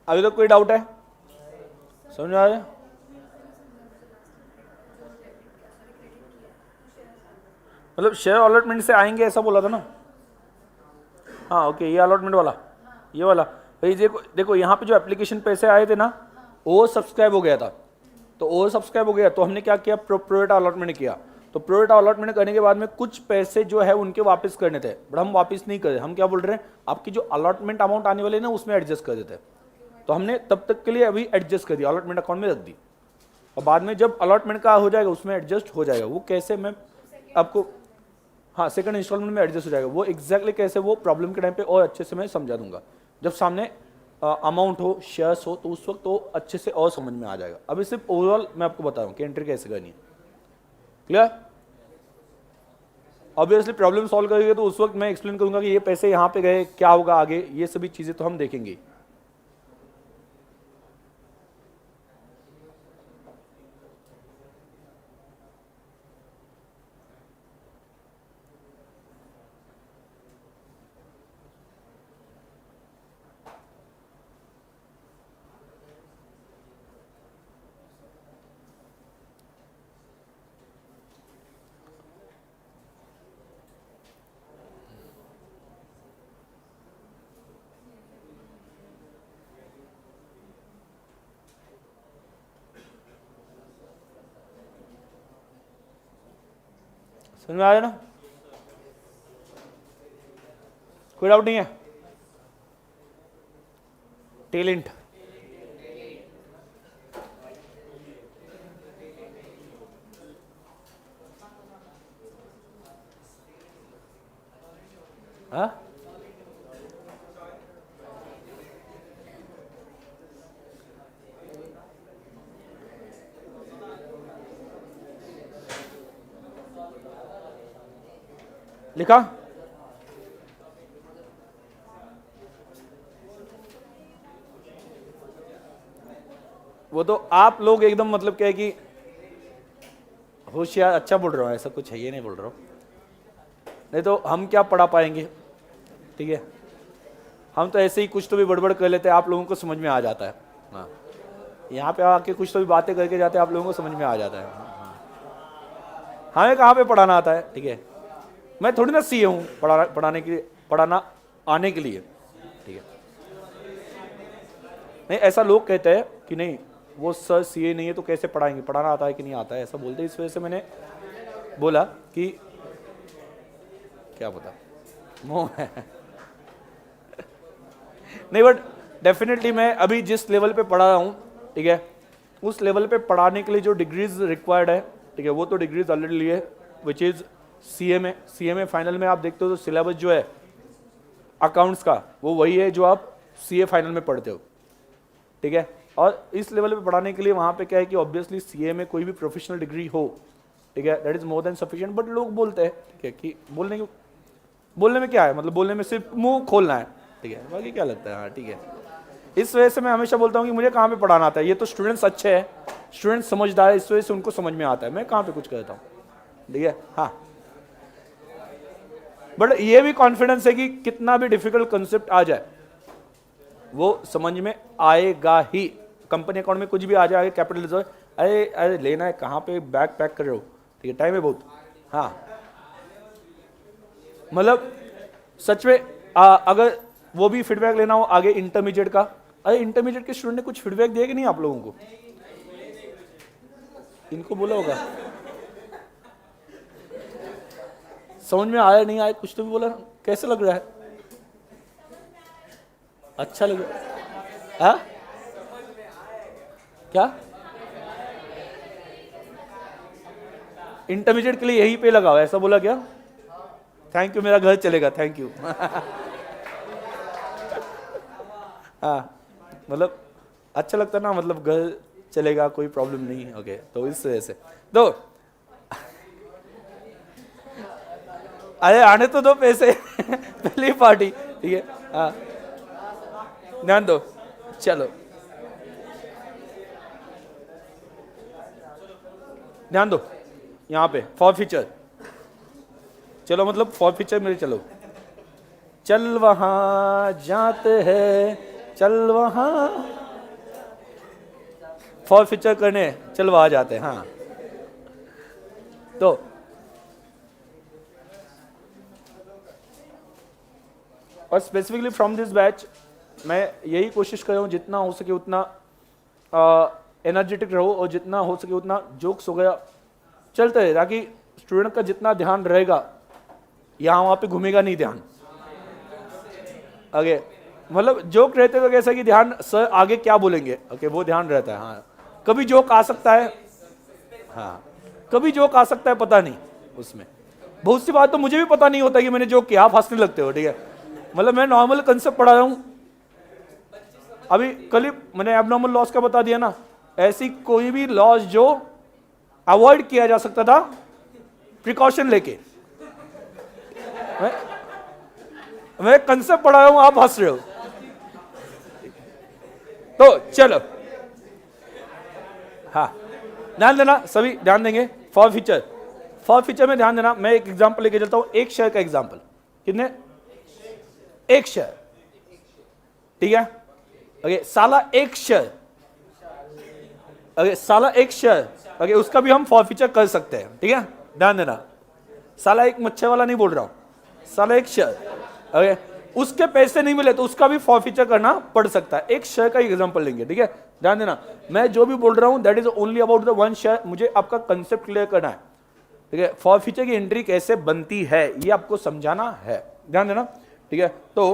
अभी तक कोई डाउट है? समझ आ रहा है? मतलब शेयर अलॉटमेंट से आएंगे ऐसा बोला था ना? हाँ, ओके, ये अलॉटमेंट वाला, ये वाला भाई देखो, देखो यहाँ पे जो एप्लीकेशन पैसे आए थे ना, ओवर सब्सक्राइब हो गया था। तो ओवर सब्सक्राइब हो गया तो हमने क्या किया? प्रोरेटा अलॉटमेंट किया। तो प्रोरेटा अलॉटमेंट करने के बाद में कुछ पैसे जो है उनके वापस करने थे, बट हम वापस नहीं करे। हम क्या बोल रहे हैं? आपकी जो अलॉटमेंट अमाउंट आने वाले ना उसमें एडजस्ट कर देते हैं। तो हमने तब तक के लिए अभी एडजस्ट कर दिया, अलॉटमेंट अकाउंट में रख दी, और बाद में जब अलॉटमेंट का हो जाएगा उसमें एडजस्ट हो जाएगा। वो कैसे मैं आपको, हाँ सेकंड इंस्टॉलमेंट में एडजस्ट हो जाएगा। वो एग्जैक्टली कैसे, वो प्रॉब्लम के टाइम पे और अच्छे से मैं समझा दूंगा। जब सामने अमाउंट हो, शेयर्स हो, तो उस वक्त तो अच्छे से और समझ में आ जाएगा। अभी सिर्फ ओवरऑल मैं आपको बता रहा हूँ कि एंट्री कैसे करनी है। क्लियर? ऑब्वियसली प्रॉब्लम सॉल्व करेंगे तो उस वक्त मैं एक्सप्लेन करूंगा कि ये पैसे यहाँ पे गए, क्या होगा आगे, ये सभी चीजें तो हम देखेंगे। समझ में आया ना? कोई डाउट नहीं है? टैलेंट हाँ लिखा? वो तो आप लोग एकदम मतलब क्या है कि होशियार, अच्छा बोल रहा हूँ, ऐसा कुछ है ये नहीं बोल रहा हूँ, नहीं तो हम क्या पढ़ा पाएंगे। ठीक है, हम तो ऐसे ही कुछ तो भी बड़बड़ कर लेते हैं, आप लोगों को समझ में आ जाता है। हाँ, यहाँ पे आके कुछ तो भी बातें करके जाते हैं, आप लोगों को समझ में आ जाता है। हमें कहाँ पे पढ़ाना आता है? ठीक है, मैं थोड़ी ना सीए हूँ पढ़ाने के लिए, पढ़ाना आने के लिए। ठीक है, नहीं ऐसा लोग कहते हैं कि नहीं वो सर सीए नहीं है तो कैसे पढ़ाएंगे, पढ़ाना आता है कि नहीं आता है, ऐसा बोलते हैं। इस वजह से मैंने बोला कि क्या पता मोह है नहीं, बट डेफिनेटली मैं अभी जिस लेवल पे पढ़ा रहा हूँ, ठीक है, उस लेवल पे पढ़ाने के लिए जो डिग्रीज रिक्वायर्ड है, ठीक है, वो तो डिग्रीज ऑलरेडी लिए, विच इज सीएमए फाइनल में आप देखते हो तो सिलेबस जो है अकाउंट्स का वो वही है जो आप सीए फाइनल में पढ़ते हो। ठीक है, और इस लेवल पे पढ़ाने के लिए वहाँ पे क्या है कि ऑब्वियसली सीए में कोई भी प्रोफेशनल डिग्री हो, ठीक है, that is more than sufficient. But लोग बोलते हैं, ठीक है, कि बोलने में क्या है, मतलब बोलने में सिर्फ मुंह खोलना है, ठीक है, बाकी क्या लगता है। हाँ ठीक है, इस वजह से मैं हमेशा बोलता हूँ कि मुझे कहाँ पे पढ़ाना आता है, ये तो स्टूडेंट्स अच्छे हैं, स्टूडेंट्स समझदार है, इस वजह से उनको समझ में आता है, मैं कहाँ पे कुछ करता हूँ। ठीक है, हाँ, बट ये भी कॉन्फिडेंस है कि कितना भी डिफिकल्ट कंसेप्ट आ जाए वो समझ में आएगा ही। कंपनी अकाउंट में कुछ भी आ जाए, कैपिटल रिजर्व, अरे अरे लेना है, कहाँ पे बैग पैक कर रहे हो, ठीक है, टाइम है बहुत। हाँ, मतलब सच में अगर वो भी फीडबैक लेना हो आगे इंटरमीडिएट का, अरे इंटरमीडिएट के स्टूडेंट ने कुछ फीडबैक दिया कि नहीं आप लोगों को? इनको बोला होगा, समझ में आया नहीं आया, कुछ तो भी बोला, कैसे लग रहा है? अच्छा लग रहा है? हाँ? क्या इंटरमीडिएट के लिए यहीं पे लगाओ, ऐसा बोला क्या? थैंक यू, मेरा घर चलेगा, थैंक यू हाँ, मतलब अच्छा लगता ना, मतलब घर चलेगा, कोई प्रॉब्लम नहीं। ओके, तो इस वजह से तो अरे आने तो दो पैसे पहली पार्टी, ठीक है, हाँ ध्यान दो, चलो ध्यान दो यहाँ पे फॉर फ्यूचर, चलो मतलब फॉर फ्यूचर मेरे, चलो चल वहां जाते हैं, चल वहां फॉर फ्यूचर करने, चल वहां जाते हैं। हाँ, तो और स्पेसिफिकली फ्रॉम दिस बैच मैं यही कोशिश कर रहा हूँ जितना हो सके उतना एनर्जेटिक रहो, और जितना हो सके उतना जोक्स वगैरह चलते रहे, ताकि स्टूडेंट का जितना ध्यान रहेगा यहाँ वहाँ पे घूमेगा नहीं ध्यान। आगे मतलब जोक रहते तो कैसा कि ध्यान सर आगे क्या बोलेंगे, ओके, वो ध्यान रहता है। हाँ, कभी जोक आ सकता है, हाँ कभी जोक आ सकता है, पता नहीं उसमें, बहुत सी बात तो मुझे भी पता नहीं होता कि मैंने जो किया, आप हंसने लगते हो, ठीक है। मतलब मैं नॉर्मल कंसेप्ट पढ़ा रहा हूँ। अभी कल ही मैंने एबनॉर्मल लॉस का बता दिया ना, ऐसी कोई भी लॉस जो अवॉइड किया जा सकता था प्रिकॉशन लेके। मैं कंसेप्ट पढ़ा रहा हूं, आप हंस रहे हो। तो चलो, हाँ ध्यान देना, सभी ध्यान देंगे। फॉर फ्यूचर में ध्यान देना। मैं एक एग्जांपल लेके चलता हूं, एक शेयर का एग्जांपल। कितने? एक शेयर, ठीक है। ओके, साला एक शेयर, ओके साला एक शेयर, ओके उसका भी हम फॉर फ्यूचर कर सकते हैं, ठीक है। ध्यान देना, साला एक मच्छर वाला नहीं बोल रहा हूं, साला एक शेयर, ओके उसके पैसे नहीं मिले तो उसका भी फॉर फ्यूचर करना पड़ सकता है। एक शेयर का एग्जांपल लेंगे, ठीक है। ध्यान देना, मैं जो भी बोल रहा हूं that is only about the one share. मुझे आपका कंसेप्ट क्लियर करना है, ठीक है। फॉर फ्यूचर की एंट्री कैसे बनती है ये आपको समझाना है, ध्यान देना, ठीक है। तो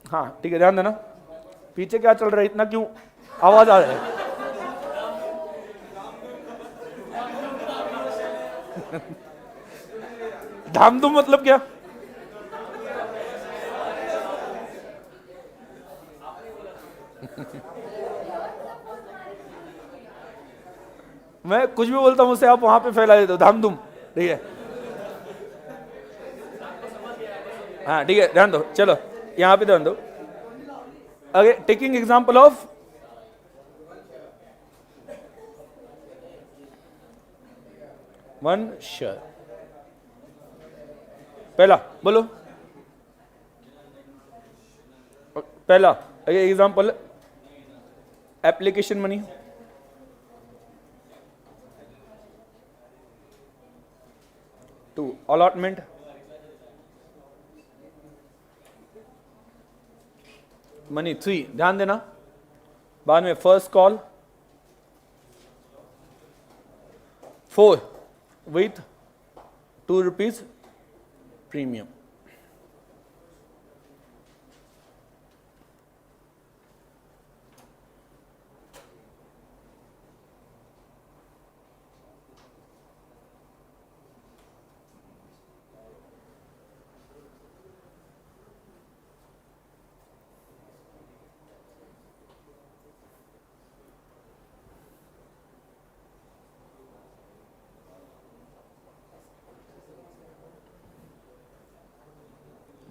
हाँ ठीक है, ध्यान देना। पीछे क्या चल रहा है, इतना क्यों आवाज आ रहा है? धाम धूम मतलब क्या? मैं कुछ भी बोलता हूं उसे आप वहां पे फैला देते हो, धाम धूम, ठीक है। हाँ ठीक है, ध्यान दो, चलो यहां पे ध्यान दो। Okay, taking example of one share. पहला बोलो, पहला example application money, two allotment, money, three ध्यान देना, बाद में first call, four with ₹2 premium.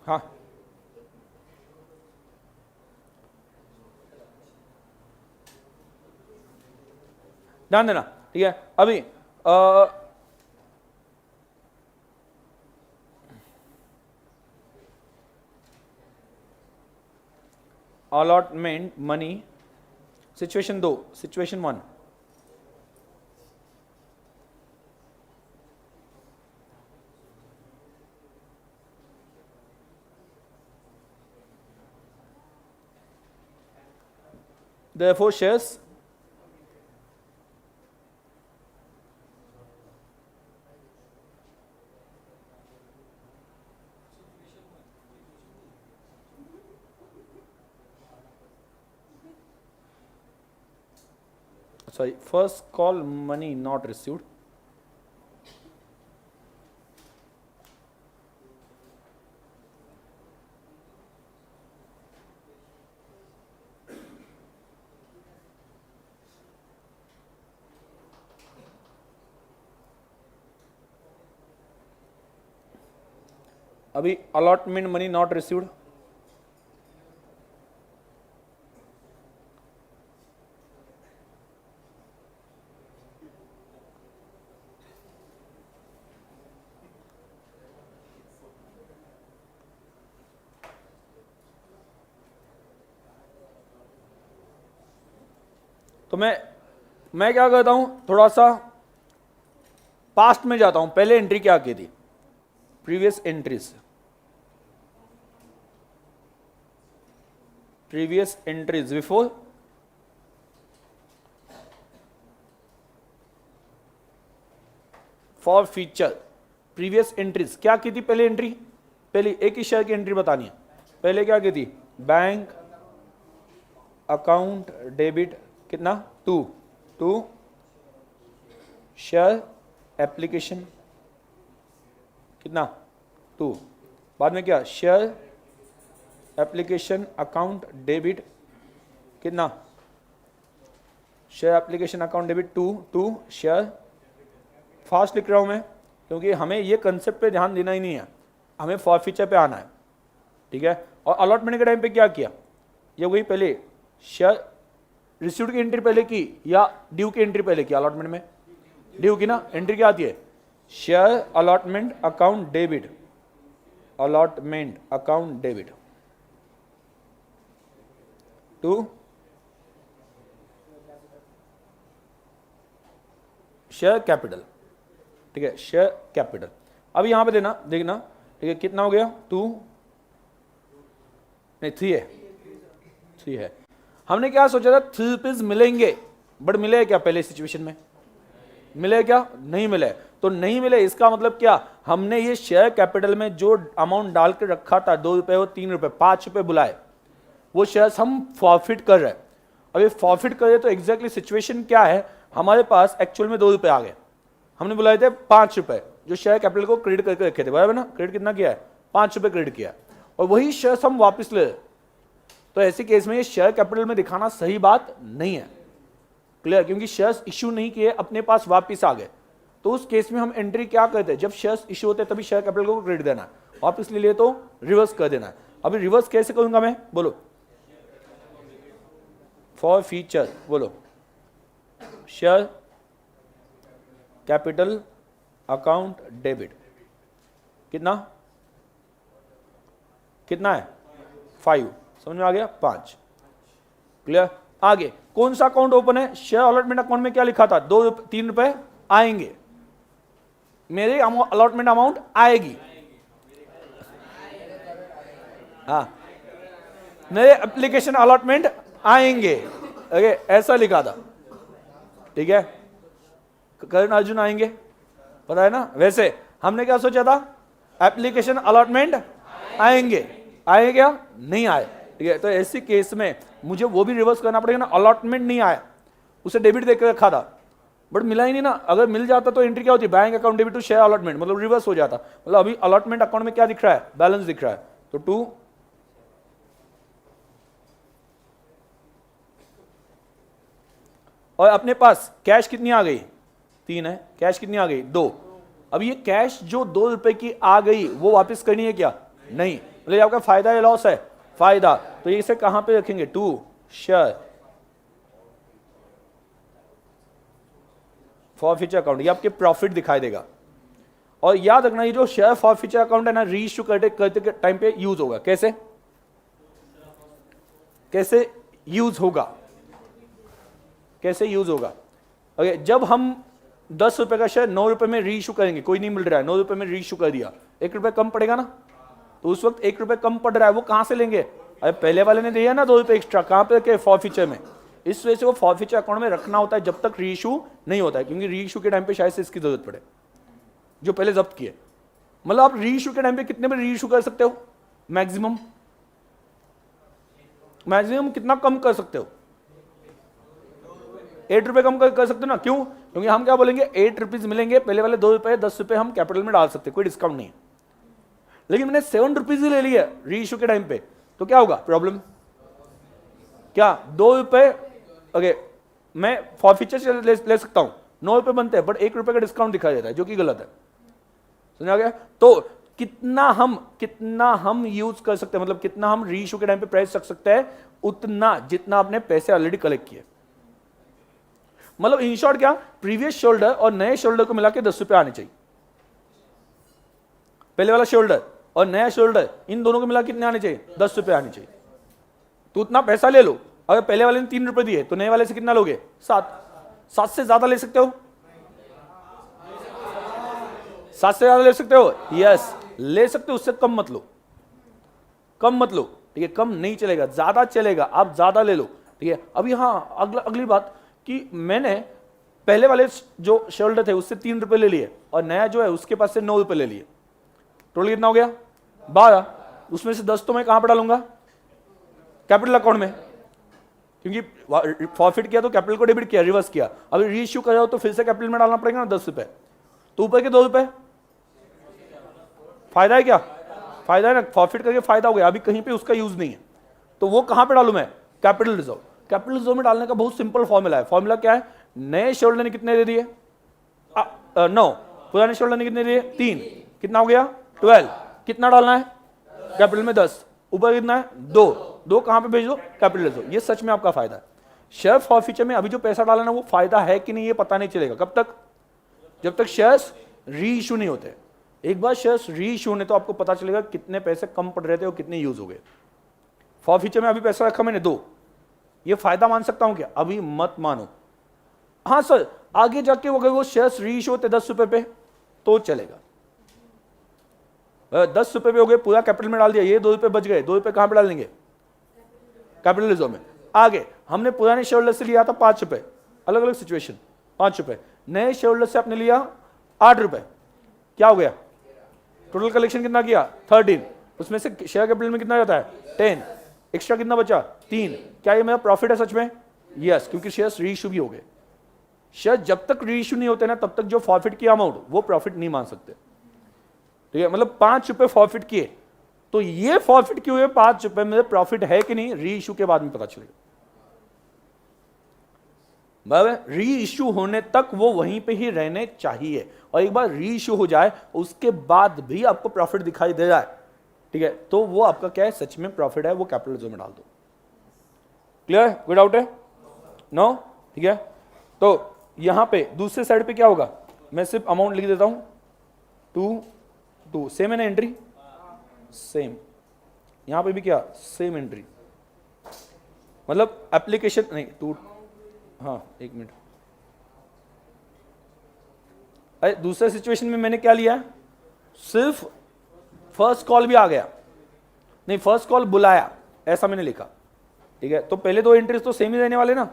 हाँ ध्यान देना, ठीक है। अभी allotment money, situation 2, situation 1, therefore shares sorry, first call money not received, अभी अलॉटमेंट मनी नॉट रिसीव्ड, तो मैं क्या करता हूं, थोड़ा सा पास्ट में जाता हूं। पहले एंट्री क्या की थी, previous entries, previous entries before for future. Previous entries क्या की थी, पहले एंट्री, पहले एक ही शेयर की एंट्री बतानी है। पहले क्या की थी, बैंक अकाउंट डेबिट कितना, 2 2 शेयर एप्लीकेशन कितना 2, बाद में क्या शेयर एप्लीकेशन अकाउंट डेबिट कितना, share application account debit 2 share, fast लिख रहा हूं मैं क्योंकि हमें ये कंसेप्ट पे ध्यान देना ही नहीं है, हमें फॉरफीचर पे आना है, ठीक है। और अलॉटमेंट के टाइम पे क्या किया, ये वही पहले शेयर रिसीव्ड की एंट्री पहले की या ड्यू की एंट्री पहले की, अलॉटमेंट में ड्यू की ना एंट्री क्या आती है, share allotment account debit, allotment account debit 2 share capital, ठीक है, शेयर कैपिटल। अब यहां पे देखना, ठीक है, कितना हो गया 2 नहीं 3 है। हमने क्या सोचा था 3 रुपीज मिलेंगे, बट मिले क्या पहले सिचुएशन में, मिले क्या, नहीं मिले। तो नहीं मिले इसका मतलब क्या, हमने ये शेयर कैपिटल में जो अमाउंट डाल के रखा था 2 रुपए और 3 रुपए 5 रुपए बुलाए, वो शेयर्स हम फॉरफिट कर रहे हैं। अब ये फॉरफिट कर रहे तो एग्जैक्टली सिचुएशन क्या है, हमारे पास एक्चुअल में 2 रुपए आ गए, हमने बुलाए थे 5 रुपए जो शेयर कैपिटल को क्रेडिट करके रखे थे, बराबर ना, क्रेडिट कितना किया है 5 रुपए क्रेडिट किया, और वही शेयर्स हम वापस ले। तो ऐसे केस में ये शेयर कैपिटल में दिखाना सही बात नहीं है, क्लियर, क्योंकि शेयर्स इश्यू नहीं किए अपने पास वापस आ गए। तो उस केस में हम एंट्री क्या करते हैं, जब शेयर्स इश्यू होते हैं तभी शेयर कैपिटल को क्रेडिट देना है, वापस ले लिए तो रिवर्स कर देना है। अभी रिवर्स कैसे करूंगा मैं, बोलो, फॉर फीचर, बोलो, शेयर कैपिटल अकाउंट डेबिट कितना है 5, समझ में आ गया 5, क्लियर। आगे कौन सा अकाउंट ओपन है, शेयर अलॉटमेंट अकाउंट में क्या लिखा था 2 3 रुपए आएंगे, मेरे अलॉटमेंट अमाउंट आएगी, हाँ मेरे एप्लीकेशन अलॉटमेंट आएंगे, ओके ऐसा लिखा था, ठीक है, करण अर्जुन आएंगे, पता है ना। वैसे हमने क्या सोचा था, एप्लीकेशन अलॉटमेंट आएंगे, आए क्या, नहीं आए, ठीक है। तो ऐसी केस में मुझे वो भी रिवर्स करना पड़ेगा ना, अलॉटमेंट नहीं आया, उसे डेबिट देकर रखा था बट मिला ही नहीं ना, अगर मिल जाता तो एंट्री क्या होती, bank account debit to share allotment, मतलब रिवर्स हो जाता। मतलब अभी अलॉटमेंट अकाउंट में क्या दिख रहा है, बैलेंस दिख रहा है, तो 2 और अपने पास कैश कितनी आ गई 3 है, कैश कितनी आ गई 2। अब ये कैश जो 2 रुपए की आ गई वो वापस करनी है क्या, नहीं, मतलब आपका फायदा या लॉस है, फायदा, तो ये इसे कहां पे रखेंगे 2 शेयर फॉरफीचर अकाउंट, ये आपके प्रॉफिट दिखाई देगा। और याद रखना ये जो शेयर फॉरफीचर अकाउंट है ना, रीइश्यू करते टाइम पे यूज होगा, कैसे यूज होगा, कैसे यूज होगा, ओके, जब हम 10 रुपए का शेयर 9 रुपए में रीइश्यू करेंगे, कोई नहीं मिल रहा है, 9 रुपए में रीइश्यू कर दिया, 1 रुपए कम पड़ेगा ना, तो उस वक्त 1 रुपए कम पड़ रहा है, वो कहां से लेंगे, अरे पहले वाले ने दिया ना 2 रुपए एक्स्ट्रा, कहां पे रखे, फॉरफीचर में, इस वजह से वो फॉरफीचर अकाउंट में रखना होता है जब तक रीइश्यू नहीं होता है, क्योंकि रीइश्यू के टाइम पे शायद से इसकी जरूरत पड़े जो पहले जब्त किए। मतलब आप रीइश्यू के टाइम पे कितने में रीइश्यू कर सकते हो, मैक्सिमम कितना कम कर सकते हो, 8 रुपए कम कर सकते हो ना, क्यों, क्योंकि हम क्या बोलेंगे 8 रुपीज मिलेंगे, पहले वाले 2 रुपए 10 रुपए हम कैपिटल में डाल सकते, कोई डिस्काउंट नहीं है। लेकिन मैंने 7 रुपीज ही ले लिया रीइश्यू के टाइम पे, तो क्या होगा, प्रॉब्लम क्या, 2 रुपए, ओके, मैं फॉरफीचर ले सकता हूं, 9 रुपए बनते हैं बट 1 रुपए का डिस्काउंट दिखाई देता है, जो कि गलत है, समझा गया। तो कितना हम यूज कर सकते हैं, मतलब कितना हम रीइश्यू के टाइम पे प्राइस रख सकते हैं, उतना जितना आपने पैसे ऑलरेडी कलेक्ट किए। मतलब इन शॉर्ट क्या, प्रीवियस शोल्डर और नए शोल्डर को मिला के 10 रुपए आने चाहिए, पहले वाला शोल्डर और नया शोल्डर इन दोनों को मिला कितने आने चाहिए, 10 रुपए आने चाहिए। तो उतना पैसा ले लो, अगर पहले वाले ने 3 रुपए दिए तो नए वाले से कितना लोगे, 7 से ज्यादा ले सकते हो, 7 से ज्यादा ले सकते हो, यस ले सकते हो, उससे कम मत लो, ठीक है, कम नहीं चलेगा, ज्यादा चलेगा, आप ज्यादा ले लो, ठीक है। अब यहां अगली बात कि मैंने पहले वाले जो शोल्डर थे उससे 3 रुपए ले लिए और नया जो है उसके पास से 9 रुपए ले लिए, टोटल कितना हो गया 12, उसमें से 10 तो मैं कहां पर डालूंगा, कैपिटल अकाउंट में, क्योंकि फॉरफिट किया तो कैपिटल को डेबिट किया, रिवर्स किया, अभी री इश्यू कर रहे हो तो फिर से कैपिटल में डालना पड़ेगा ना 10 रुपए, तो ऊपर के 2 रुपए फायदा है क्या, फायदा है ना, फॉरफिट करके फायदा हो गया, अभी कहीं पे उसका यूज नहीं है, तो वो कहां पे डालू मैं, कैपिटल रिजर्व। कैपिटल रिजर्व में डालने का बहुत सिंपल फॉर्मूला है, फॉर्मूला क्या है, नए शेयर होल्डर ने कितने दे दिए 9, पुराने शेयर होल्डर ने कितने दिए 3, कितना हो गया 12, कितना डालना है कैपिटल में 10, ऊपर कितना है 2 कहां पे भेज दो कैपिटल रिजर्व। ये सच में आपका फायदा है। शेयर फॉरफीचर में अभी जो पैसा डालना है वो फायदा है कि नहीं ये पता नहीं चलेगा, कब तक, जब तक शेयर्स री इशू नहीं होते। एक बार शेयर्स री इशू होने तो आपको पता चलेगा कितने पैसे कम पड़ रहे थे और कितने यूज हो गए। फॉरफीचर में अभी पैसा रखा मैंने 2, ये फायदा मान सकता हूं क्या, अभी मत मानो। हाँ सर आगे जाके अगर वो शेयर्स री इशू होते 10 रुपए पे तो चलेगा, 10 रुपए पे हो गए, पूरा कैपिटल में डाल दिया, ये 2 रुपए बच गए, 2 रुपए कहां पे डालेंगे कैपिटल रिजर्व में। आगे हमने पुराने शेयर होल्डर से लिया था 5 रुपए, अलग अलग सिचुएशन 5 रुपए, नए शेयर होल्डर से आपने लिया 8 रुपए, क्या हो गया टोटल कलेक्शन कितना किया 13, उसमें से शेयर कैपिटल में कितना जाता है 10, एक्स्ट्रा कितना बचा 3, क्या ये मेरा प्रॉफिट है सच में, यस, क्योंकि शेयर्स री इशू भी हो गए। शेयर जब तक री इशू नहीं होते ना तब तक जो फॉरफिट किया अमाउंट वो प्रॉफिट नहीं मान सकते, ठीक है, मतलब 5 रुपए फॉरफिट किए तो ये फॉरफिट किए हुए 5 रुपए में प्रॉफिट है कि नहीं री इशू के बाद में पता चलेगा। बराबर, री इशू होने तक वो वहीं पे ही रहने चाहिए, और एक बार री इशू हो जाए उसके बाद भी आपको प्रॉफिट दिखाई दे रहा है, ठीक है, तो वो आपका क्या है सच में प्रॉफिट है, वो कैपिटल रिजर्व में डाल दो। क्लियर, कोई डाउट है, नो, ठीक है। तो यहां पे दूसरे साइड पे क्या होगा, मैं सिर्फ अमाउंट लिख देता हूं 2 सेम है ना एंट्री, सेम, यहां पे भी क्या सेम एंट्री, मतलब एप्लीकेशन नहीं 2, हाँ एक मिनट, अरे दूसरे सिचुएशन में मैंने क्या लिया, सिर्फ फर्स्ट कॉल भी आ गया, नहीं फर्स्ट कॉल बुलाया ऐसा मैंने लिखा, ठीक है, तो पहले 2 एंट्रीज तो सेम ही रहने वाले ना,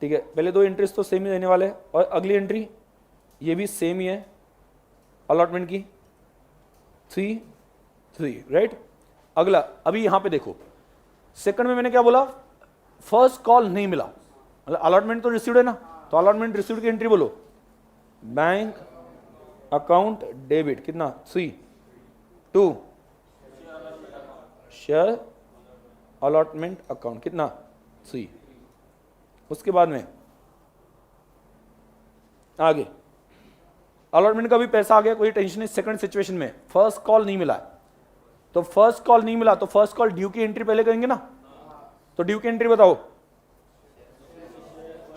ठीक है, पहले 2 एंट्रीज तो सेम ही रहने वाले, और अगली एंट्री ये भी सेम ही है, अलॉटमेंट की 3 राइट। अगला अभी यहां पे देखो सेकंड में मैंने क्या बोला, फर्स्ट कॉल नहीं मिला, मतलब अलॉटमेंट तो रिसीव्ड है ना, तो अलॉटमेंट रिसीव्ड की एंट्री बोलो, बैंक अकाउंट डेबिट कितना 3, 2 शेयर अलॉटमेंट अकाउंट कितना 3, उसके बाद में आगे अलॉटमेंट का भी पैसा आ गया, कोई टेंशन नहीं। सेकंड सिचुएशन में फर्स्ट कॉल नहीं मिला, तो फर्स्ट कॉल नहीं मिला तो फर्स्ट कॉल ड्यू की एंट्री पहले करेंगे ना, तो ड्यू की एंट्री बताओ,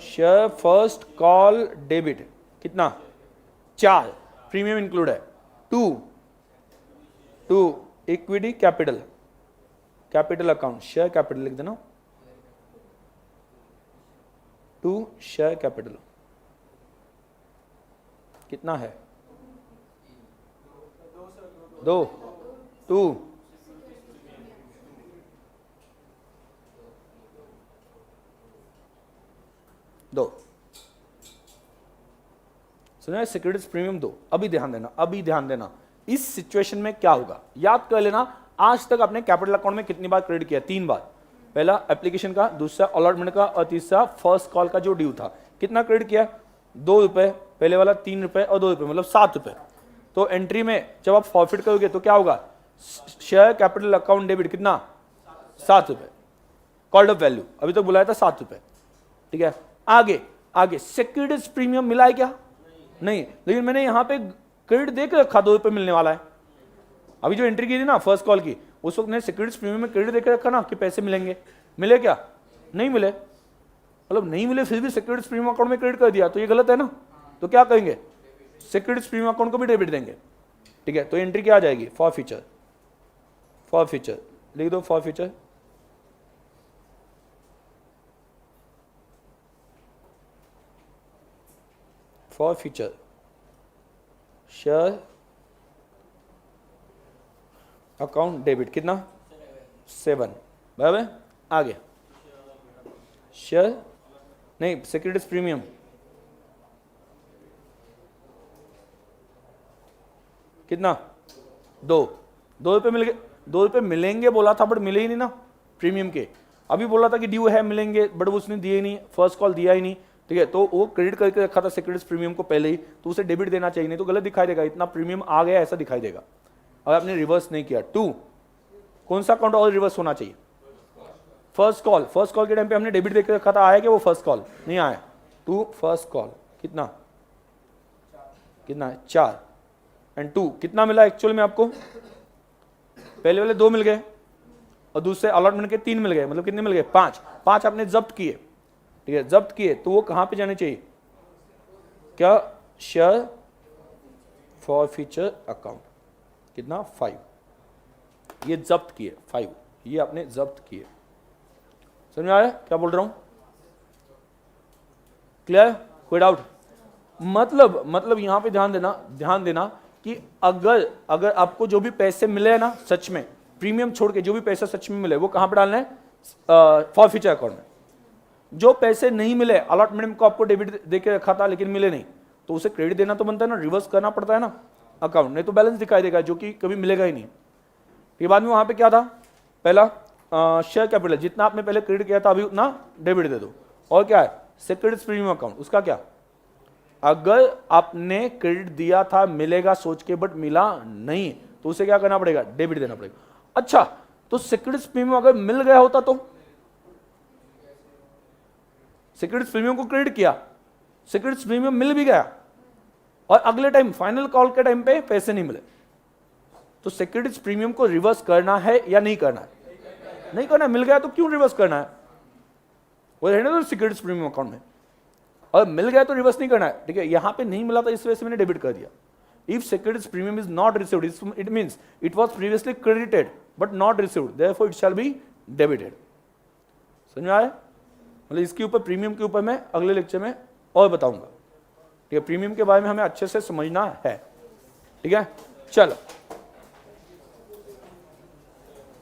शेयर फर्स्ट कॉल डेबिट कितना 4, प्रीमियम इंक्लूड है, 2 equity capital account share capital लिख देना, 2 शेयर कैपिटल कितना है 2 सुना, सिक्योरिटीज प्रीमियम 2। अभी ध्यान देना इस सिचुएशन में क्या होगा, याद कर लेना, आज तक आपने कैपिटल अकाउंट में कितनी बार क्रेडिट किया, 3 बार, पहला एप्लीकेशन का, दूसरा अलॉटमेंट का, और तीसरा फर्स्ट कॉल का जो ड्यू था, कितना क्रेडिट किया 2 रुपए, पहले वाला 3 रुपए और 2 रुपए, मतलब 7 रुपए। तो एंट्री में जब आप फॉरफिट करोगे तो क्या होगा, शेयर कैपिटल अकाउंट डेबिट कितना 7 रुपए, कॉल्ड ऑफ वैल्यू अभी तक बुलाया था 7 रुपए, ठीक है। आगे सिक्योरिटीज प्रीमियम मिला है क्या, नहीं, लेकिन मैंने यहां पे क्रेडिट देख रखा 2 रुपए मिलने वाला है, अभी जो एंट्री की थी ना फर्स्ट कॉल की, उस वक्त ने सिक्योरिटीज प्रीमियम में क्रेडिट देख रखा ना कि पैसे मिलेंगे, मिले क्या, नहीं मिले, मतलब नहीं मिले फिर भी सिक्योरिटीज प्रीमियम अकाउंट में क्रेडिट कर दिया, तो ये गलत है ना, तो क्या करेंगे सिक्योरिटीज प्रीमियम अकाउंट को भी डेबिट देंगे, ठीक है। तो एंट्री क्या आ जाएगी, फॉर फ्यूचर लिख दो, for future share account debit कितना 7, बराबर। आगे शेयर नहीं सिक्योरिटीज प्रीमियम कितना 2 रुपए मिल गए, 2 रुपए मिलेंगे बोला था बट मिले ही नहीं ना प्रीमियम के, अभी बोला था कि ड्यू है मिलेंगे, बट वो उसने दिए ही नहीं, फर्स्ट कॉल दिया ही नहीं, ठीक है, तो वो क्रेडिट करके रखा था सिक्योरिटीज प्रीमियम को पहले ही, तो उसे डेबिट देना चाहिए, नहीं तो गलत दिखाई देगा, इतना प्रीमियम आ गया ऐसा दिखाई देगा अगर आपने रिवर्स नहीं किया। 2, कौन सा अकाउंट और रिवर्स होना चाहिए? फर्स्ट कॉल के टाइम पे हमने डेबिट देकर रखा था, आया कि वो फर्स्ट कॉल नहीं आया? 2 फर्स्ट कॉल कितना है 4 एंड 2 कितना मिला एक्चुअल में आपको? पहले वाले 2 मिल गए और दूसरे अलॉटमेंट के 3 मिल गए, मतलब कितने मिल गए? 5 आपने जब्त किए, ठीक है, जब्त किए तो वो कहां पे जाने चाहिए? क्या? Share forfeiture account. कितना? 5, ये जब्त किए 5, ये आपने जब्त किए। समझ में आया क्या बोल रहा हूं? क्लियर? कोई डाउट? मतलब यहां पे ध्यान देना कि अगर आपको जो भी पैसे मिले हैं ना, सच में प्रीमियम छोड़ के जो भी पैसे सच में मिले वो कहां पे डालना है? फॉरफीचर अकाउंट में। जो पैसे नहीं मिले, अलॉटमेंट को आपको डेबिट देके रखा था लेकिन मिले नहीं, तो उसे क्रेडिट देना तो बनता है ना, रिवर्स करना पड़ता है ना अकाउंट, नहीं तो बैलेंस दिखाई देगा जो कि कभी मिलेगा ही नहीं। फिर बाद में वहां पे क्या था? पहला शेयर कैपिटल, जितना आपने पहले क्रेडिट किया था अभी उतना डेबिट दे दो। और क्या है? सिक्योरिटीज प्रीमियम अकाउंट, उसका क्या? अगर आपने क्रेडिट दिया था मिलेगा सोच के बट मिला नहीं, तो उसे क्या करना पड़ेगा? डेबिट देना पड़ेगा। अच्छा, तो सिक्योरिटीज प्रीमियम अगर मिल गया होता तो? सिक्योरिटीज प्रीमियम को क्रेडिट किया, सिक्योरिटीज प्रीमियम मिल भी गया और अगले टाइम फाइनल कॉल के टाइम पे पैसे नहीं मिले, तो सिक्योरिटीज प्रीमियम को रिवर्स करना है या नहीं करना है? नहीं करना है। मिल गया तो क्यों रिवर्स करना है? वो रहने दो सिक्योरिटीज प्रीमियम अकाउंट में, और मिल गया तो रिवर्स नहीं करना है, ठीक है। यहां पे नहीं मिला था इस वजह से मैंने डेबिट कर दिया। If securities premium is not received, it means it was previously credited but not received, therefore it shall be debited. समझ में आया? मतलब इसके ऊपर, प्रीमियम के ऊपर मैं अगले लेक्चर में और बताऊंगा, ठीक है। प्रीमियम के बारे में हमें अच्छे से समझना है, ठीक है। चलो